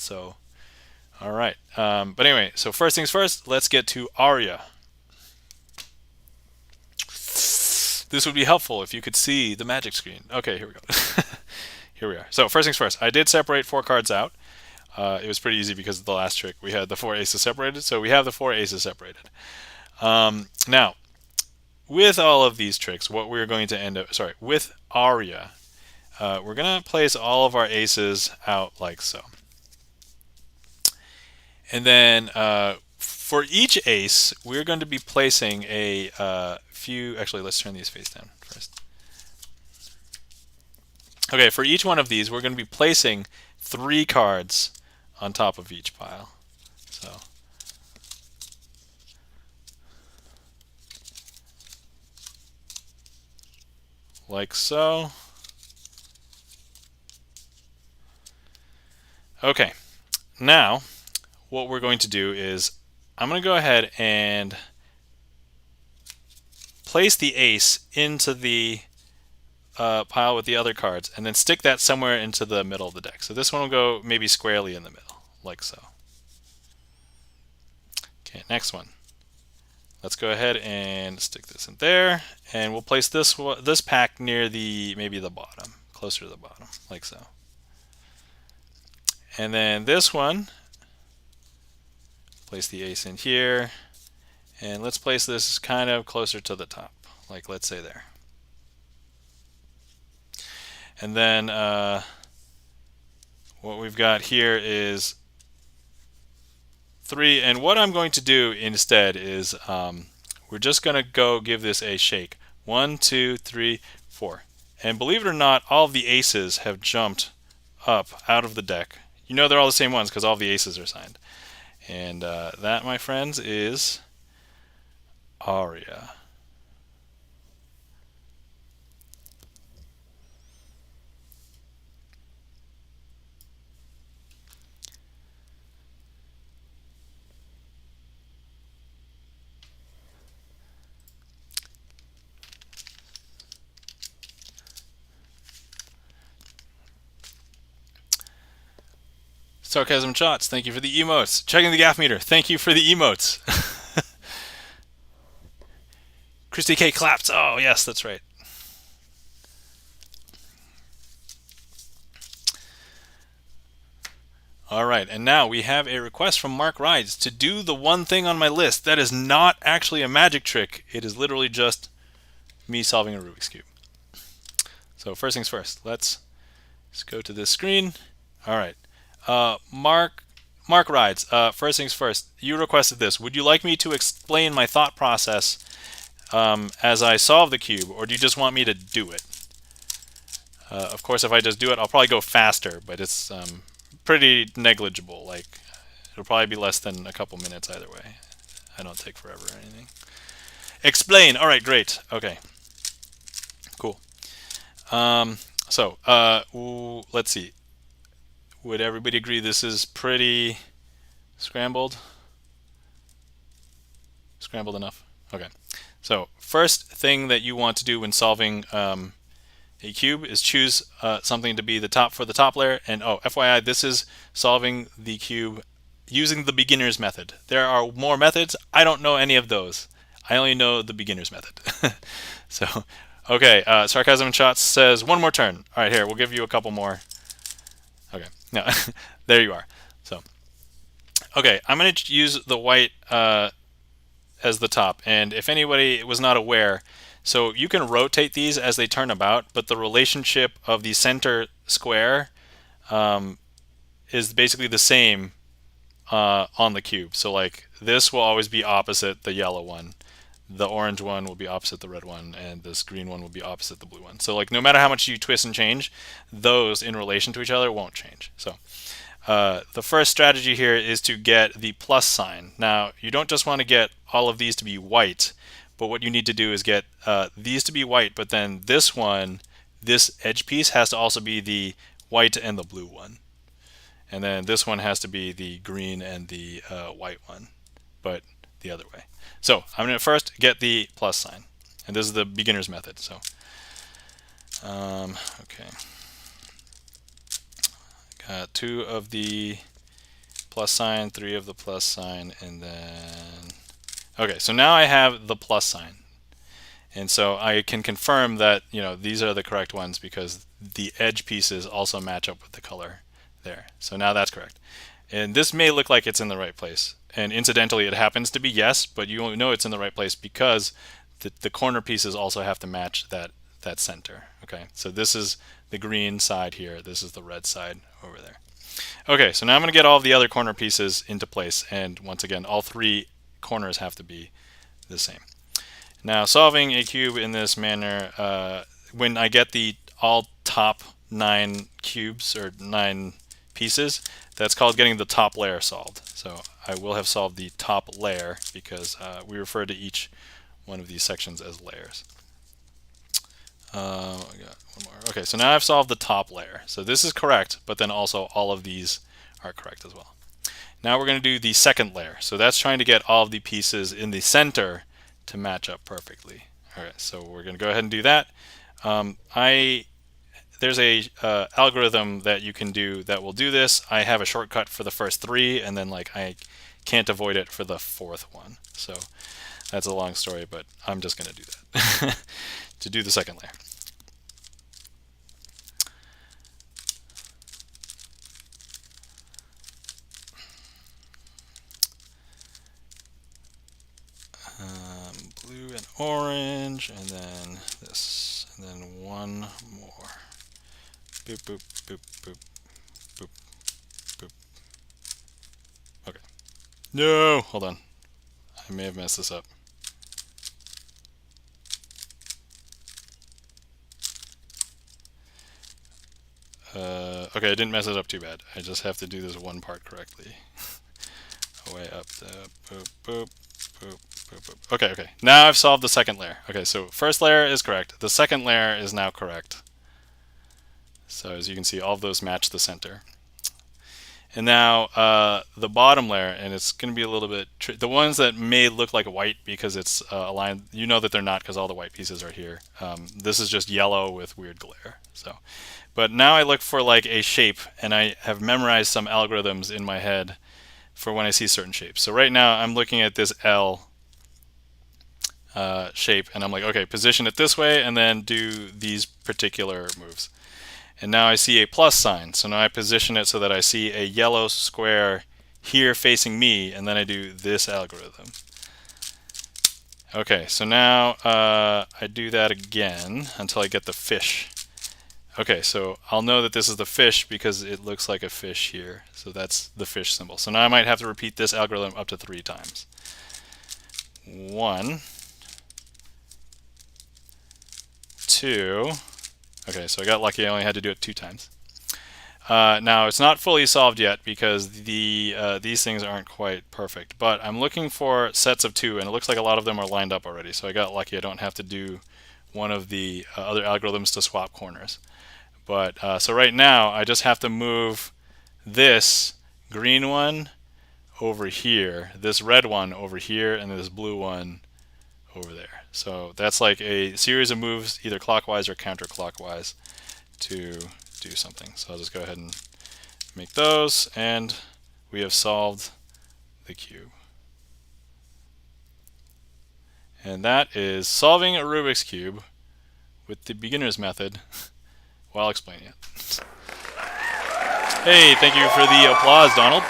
right. But anyway, so first things first, let's get to Aria. This would be helpful if you could see the magic screen. Okay, here we go. Here we are. So first things first, I did separate 4 cards out. It was pretty easy because of the last trick. We had the 4 aces separated, so we have the 4 aces separated. Now, with all of these tricks, what we're going to end up, with Aria, we're going to place all of our aces out like so. And then for each ace, we're going to be placing a few, actually let's turn these face down first. Okay, for each one of these, we're going to be placing 3 cards on top of each pile. So, like so. Okay, now what we're going to do is I'm going to go ahead and place the ace into the pile with the other cards, and then stick that somewhere into the middle of the deck. So this one will go maybe squarely in the middle, like so. Okay, next one. Let's go ahead and stick this in there, and we'll place this pack near maybe the bottom, closer to the bottom, like so. And then this one, place the ace in here, and let's place this kind of closer to the top, like let's say there. And then what we've got here is 3, and what I'm going to do instead is we're just going to go give this a shake. 1, 2, 3, 4. And believe it or not, all of the aces have jumped up out of the deck. You know they're all the same ones because all of the aces are signed. And that, my friends, is Aria. Sarcasm Shots, thank you for the emotes. Checking the gaff meter, thank you for the emotes. Christy K claps. Oh, yes, that's right. All right, and now we have a request from Mark Rides to do the one thing on my list that is not actually a magic trick. It is literally just me solving a Rubik's Cube. So first things first, let's go to this screen. All right, Mark Rides, first things first, you requested this. Would you like me to explain my thought process as I solve the cube, or do you just want me to do it? Of course, if I just do it, I'll probably go faster, but it's pretty negligible. Like, it'll probably be less than a couple minutes either way. I don't take forever or anything. Explain. All right, great. Okay, cool. Let's see. Would everybody agree this is pretty scrambled? Scrambled enough? Okay. So first thing that you want to do when solving a cube is choose something to be the top for the top layer. And oh, FYI, this is solving the cube using the beginner's method. There are more methods. I don't know any of those. I only know the beginner's method. So, okay, Sarcasm Shots says one more turn. All right, here, we'll give you a couple more. Okay, no, there you are. So, okay, I'm going to use the white as the top. And if anybody was not aware, so you can rotate these as they turn about, but the relationship of the center square is basically the same on the cube. So like this will always be opposite the yellow one, the orange one will be opposite the red one, and this green one will be opposite the blue one. So like no matter how much you twist and change, those in relation to each other won't change. So the first strategy here is to get the plus sign. Now you don't just want to get all of these to be white, but what you need to do is get these to be white, but then this one, this edge piece has to also be the white and the blue one. And then this one has to be the green and the white one, but the other way. So I'm going to first get the plus sign, and this is the beginner's method. So, okay, got 2 of the plus sign, 3 of the plus sign, and then okay. So now I have the plus sign, and so I can confirm that these are the correct ones because the edge pieces also match up with the color there. So now that's correct. And this may look like it's in the right place. And incidentally, it happens to be yes, but you know it's in the right place because the corner pieces also have to match that center. Okay, so this is the green side here. This is the red side over there. Okay, so now I'm going to get all of the other corner pieces into place. And once again, all 3 corners have to be the same. Now, solving a cube in this manner, when I get the all top 9 cubes or 9 pieces, that's called getting the top layer solved. So I will have solved the top layer because we refer to each one of these sections as layers. I got one more. Okay, so now I've solved the top layer. So this is correct, but then also all of these are correct as well. Now we're going to do the second layer. So that's trying to get all of the pieces in the center to match up perfectly. Okay, so we're going to go ahead and do that. There's a algorithm that you can do that will do this. I have a shortcut for the first 3, and then like I can't avoid it for the 4th one. So that's a long story, but I'm just going to do that to do the second layer. Blue and orange, and then this, and then one more. Boop, boop, boop, boop, boop, boop. Okay. No, hold on. I may have messed this up. Okay, I didn't mess it up too bad. I just have to do this one part correctly. Way up, boop, boop, boop, boop, boop. Okay, okay. Now I've solved the second layer. Okay, so first layer is correct. The second layer is now correct. So as you can see, all of those match the center. And now the bottom layer, and it's going to be a little bit the ones that may look like white because it's aligned, you know that they're not because all the white pieces are here. This is just yellow with weird glare. So, but now I look for like a shape, and I have memorized some algorithms in my head for when I see certain shapes. So right now I'm looking at this L shape, and I'm like, okay, position it this way, and then do these particular moves. And now I see a plus sign, so now I position it so that I see a yellow square here facing me, and then I do this algorithm. Okay, so now I do that again until I get the fish. Okay, so I'll know that this is the fish because it looks like a fish here. So that's the fish symbol. So now I might have to repeat this algorithm up to 3 times. 1, 2. Okay, so I got lucky. I only had to do it 2 times. Now it's not fully solved yet because these things aren't quite perfect. But I'm looking for sets of 2, and it looks like a lot of them are lined up already. So I got lucky. I don't have to do one of the other algorithms to swap corners. But so right now I just have to move this green one over here, this red one over here, and this blue one over there. So that's like a series of moves, either clockwise or counterclockwise, to do something. So I'll just go ahead and make those, and we have solved the cube. And that is solving a Rubik's Cube with the beginner's method while explaining it. Hey, thank you for the applause, Donald.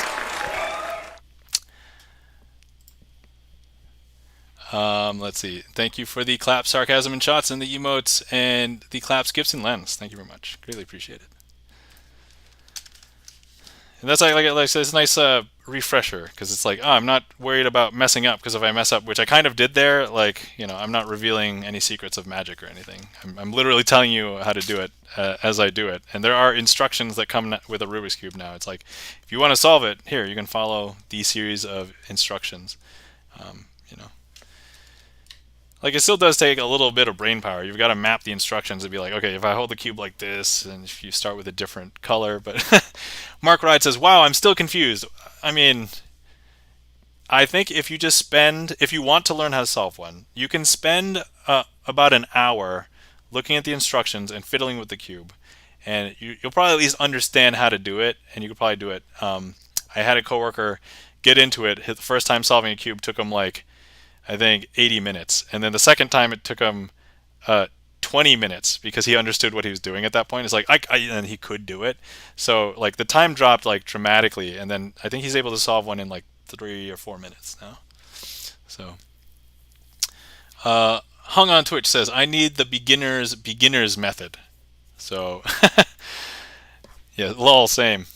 Let's see. Thank you for the clap, sarcasm, and shots, and the emotes, and the claps, gifts, and lens. Thank you very much. Greatly appreciate it. And that's like it's a nice refresher, because it's like, oh, I'm not worried about messing up, because if I mess up, which I kind of did there, like, you know, I'm not revealing any secrets of magic or anything. I'm literally telling you how to do it as I do it. And there are instructions that come with a Rubik's Cube now. It's like, if you want to solve it, here, you can follow these series of instructions. You know. Like, it still does take a little bit of brain power. You've got to map the instructions and be like, okay, if I hold the cube like this, and if you start with a different color. But Mark Wright says, wow, I'm still confused. I mean, I think if you just if you want to learn how to solve one, you can spend about an hour looking at the instructions and fiddling with the cube. And you'll probably at least understand how to do it, and you could probably do it. I had a coworker get into it. The first time solving a cube took him like, I think 80 minutes, and then the second time it took him 20 minutes because he understood what he was doing at that point. It's like and he could do it, so like the time dropped like dramatically, and then I think he's able to solve one in like 3 or 4 minutes now. So Hung on Twitch says, I need the beginner's method. So yeah, lol, same.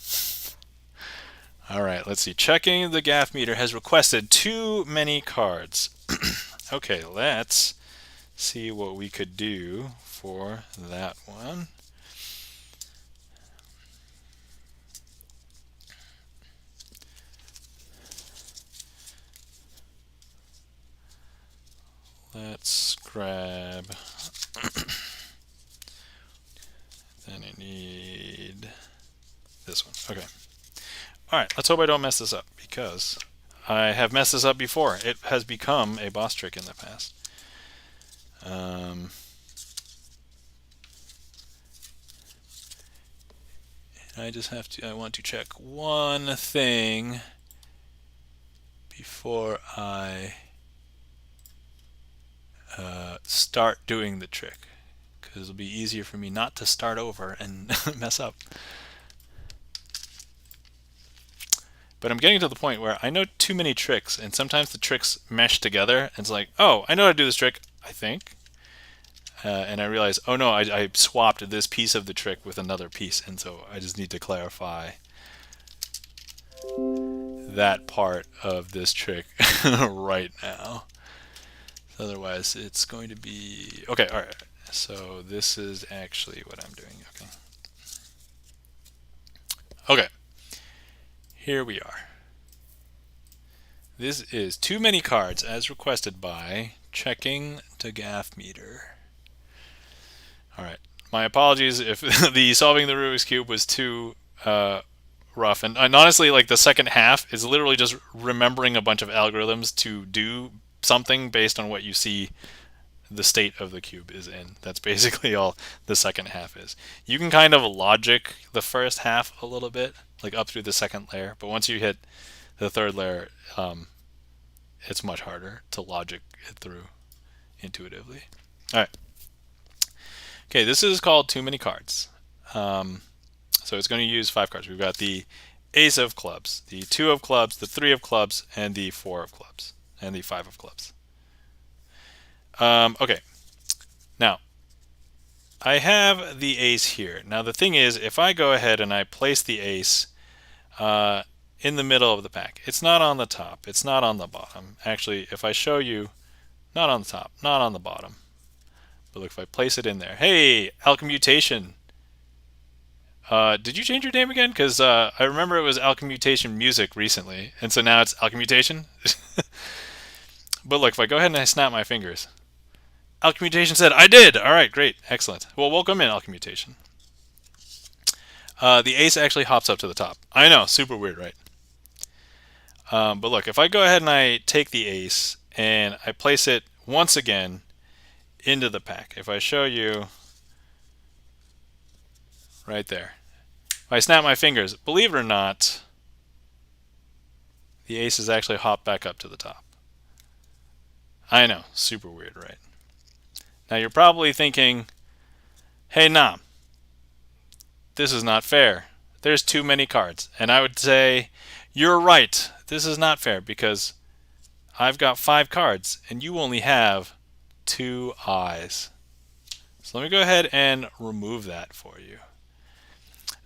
All right, let's see. Checking the gaff meter has requested too many cards. Okay, let's see what we could do for that one. Let's grab. Then I need this one. Okay. All right, let's hope I don't mess this up, because I have messed this up before. It has become a boss trick in the past. Um, I want to check one thing before I start doing the trick, because it'll be easier for me not to start over and mess up. But I'm getting to the point where I know too many tricks, and sometimes the tricks mesh together, and it's like, oh, I know how to do this trick, I think. And I realize, oh no, I swapped this piece of the trick with another piece, and so I just need to clarify that part of this trick right now. Otherwise, it's going to be... Okay, all right. So this is actually what I'm doing. Okay. Okay. Here we are. This is too many cards as requested by checking the gaff meter. All right. My apologies if the solving the Rubik's Cube was too rough. And honestly, like the second half is literally just remembering a bunch of algorithms to do something based on what you see the state of the cube is in. That's basically all the second half is. You can kind of logic the first half a little bit, like up through the second layer, but once you hit the third layer, it's much harder to logic it through intuitively. All right. Okay, this is called too many cards. So it's going to use 5 cards. We've got the ace of clubs, the 2 of clubs, the 3 of clubs, and the 4 of clubs, and the 5 of clubs. Okay, now I have the ace here. Now the thing is, if I go ahead and I place the ace in the middle of the pack, it's not on the top, it's not on the bottom. Actually, if I show you, not on the top, not on the bottom. But look, if I place it in there, hey, Alchemmutation. Did you change your name again? Because I remember it was Alchemmutation Music recently, and so now it's Alchemmutation. But look, if I go ahead and I snap my fingers, Alchemmutation said, I did! Alright, great, excellent. Well, welcome in, Alchemmutation. The ace actually hops up to the top. I know, super weird, right? But look, if I go ahead and I take the ace and I place it once again into the pack, if I show you right there, if I snap my fingers, believe it or not, the ace has actually hopped back up to the top. I know, super weird, right? Now you're probably thinking, hey Nam, this is not fair. There's too many cards. And I would say, you're right, this is not fair because I've got 5 cards and you only have 2 eyes. So let me go ahead and remove that for you.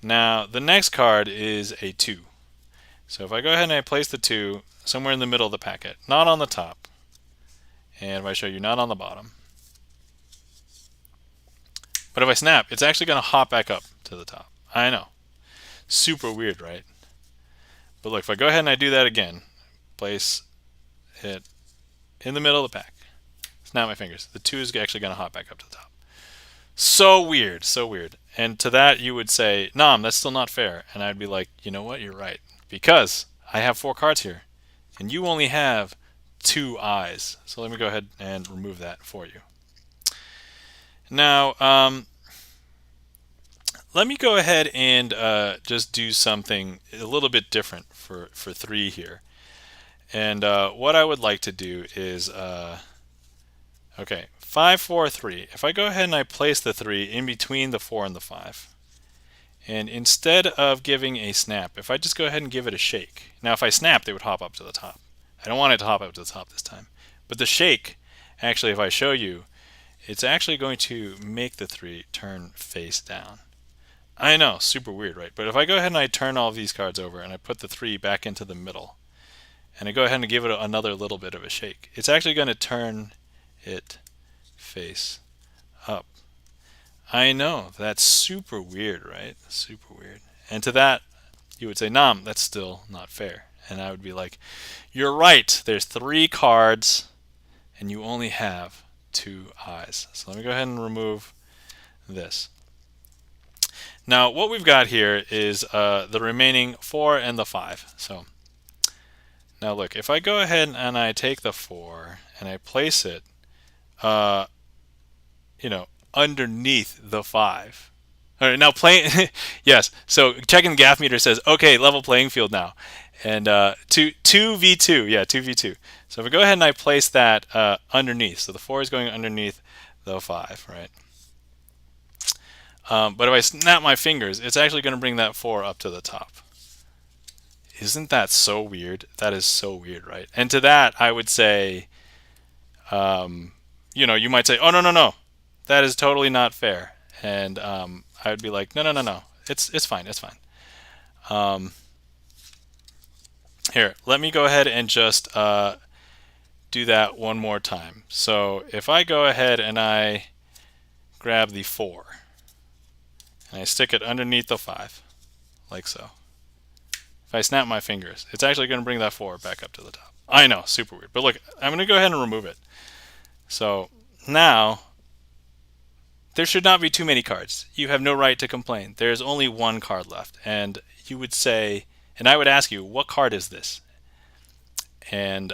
Now the next card is a 2. So if I go ahead and I place the 2 somewhere in the middle of the packet, not on the top, and if I show you, not on the bottom, but if I snap, it's actually going to hop back up to the top. I know. Super weird, right? But look, if I go ahead and I do that again, place it in the middle of the pack, snap my fingers, the 2 is actually going to hop back up to the top. So weird, so weird. And to that you would say, Nam, that's still not fair. And I'd be like, you know what, you're right. Because I have 4 cards here, and you only have 2 eyes. So let me go ahead and remove that for you. Now, let me go ahead and just do something a little bit different for 3 here. And what I would like to do is, okay, 5, 4, 3. If I go ahead and I place the 3 in between the 4 and the 5, and instead of giving a snap, if I just go ahead and give it a shake. Now, if I snap, they would hop up to the top. I don't want it to hop up to the top this time. But the shake, actually, if I show you, it's actually going to make the 3 turn face down. I know, super weird, right? But if I go ahead and I turn all of these cards over and I put the 3 back into the middle, and I go ahead and give it another little bit of a shake, it's actually going to turn it face up. I know, that's super weird, right? Super weird. And to that, you would say, Nam, that's still not fair. And I would be like, you're right, there's 3 cards, and you only have 2 eyes. So let me go ahead and remove this. Now, what we've got here is the remaining 4 and the 5. So now look, if I go ahead and I take the 4 and I place it underneath the 5. All right, now playing. Yes, so checking the gaff meter says, okay, level playing field now. And 2v2, yeah, 2v2. So if I go ahead and I place that underneath, so the 4 is going underneath the 5, right? But if I snap my fingers, it's actually going to bring that 4 up to the top. Isn't that so weird? That is so weird, right? And to that, I would say, you might say, oh, no, no, no. That is totally not fair. And I would be like, no, no, no, no. It's fine. It's fine. Here, let me go ahead and just do that one more time. So if I go ahead and I grab the 4 and I stick it underneath the 5, like so. If I snap my fingers, it's actually going to bring that 4 back up to the top. I know, super weird. But look, I'm going to go ahead and remove it. So now, there should not be too many cards. You have no right to complain. There's only one card left. And you would say, and I would ask you, what card is this? And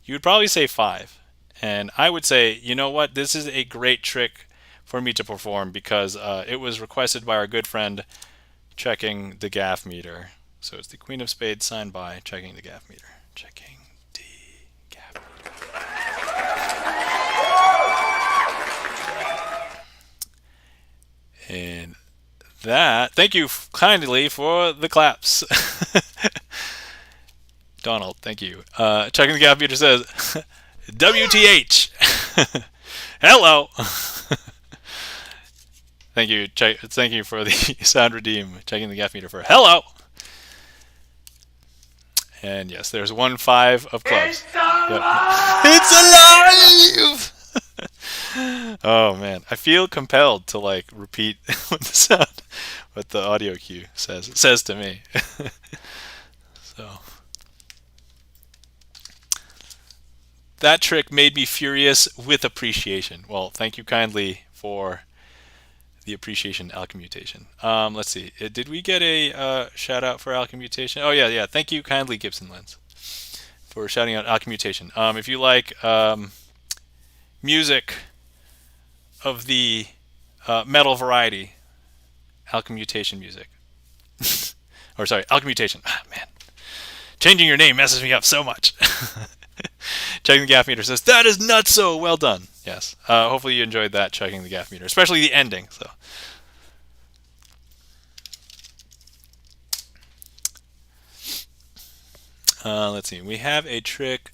you would probably say 5. And I would say, you know what? This is a great trick for me to perform because it was requested by our good friend checking the gaff meter. So it's the Queen of Spades signed by checking the gaff meter. Checking the gaff meter. And that, thank you kindly for the claps. Donald, thank you. Checking the gaff meter says, WTH. Hello. Thank you. Thank you for the sound redeem. Checking the gaff meter for hello. And yes, there's 1 5 of clubs. It's alive! Yep. It's alive! Oh man, I feel compelled to like repeat what the audio cue says to me. So that trick made me furious with appreciation. Well, thank you kindly for the appreciation, Alchemmutation. Let's see. Did we get a shout out for Alchemmutation? Oh yeah. Thank you kindly, Gibson Lens, for shouting out Alchemmutation. If you like music of the metal variety, Alchemmutation music. Or sorry, Alchemmutation. Ah, man. Changing your name messes me up so much. Checking the gaff meter says, that is nutso. Well done. Yes. Hopefully you enjoyed that, checking the gaff meter, especially the ending. So. Let's see. We have a trick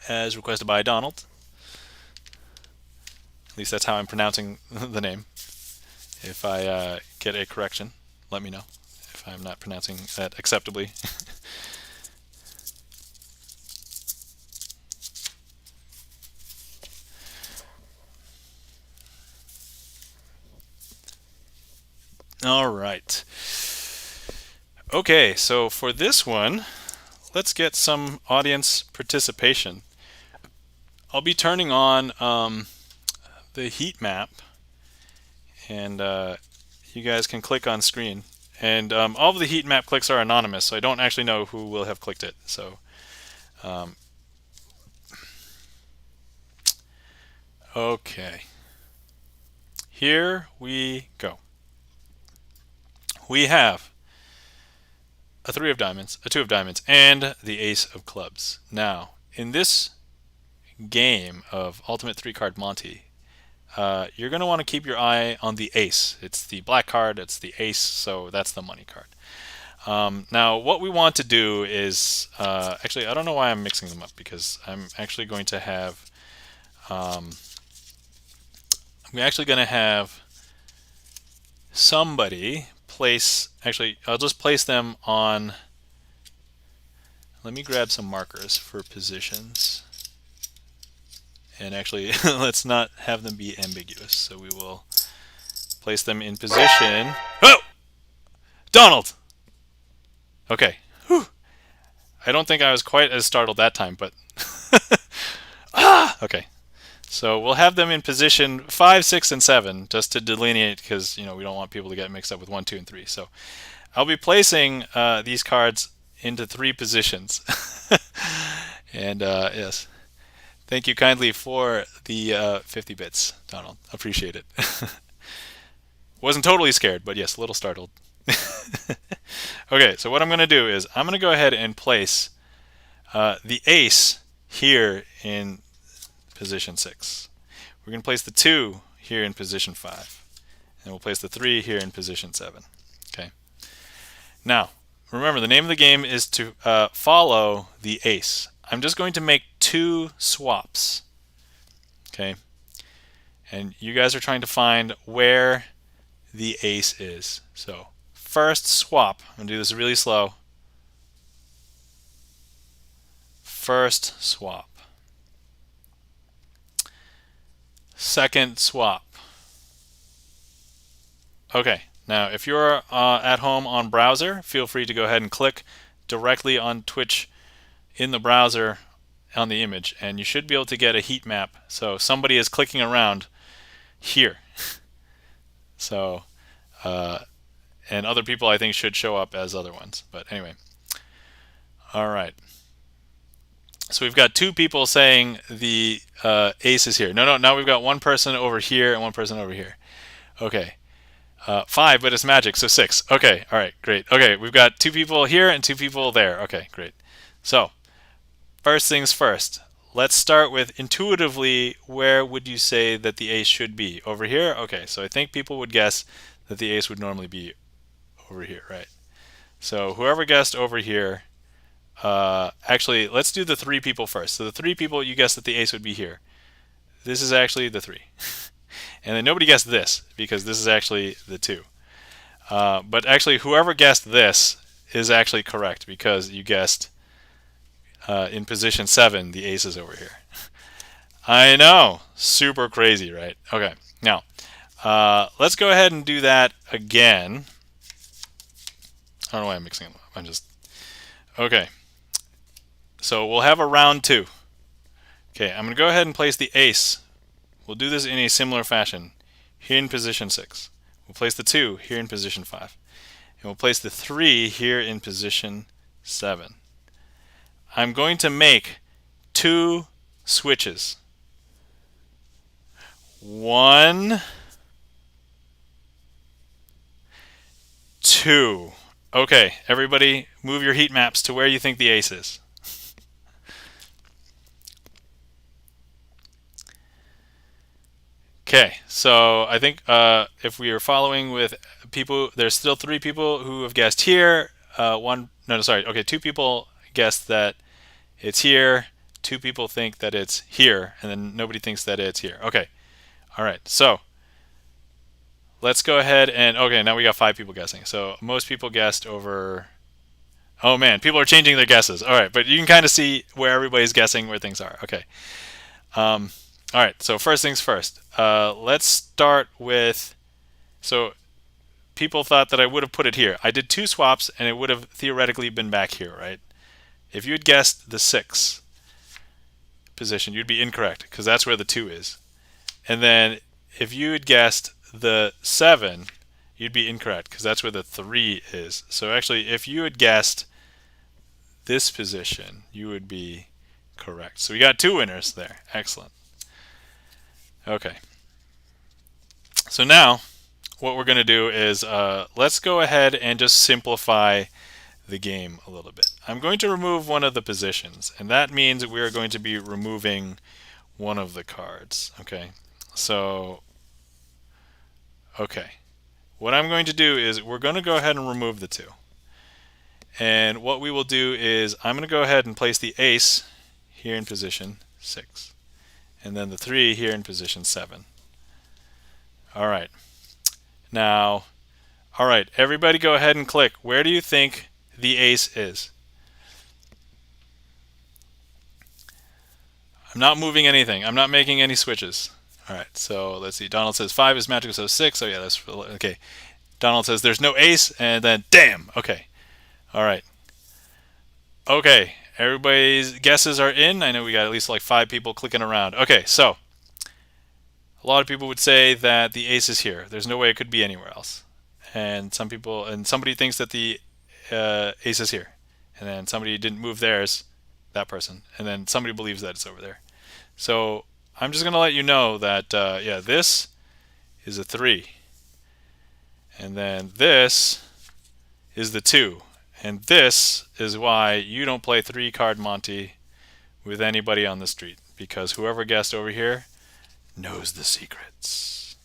as requested by Donald. At least that's how I'm pronouncing the name. If I get a correction, let me know if I'm not pronouncing that acceptably. All right. Okay, so for this one, let's get some audience participation. I'll be turning on the heat map, and you guys can click on screen. And all of the heat map clicks are anonymous, so I don't actually know who will have clicked it. So, okay. Here we go. We have a 3 of diamonds, a 2 of diamonds, and the ace of clubs. Now, in this game of Ultimate 3-Card Monty, you're going to want to keep your eye on the ace. It's the black card, it's the ace, so that's the money card. Now, what we want to do is, actually, I don't know why I'm mixing them up, because I'm actually going to have, somebody place, actually, I'll just place them on, let me grab some markers for positions. And actually, let's not have them be ambiguous. So we will place them in position. Oh! Donald! Okay. Whew. I don't think I was quite as startled that time, but... Okay. So we'll have them in position 5, 6, and 7, just to delineate, because we don't want people to get mixed up with 1, 2, and 3. So I'll be placing these cards into 3 positions. And yes. Thank you kindly for the 50 bits, Donald. Appreciate it. Wasn't totally scared, but yes, a little startled. Okay, so what I'm going to do is I'm going to go ahead and place the ace here in position 6. We're going to place the 2 here in position 5. And we'll place the 3 here in position 7. Okay. Now, remember, the name of the game is to follow the ace. I'm just going to make 2 swaps. Okay. And you guys are trying to find where the ace is. So, first swap. I'm going to do this really slow. First swap. Second swap. Okay, now if you're at home on browser, feel free to go ahead and click directly on Twitch in the browser on the image, and you should be able to get a heat map. So somebody is clicking around here. So, and other people I think should show up as other ones. But anyway, all right. So we've got 2 people saying the ace is here. No, now we've got 1 person over here and 1 person over here. Okay. 5, but it's magic, so 6. Okay, all right, great. Okay, we've got 2 people here and 2 people there. Okay, great. So, first things first. Let's start with intuitively, where would you say that the ace should be? Over here? Okay, so I think people would guess that the ace would normally be over here, right? So whoever guessed over here, actually, let's do the 3 people first. So the 3 people, you guessed that the ace would be here. This is actually the 3. And then nobody guessed this, because this is actually the 2. But actually, whoever guessed this is actually correct, because you guessed in position 7, the ace is over here. I know, super crazy, right? Okay, now, let's go ahead and do that again. I don't know why I'm mixing them up. I'm just... Okay, so we'll have a round 2. Okay, I'm going to go ahead and place the ace. We'll do this in a similar fashion. Here in position 6. We'll place the 2 here in position 5. And we'll place the 3 here in position 7. I'm going to make 2 switches. 1, 2. Okay, everybody move your heat maps to where you think the ace is. Okay, so I think if we are following with people, there's still 3 people who have guessed here. 2 people guessed that it's here. 2 people think that it's here, and then nobody thinks that it's here. Okay, all right, so let's go ahead and, okay, now we got 5 people guessing. So most people guessed over, oh man, people are changing their guesses. All right, but you can kind of see where everybody's guessing where things are. Okay. All right, so first things first. Let's start with, so people thought that I would have put it here. I did 2 swaps, and it would have theoretically been back here, right? If you had guessed the 6 position, you'd be incorrect, because that's where the 2 is. And then if you had guessed the 7, you'd be incorrect, because that's where the 3 is. So actually, if you had guessed this position, you would be correct. So we got 2 winners there. Excellent. Okay. So now, what we're going to do is let's go ahead and just simplify the game a little bit. I'm going to remove one of the positions, and that means we are going to be removing one of the cards. Okay. So, okay. What I'm going to do is we're going to go ahead and remove the 2. And what we will do is I'm going to go ahead and place the ace here in position 6. And then the 3 here in position 7. All right. Now, all right, everybody go ahead and click. Where do you think the ace is? I'm not moving anything. I'm not making any switches. All right, so let's see. Donald says 5 is magical, so 6. Oh yeah, that's okay. Donald says there's no ace, and then damn. Okay. All right. Okay. Everybody's guesses are in. I know we got at least like 5 people clicking around. Okay, so a lot of people would say that the ace is here. There's no way it could be anywhere else. And somebody thinks that the ace is here. And then somebody didn't move theirs, that person. And then somebody believes that it's over there. So I'm just going to let you know that, yeah, this is a 3. And then this is the 2. And this is why you don't play 3-card Monty with anybody on the street. Because whoever guessed over here knows the secrets.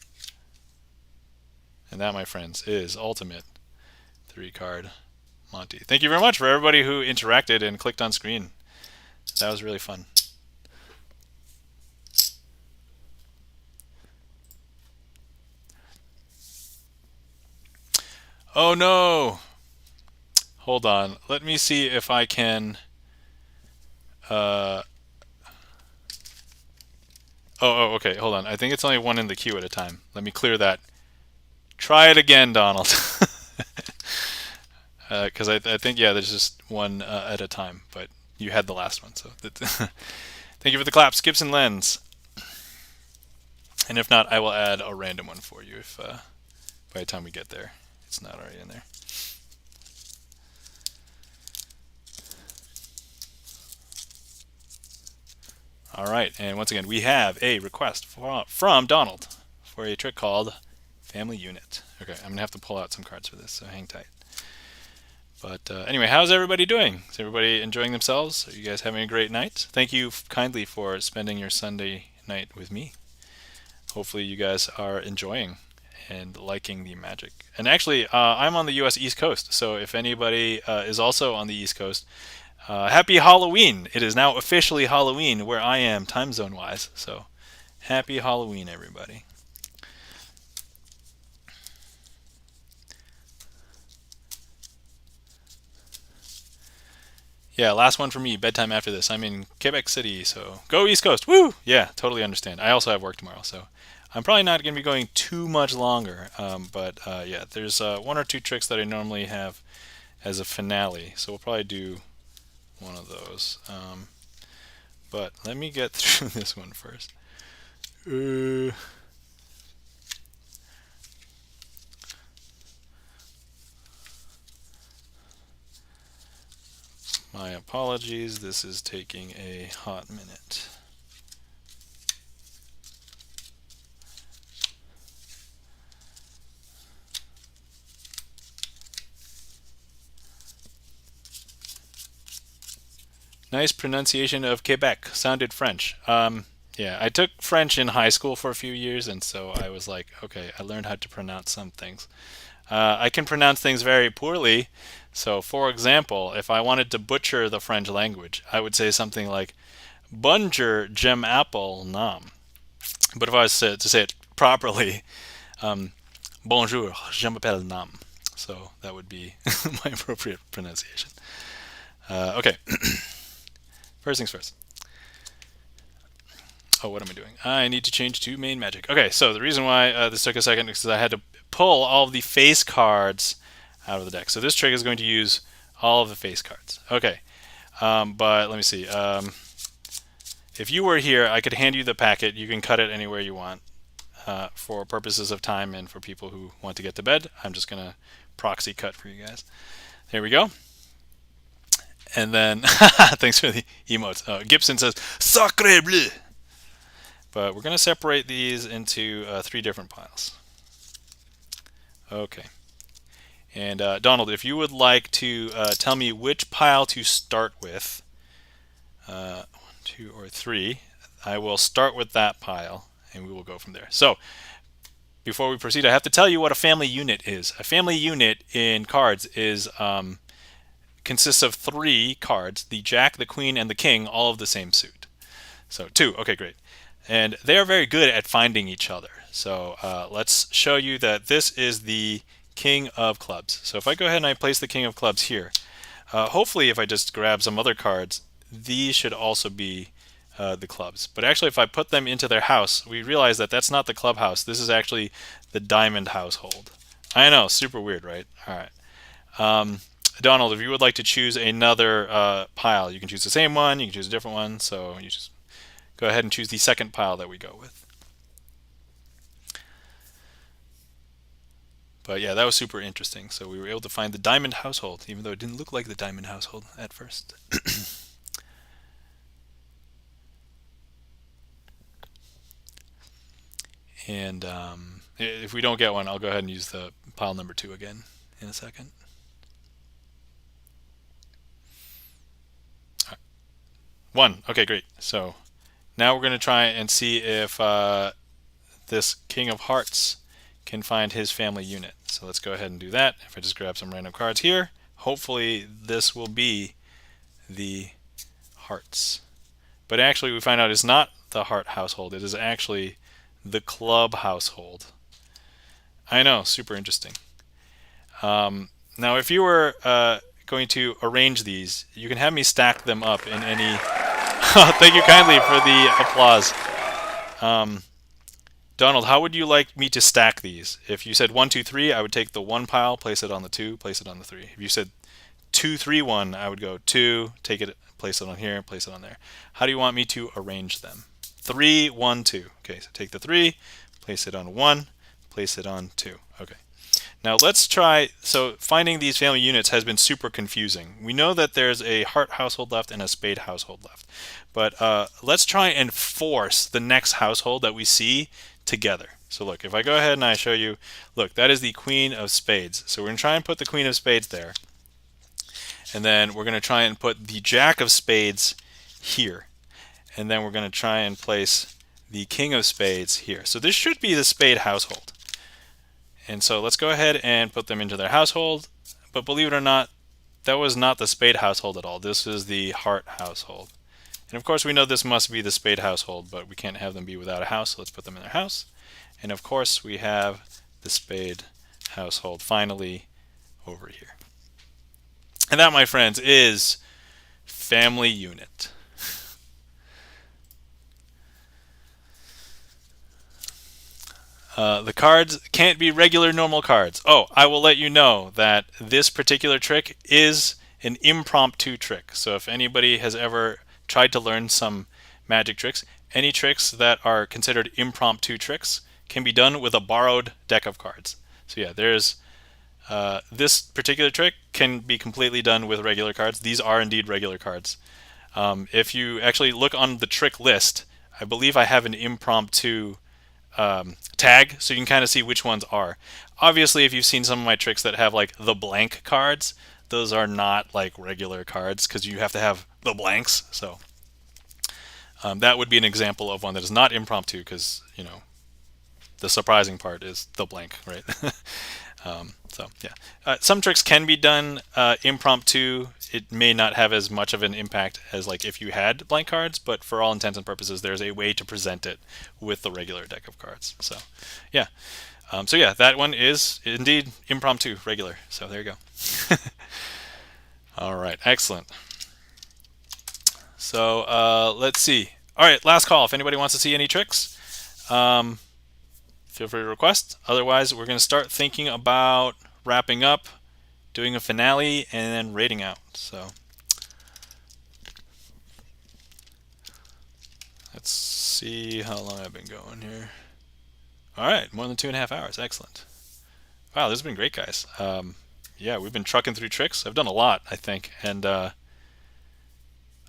And that, my friends, is ultimate 3-card Monty. Thank you very much for everybody who interacted and clicked on screen. That was really fun. Oh no! Hold on. Let me see if I can... Oh, okay. Hold on. I think it's only one in the queue at a time. Let me clear that. Try it again, Donald. Because I think, yeah, there's just one at a time. But you had the last one. So thank you for the claps, Gibson Lens. And if not, I will add a random one for you if by the time we get there it's not already in there. All right, and once again, we have a request from Donald for a trick called Family Unit. Okay, I'm gonna have to pull out some cards for this, so hang tight. But anyway, how's everybody doing? Is everybody enjoying themselves? Are you guys having a great night? Thank you kindly for spending your Sunday night with me. Hopefully you guys are enjoying and liking the magic. And actually, I'm on the US East Coast, so if anybody is also on the East Coast, happy Halloween! It is now officially Halloween where I am, time zone wise. So, happy Halloween, everybody. Yeah, last one for me, bedtime after this. I'm in Quebec City, so go East Coast. Woo! Yeah, totally understand. I also have work tomorrow, so I'm probably not going to be going too much longer. But yeah, there's 1 or 2 tricks that I normally have as a finale, so we'll probably do one of those. But let me get through this one first. My apologies, this is taking a hot minute. Nice pronunciation of Quebec. Sounded French. Yeah, I took French in high school for a few years, and so I was like, okay, I learned how to pronounce some things. I can pronounce things very poorly. So, for example, if I wanted to butcher the French language, I would say something like Bonjour, j'aime apple nam. But if I was to say it properly, Bonjour, je m'appelle nam. So that would be my appropriate pronunciation. Okay. First things first. Oh, what am I doing? I need to change to main magic. Okay, so the reason why this took a second is because I had to pull all of the face cards out of the deck. So this trick is going to use all of the face cards. Okay, but let me see. If you were here, I could hand you the packet. You can cut it anywhere you want. For purposes of time and for people who want to get to bed, I'm just going to proxy cut for you guys. There we go. And then, thanks for the emotes. Gibson says, Sacre bleu! But we're going to separate these into 3 different piles. Okay. And Donald, if you would like to tell me which pile to start with, 1, 2, or 3, I will start with that pile, and we will go from there. So, before we proceed, I have to tell you what a family unit is. A family unit in cards is consists of 3 cards, the Jack, the Queen, and the King, all of the same suit. So 2, okay, great. And they are very good at finding each other. So let's show you that this is the King of Clubs. So if I go ahead and I place the King of Clubs here, hopefully if I just grab some other cards, these should also be the clubs. But actually if I put them into their house, we realize that that's not the clubhouse. This is actually the diamond household. I know, super weird, right? All right. Donald, if you would like to choose another pile, you can choose the same one, you can choose a different one, so you just go ahead and choose the second pile that we go with. But yeah, that was super interesting. So we were able to find the diamond household, even though it didn't look like the diamond household at first. And if we don't get one, I'll go ahead and use the pile number 2 again in a second. 1. Okay, great. So now we're going to try and see if this King of Hearts can find his family unit. So let's go ahead and do that. If I just grab some random cards here, hopefully this will be the Hearts. But actually we find out it's not the Heart household. It is actually the Club household. I know, super interesting. Now if you were going to arrange these, you can have me stack them up in any... Thank you kindly for the applause. Donald, how would you like me to stack these? If you said 1, 2, 3, I would take the 1 pile, place it on the 2, place it on the 3. If you said 2, 3, 1, I would go 2, take it, place it on here, place it on there. How do you want me to arrange them? 3, 1, 2. Okay, so take the 3, place it on 1, place it on 2. Okay. Now let's try, so finding these family units has been super confusing. We know that there's a Heart household left and a Spade household left. But let's try and force the next household that we see together. So look, if I go ahead and I show you, look, that is the Queen of Spades. So we're going to try and put the Queen of Spades there. And then we're going to try and put the Jack of Spades here. And then we're going to try and place the King of Spades here. So this should be the Spade household. And so let's go ahead and put them into their household. But believe it or not, that was not the Spade household at all. This is the Heart household. And of course we know this must be the Spade household, but we can't have them be without a house, so let's put them in their house. And of course we have the Spade household finally over here. And that, my friends, is family unit. The cards can't be regular normal cards. Oh, I will let you know that this particular trick is an impromptu trick. So if anybody has ever tried to learn some magic tricks, any tricks that are considered impromptu tricks can be done with a borrowed deck of cards. So yeah, there's this particular trick can be completely done with regular cards. These are indeed regular cards. If you actually look on the trick list, I believe I have an impromptu tag, so you can kind of see which ones are. Obviously, if you've seen some of my tricks that have like the blank cards, those are not like regular cards because you have to have the blanks. So that would be an example of one that is not impromptu because, you know, the surprising part is the blank, right? So yeah, some tricks can be done impromptu. It may not have as much of an impact as like if you had blank cards, but for all intents and purposes, there's a way to present it with the regular deck of cards. So yeah, that one is indeed impromptu, regular. So there you go. All right, excellent. So let's see. All right, last call. If anybody wants to see any tricks, feel free to request. Otherwise, we're going to start thinking about wrapping up, doing a finale, and then rating out. So let's see how long I've been going here. All right, more than 2.5 hours. Excellent. Wow, this has been great, guys. Yeah, we've been trucking through tricks. I've done a lot, I think, and I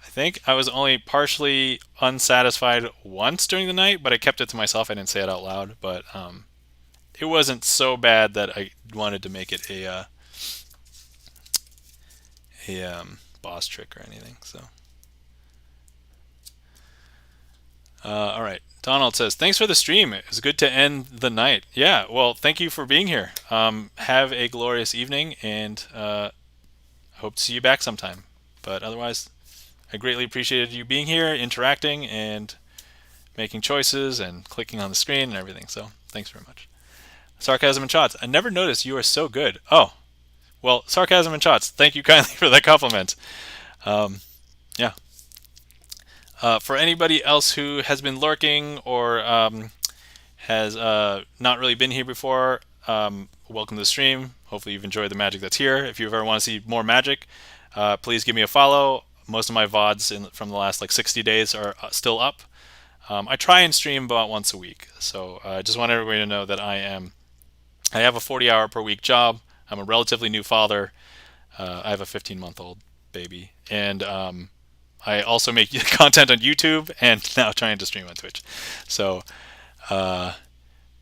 think I was only partially unsatisfied once during the night, but I kept it to myself. I didn't say it out loud, but it wasn't so bad that I wanted to make it a boss trick or anything. So, all right. Donald says, "Thanks for the stream. It was good to end the night." Yeah. Well, thank you for being here. Have a glorious evening, and hope to see you back sometime. But otherwise, I greatly appreciated you being here, interacting, and making choices, and clicking on the screen and everything. So, thanks very much. Sarcasm and Shots. I never noticed you are so good. Oh, well, Sarcasm and Shots. Thank you kindly for that compliment. Yeah. For anybody else who has been lurking or has not really been here before, welcome to the stream. Hopefully you've enjoyed the magic that's here. If you ever want to see more magic, please give me a follow. Most of my VODs from the last like 60 days are still up. I try and stream about once a week. So I just want everybody to know that I have a 40-hour per week job. I'm a relatively new father. I have a 15-month-old baby. And I also make content on YouTube and now trying to stream on Twitch. So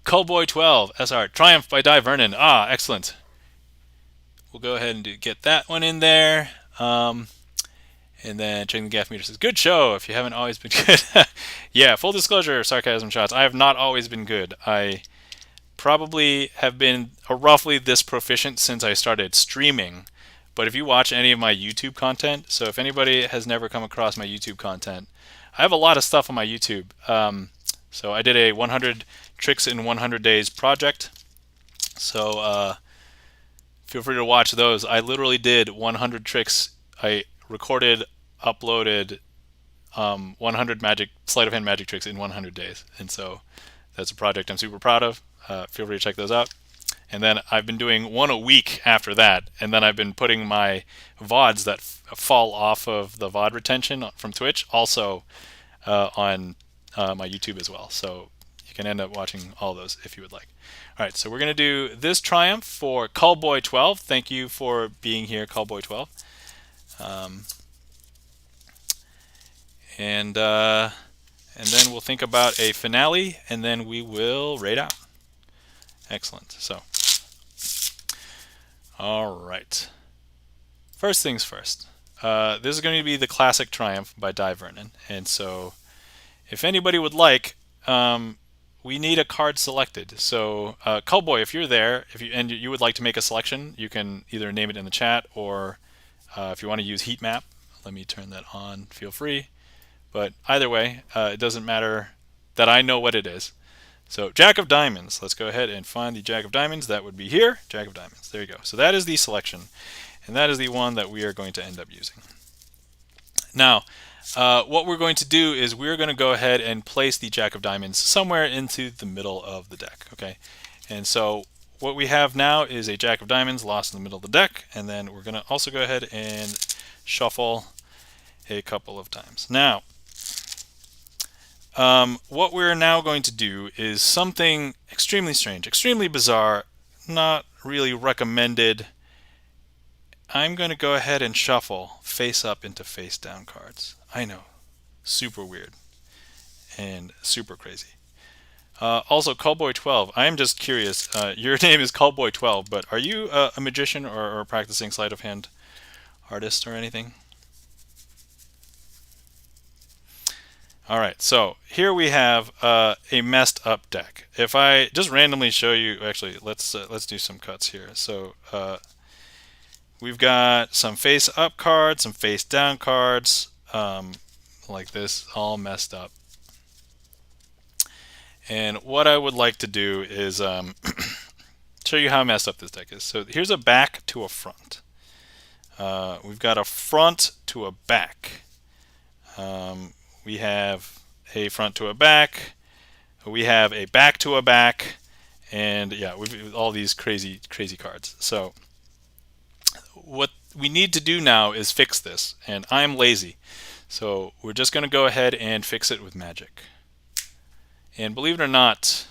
Cullboy12 SR Triumph by Di Vernon. Ah, excellent. We'll go ahead and get that one in there. And then checking the gaff meter says, good show if you haven't always been good. Yeah, full disclosure, sarcasm shots. I have not always been good. I probably have been roughly this proficient since I started streaming. But if you watch any of my YouTube content, so if anybody has never come across my YouTube content, I have a lot of stuff on my YouTube. So I did a 100 tricks in 100 days project. So feel free to watch those. I literally did 100 tricks. I recorded, uploaded 100 sleight of hand magic tricks in 100 days. And so that's a project I'm super proud of. Feel free to check those out. And then I've been doing one a week after that. And then I've been putting my VODs that fall off of the VOD retention from Twitch also on my YouTube as well. So you can end up watching all those if you would like. All right, so we're going to do this Triumph for Cullboy12. Thank you for being here, Cullboy12. And then we'll think about a finale, and then we will raid out. Excellent. So, all right. First things first. This is going to be the classic Triumph by Di Vernon, and so if anybody would like, we need a card selected. So, Cullboy, if you're there, and you would like to make a selection, you can either name it in the chat, or if you want to use heat map, let me turn that on. Feel free. But either way, it doesn't matter that I know what it is. So Jack of Diamonds. Let's go ahead and find the Jack of Diamonds. That would be here. Jack of Diamonds. There you go. So that is the selection. And that is the one that we are going to end up using. Now, what we're going to do is we're going to go ahead and place the Jack of Diamonds somewhere into the middle of the deck. Okay. And so what we have now is a Jack of Diamonds lost in the middle of the deck. And then we're going to also go ahead and shuffle a couple of times. Now, what we're now going to do is something extremely strange, extremely bizarre, not really recommended. I'm going to go ahead and shuffle face up into face down cards. I know, super weird and super crazy. Also, Cullboy12, I am just curious. Your name is Cullboy12, but are you a magician or practicing sleight of hand artist or anything? All right, so here we have a messed up deck. If I just randomly show you, actually, let's do some cuts here. So we've got some face up cards, some face down cards, like this, all messed up. And what I would like to do is show you how messed up this deck is. So here's a back to a front. We've got a front to a back. We have a front to a back. We have a back to a back, and yeah, we've all these crazy cards. So what we need to do now is fix this, and I'm lazy, so we're just going to go ahead and fix it with magic. And believe it or not,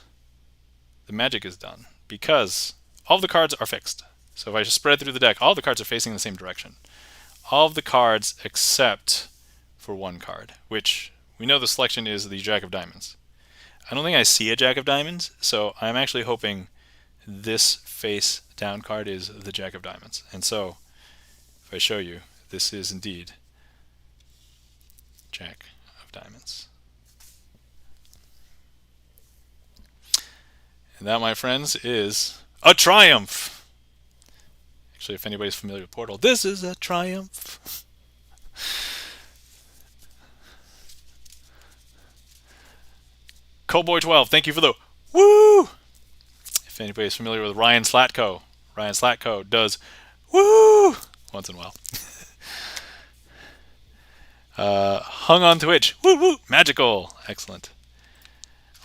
the magic is done because all of the cards are fixed. So if I just spread through the deck, all the cards are facing the same direction. All of the cards except for one card, which we know the selection is the Jack of Diamonds. I don't think I see a Jack of Diamonds, so I'm actually hoping this face down card is the Jack of Diamonds. And so if I show you, this is indeed Jack of Diamonds. And that, my friends, is a triumph. Actually, if anybody's familiar with Portal, this is a triumph. Cullboy12, thank you for the woo! If anybody's familiar with Ryan Slatko does woo once in a while. Hung on Twitch, woo woo, magical, excellent.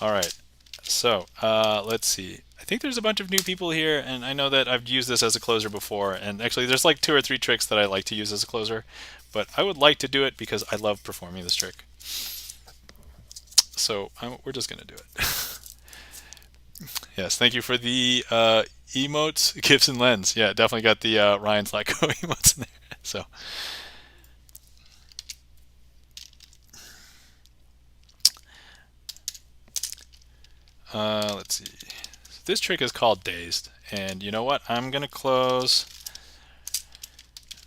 All right, so let's see. I think there's a bunch of new people here, and I know that I've used this as a closer before, and actually there's like 2 or 3 tricks that I like to use as a closer, but I would like to do it because I love performing this trick. So we're just going to do it. Yes, thank you for the emotes, gifs, and lens. Yeah, definitely got the Ryan Slatko emotes in there. So, let's see. this trick is called Dazed. And you know what? I'm going to close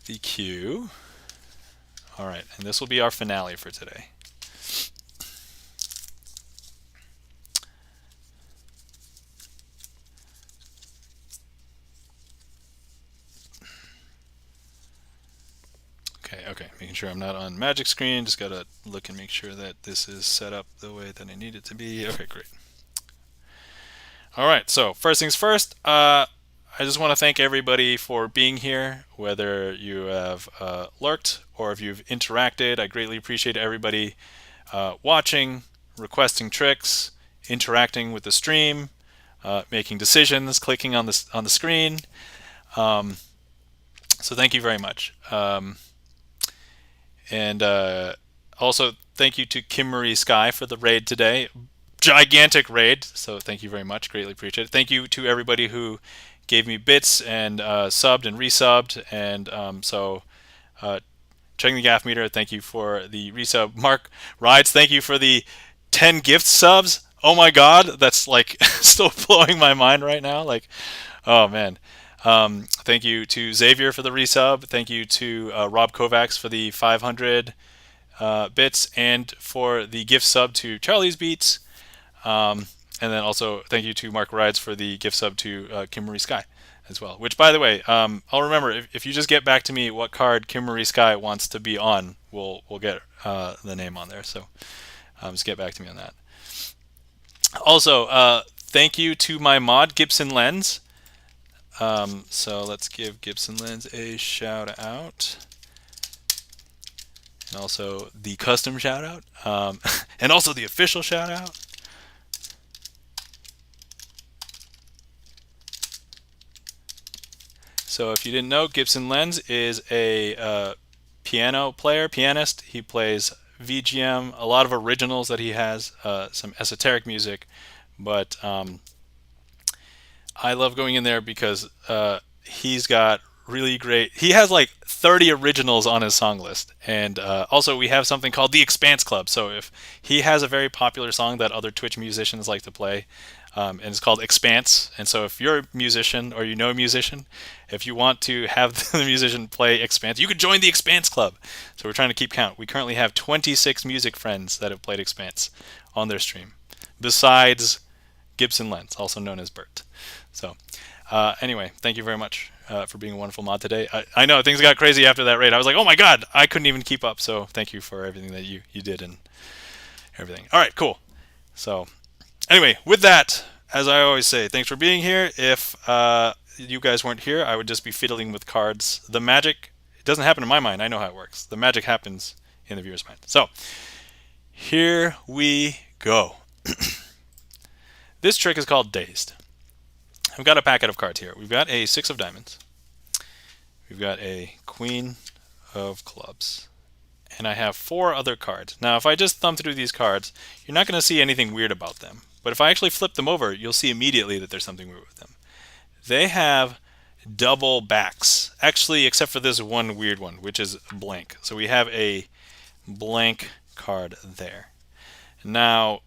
the queue. All right, and this will be our finale for today. Okay, making sure I'm not on magic screen. Just gotta look and make sure that this is set up the way that I need it to be. Okay, great. All right, so first things first, I just want to thank everybody for being here, whether you have lurked or if you've interacted. I greatly appreciate everybody watching, requesting tricks, interacting with the stream, making decisions, clicking on the screen. So thank you very much. And also thank you to Kim Marie Sky for the raid today. Gigantic raid, so thank you very much. Greatly appreciate it. Thank you to everybody who gave me bits and subbed and resubbed. And checking the gaff meter, thank you for the resub. Mark Rides, thank you for the 10 gift subs. Oh my god, that's like still blowing my mind right now. Like, oh man. Thank you to Xavier for the resub. Thank you to Rob Kovacs for the 500 bits, and for the gift sub to Charlie's Beats. And then also thank you to Mark Rides for the gift sub to Kim Marie Sky as well. Which, by the way, I'll remember if you just get back to me what card Kim Marie Sky wants to be on, we'll get the name on there. So just get back to me on that. Also, thank you to my mod Gibson Lens. So let's give Gibson Lens a shout out. And also the custom shout out. And also the official shout out. So if you didn't know, Gibson Lens is a pianist. He plays VGM, a lot of originals that he has, some esoteric music, but I love going in there because he's got really great, he has like 30 originals on his song list. And also we have something called the Expanse Club. So if he has a very popular song that other Twitch musicians like to play, and it's called Expanse. And so if you're a musician or you know a musician, if you want to have the musician play Expanse, you could join the Expanse Club. So we're trying to keep count. We currently have 26 music friends that have played Expanse on their stream, besides Gibson Lens, also known as Bert. So anyway, thank you very much for being a wonderful mod today. I know things got crazy after that raid. I was like, oh my god, I couldn't even keep up. So thank you for everything that you did and everything. All right, cool. So anyway, with that, as I always say, thanks for being here. If you guys weren't here, I would just be fiddling with cards. The magic, it doesn't happen in my mind. I know how it works. The magic happens in the viewer's mind. So here we go. This trick is called Dazed. I've got a packet of cards here. We've got a 6 of diamonds. We've got a Queen of clubs. And I have 4 other cards. Now, if I just thumb through these cards, you're not going to see anything weird about them. But if I actually flip them over, you'll see immediately that there's something weird with them. They have double backs. Actually, except for this one weird one, which is blank. So we have a blank card there. Now,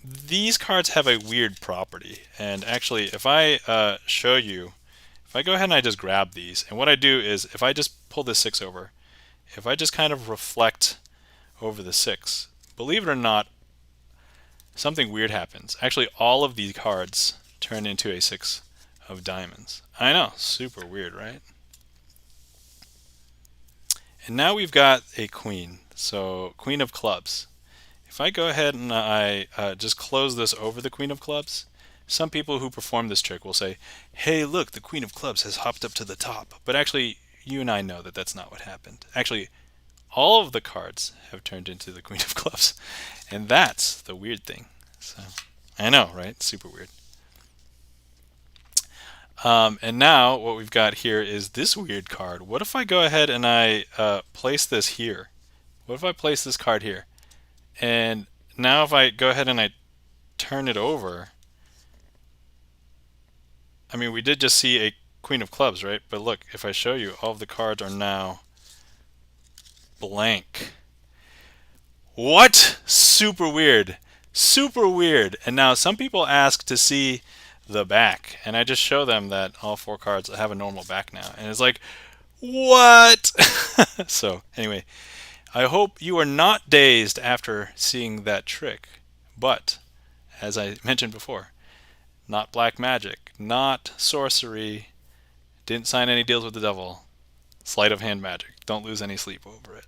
these cards have a weird property. And actually, if I show you, if I go ahead and I just grab these, and what I do is, if I just pull this 6 over, if I just kind of reflect over the 6, believe it or not, something weird happens. Actually, all of these cards turn into a 6 of diamonds. I know, super weird, right? And now we've got a queen, so Queen of clubs. If I go ahead and I just close this over the Queen of clubs, some people who perform this trick will say, hey, look, the Queen of clubs has hopped up to the top. But actually, you and I know that that's not what happened. Actually, all of the cards have turned into the Queen of clubs. And that's the weird thing. So I know, right? Super weird. And now what we've got here is this weird card. What if I go ahead and I place this here? What if I place this card here? And now if I go ahead and I turn it over, I mean, we did just see a Queen of clubs, right? But look, if I show you, all of the cards are now blank. What? Super weird. Super weird. And now some people ask to see the back. And I just show them that all 4 cards have a normal back now. And it's like, what? So anyway, I hope you are not dazed after seeing that trick. But, as I mentioned before, not black magic, not sorcery, didn't sign any deals with the devil. Sleight of hand magic. Don't lose any sleep over it.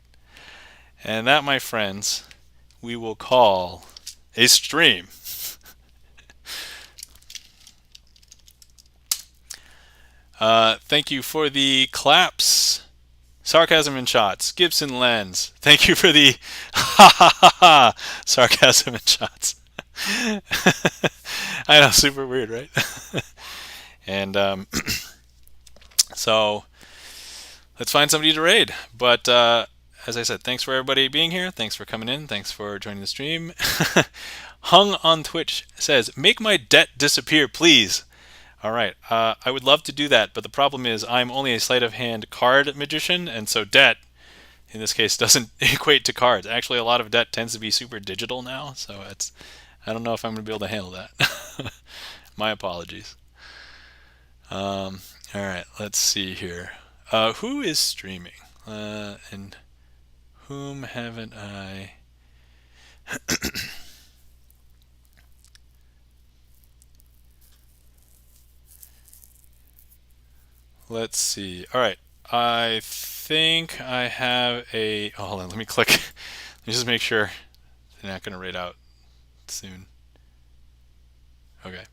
And that, my friends, we will call a stream. Thank you for the claps, sarcasm and shots. Gibson Lens, thank you for the ha ha ha ha sarcasm and shots. I know, super weird, right? And so let's find somebody to raid. But as I said, thanks for everybody being here. Thanks for coming in. Thanks for joining the stream. Hung on Twitch says, make my debt disappear, please. All right. I would love to do that, but the problem is I'm only a sleight of hand card magician, and so debt, in this case, doesn't equate to cards. Actually, a lot of debt tends to be super digital now, so I don't know if I'm going to be able to handle that. My apologies. All right. Let's see here. Who is streaming? And whom haven't I... Let's see. All right. I think I have a... Oh, hold on. Let me click. Let me just make sure they're not going to raid out soon. Okay.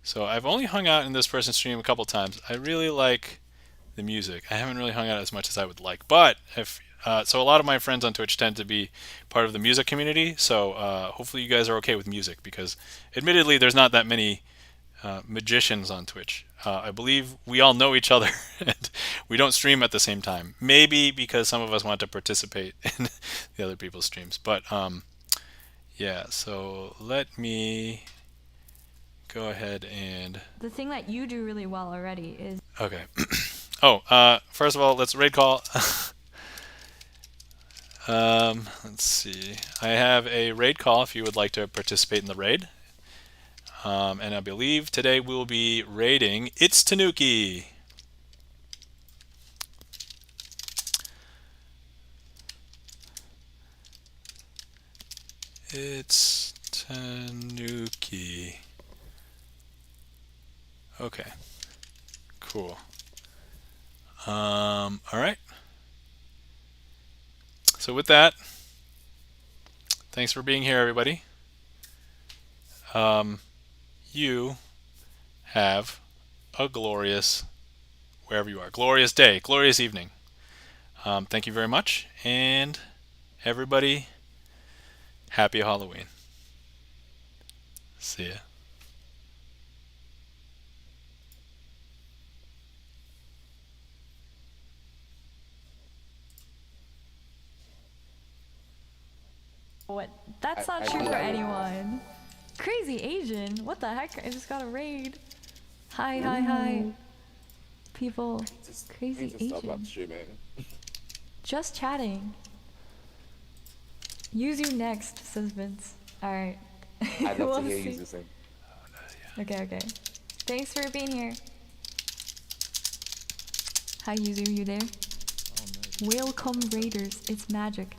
So I've only hung out in this person's stream a couple times. I really like the music. I haven't really hung out as much as I would like. But if... so a lot of my friends on Twitch tend to be part of the music community. So hopefully you guys are okay with music, because admittedly there's not that many magicians on Twitch. I believe we all know each other and we don't stream at the same time. Maybe because some of us want to participate in the other people's streams. But yeah, so let me go ahead and... The thing that you do really well already is... Okay. Oh, first of all, let's raid call. Let's see. I have a raid call if you would like to participate in the raid. And I believe today we'll be raiding It's Tanuki. It's Tanuki. Okay. Cool. All right. So with that, thanks for being here, everybody. You have a glorious, wherever you are, glorious day, glorious evening. Thank you very much, and everybody, happy Halloween. See ya. What? That's not true for anyone. Crazy Asian? What the heck? I just got a raid. Hi, hi, hi. People. Crazy Asian. Just chatting. Use you next, says Vince. Alright. I'd love to hear you sing. Okay, okay. Thanks for being here. Hi, Yuzu, you there? Oh, nice. Welcome, Raiders. It's magic.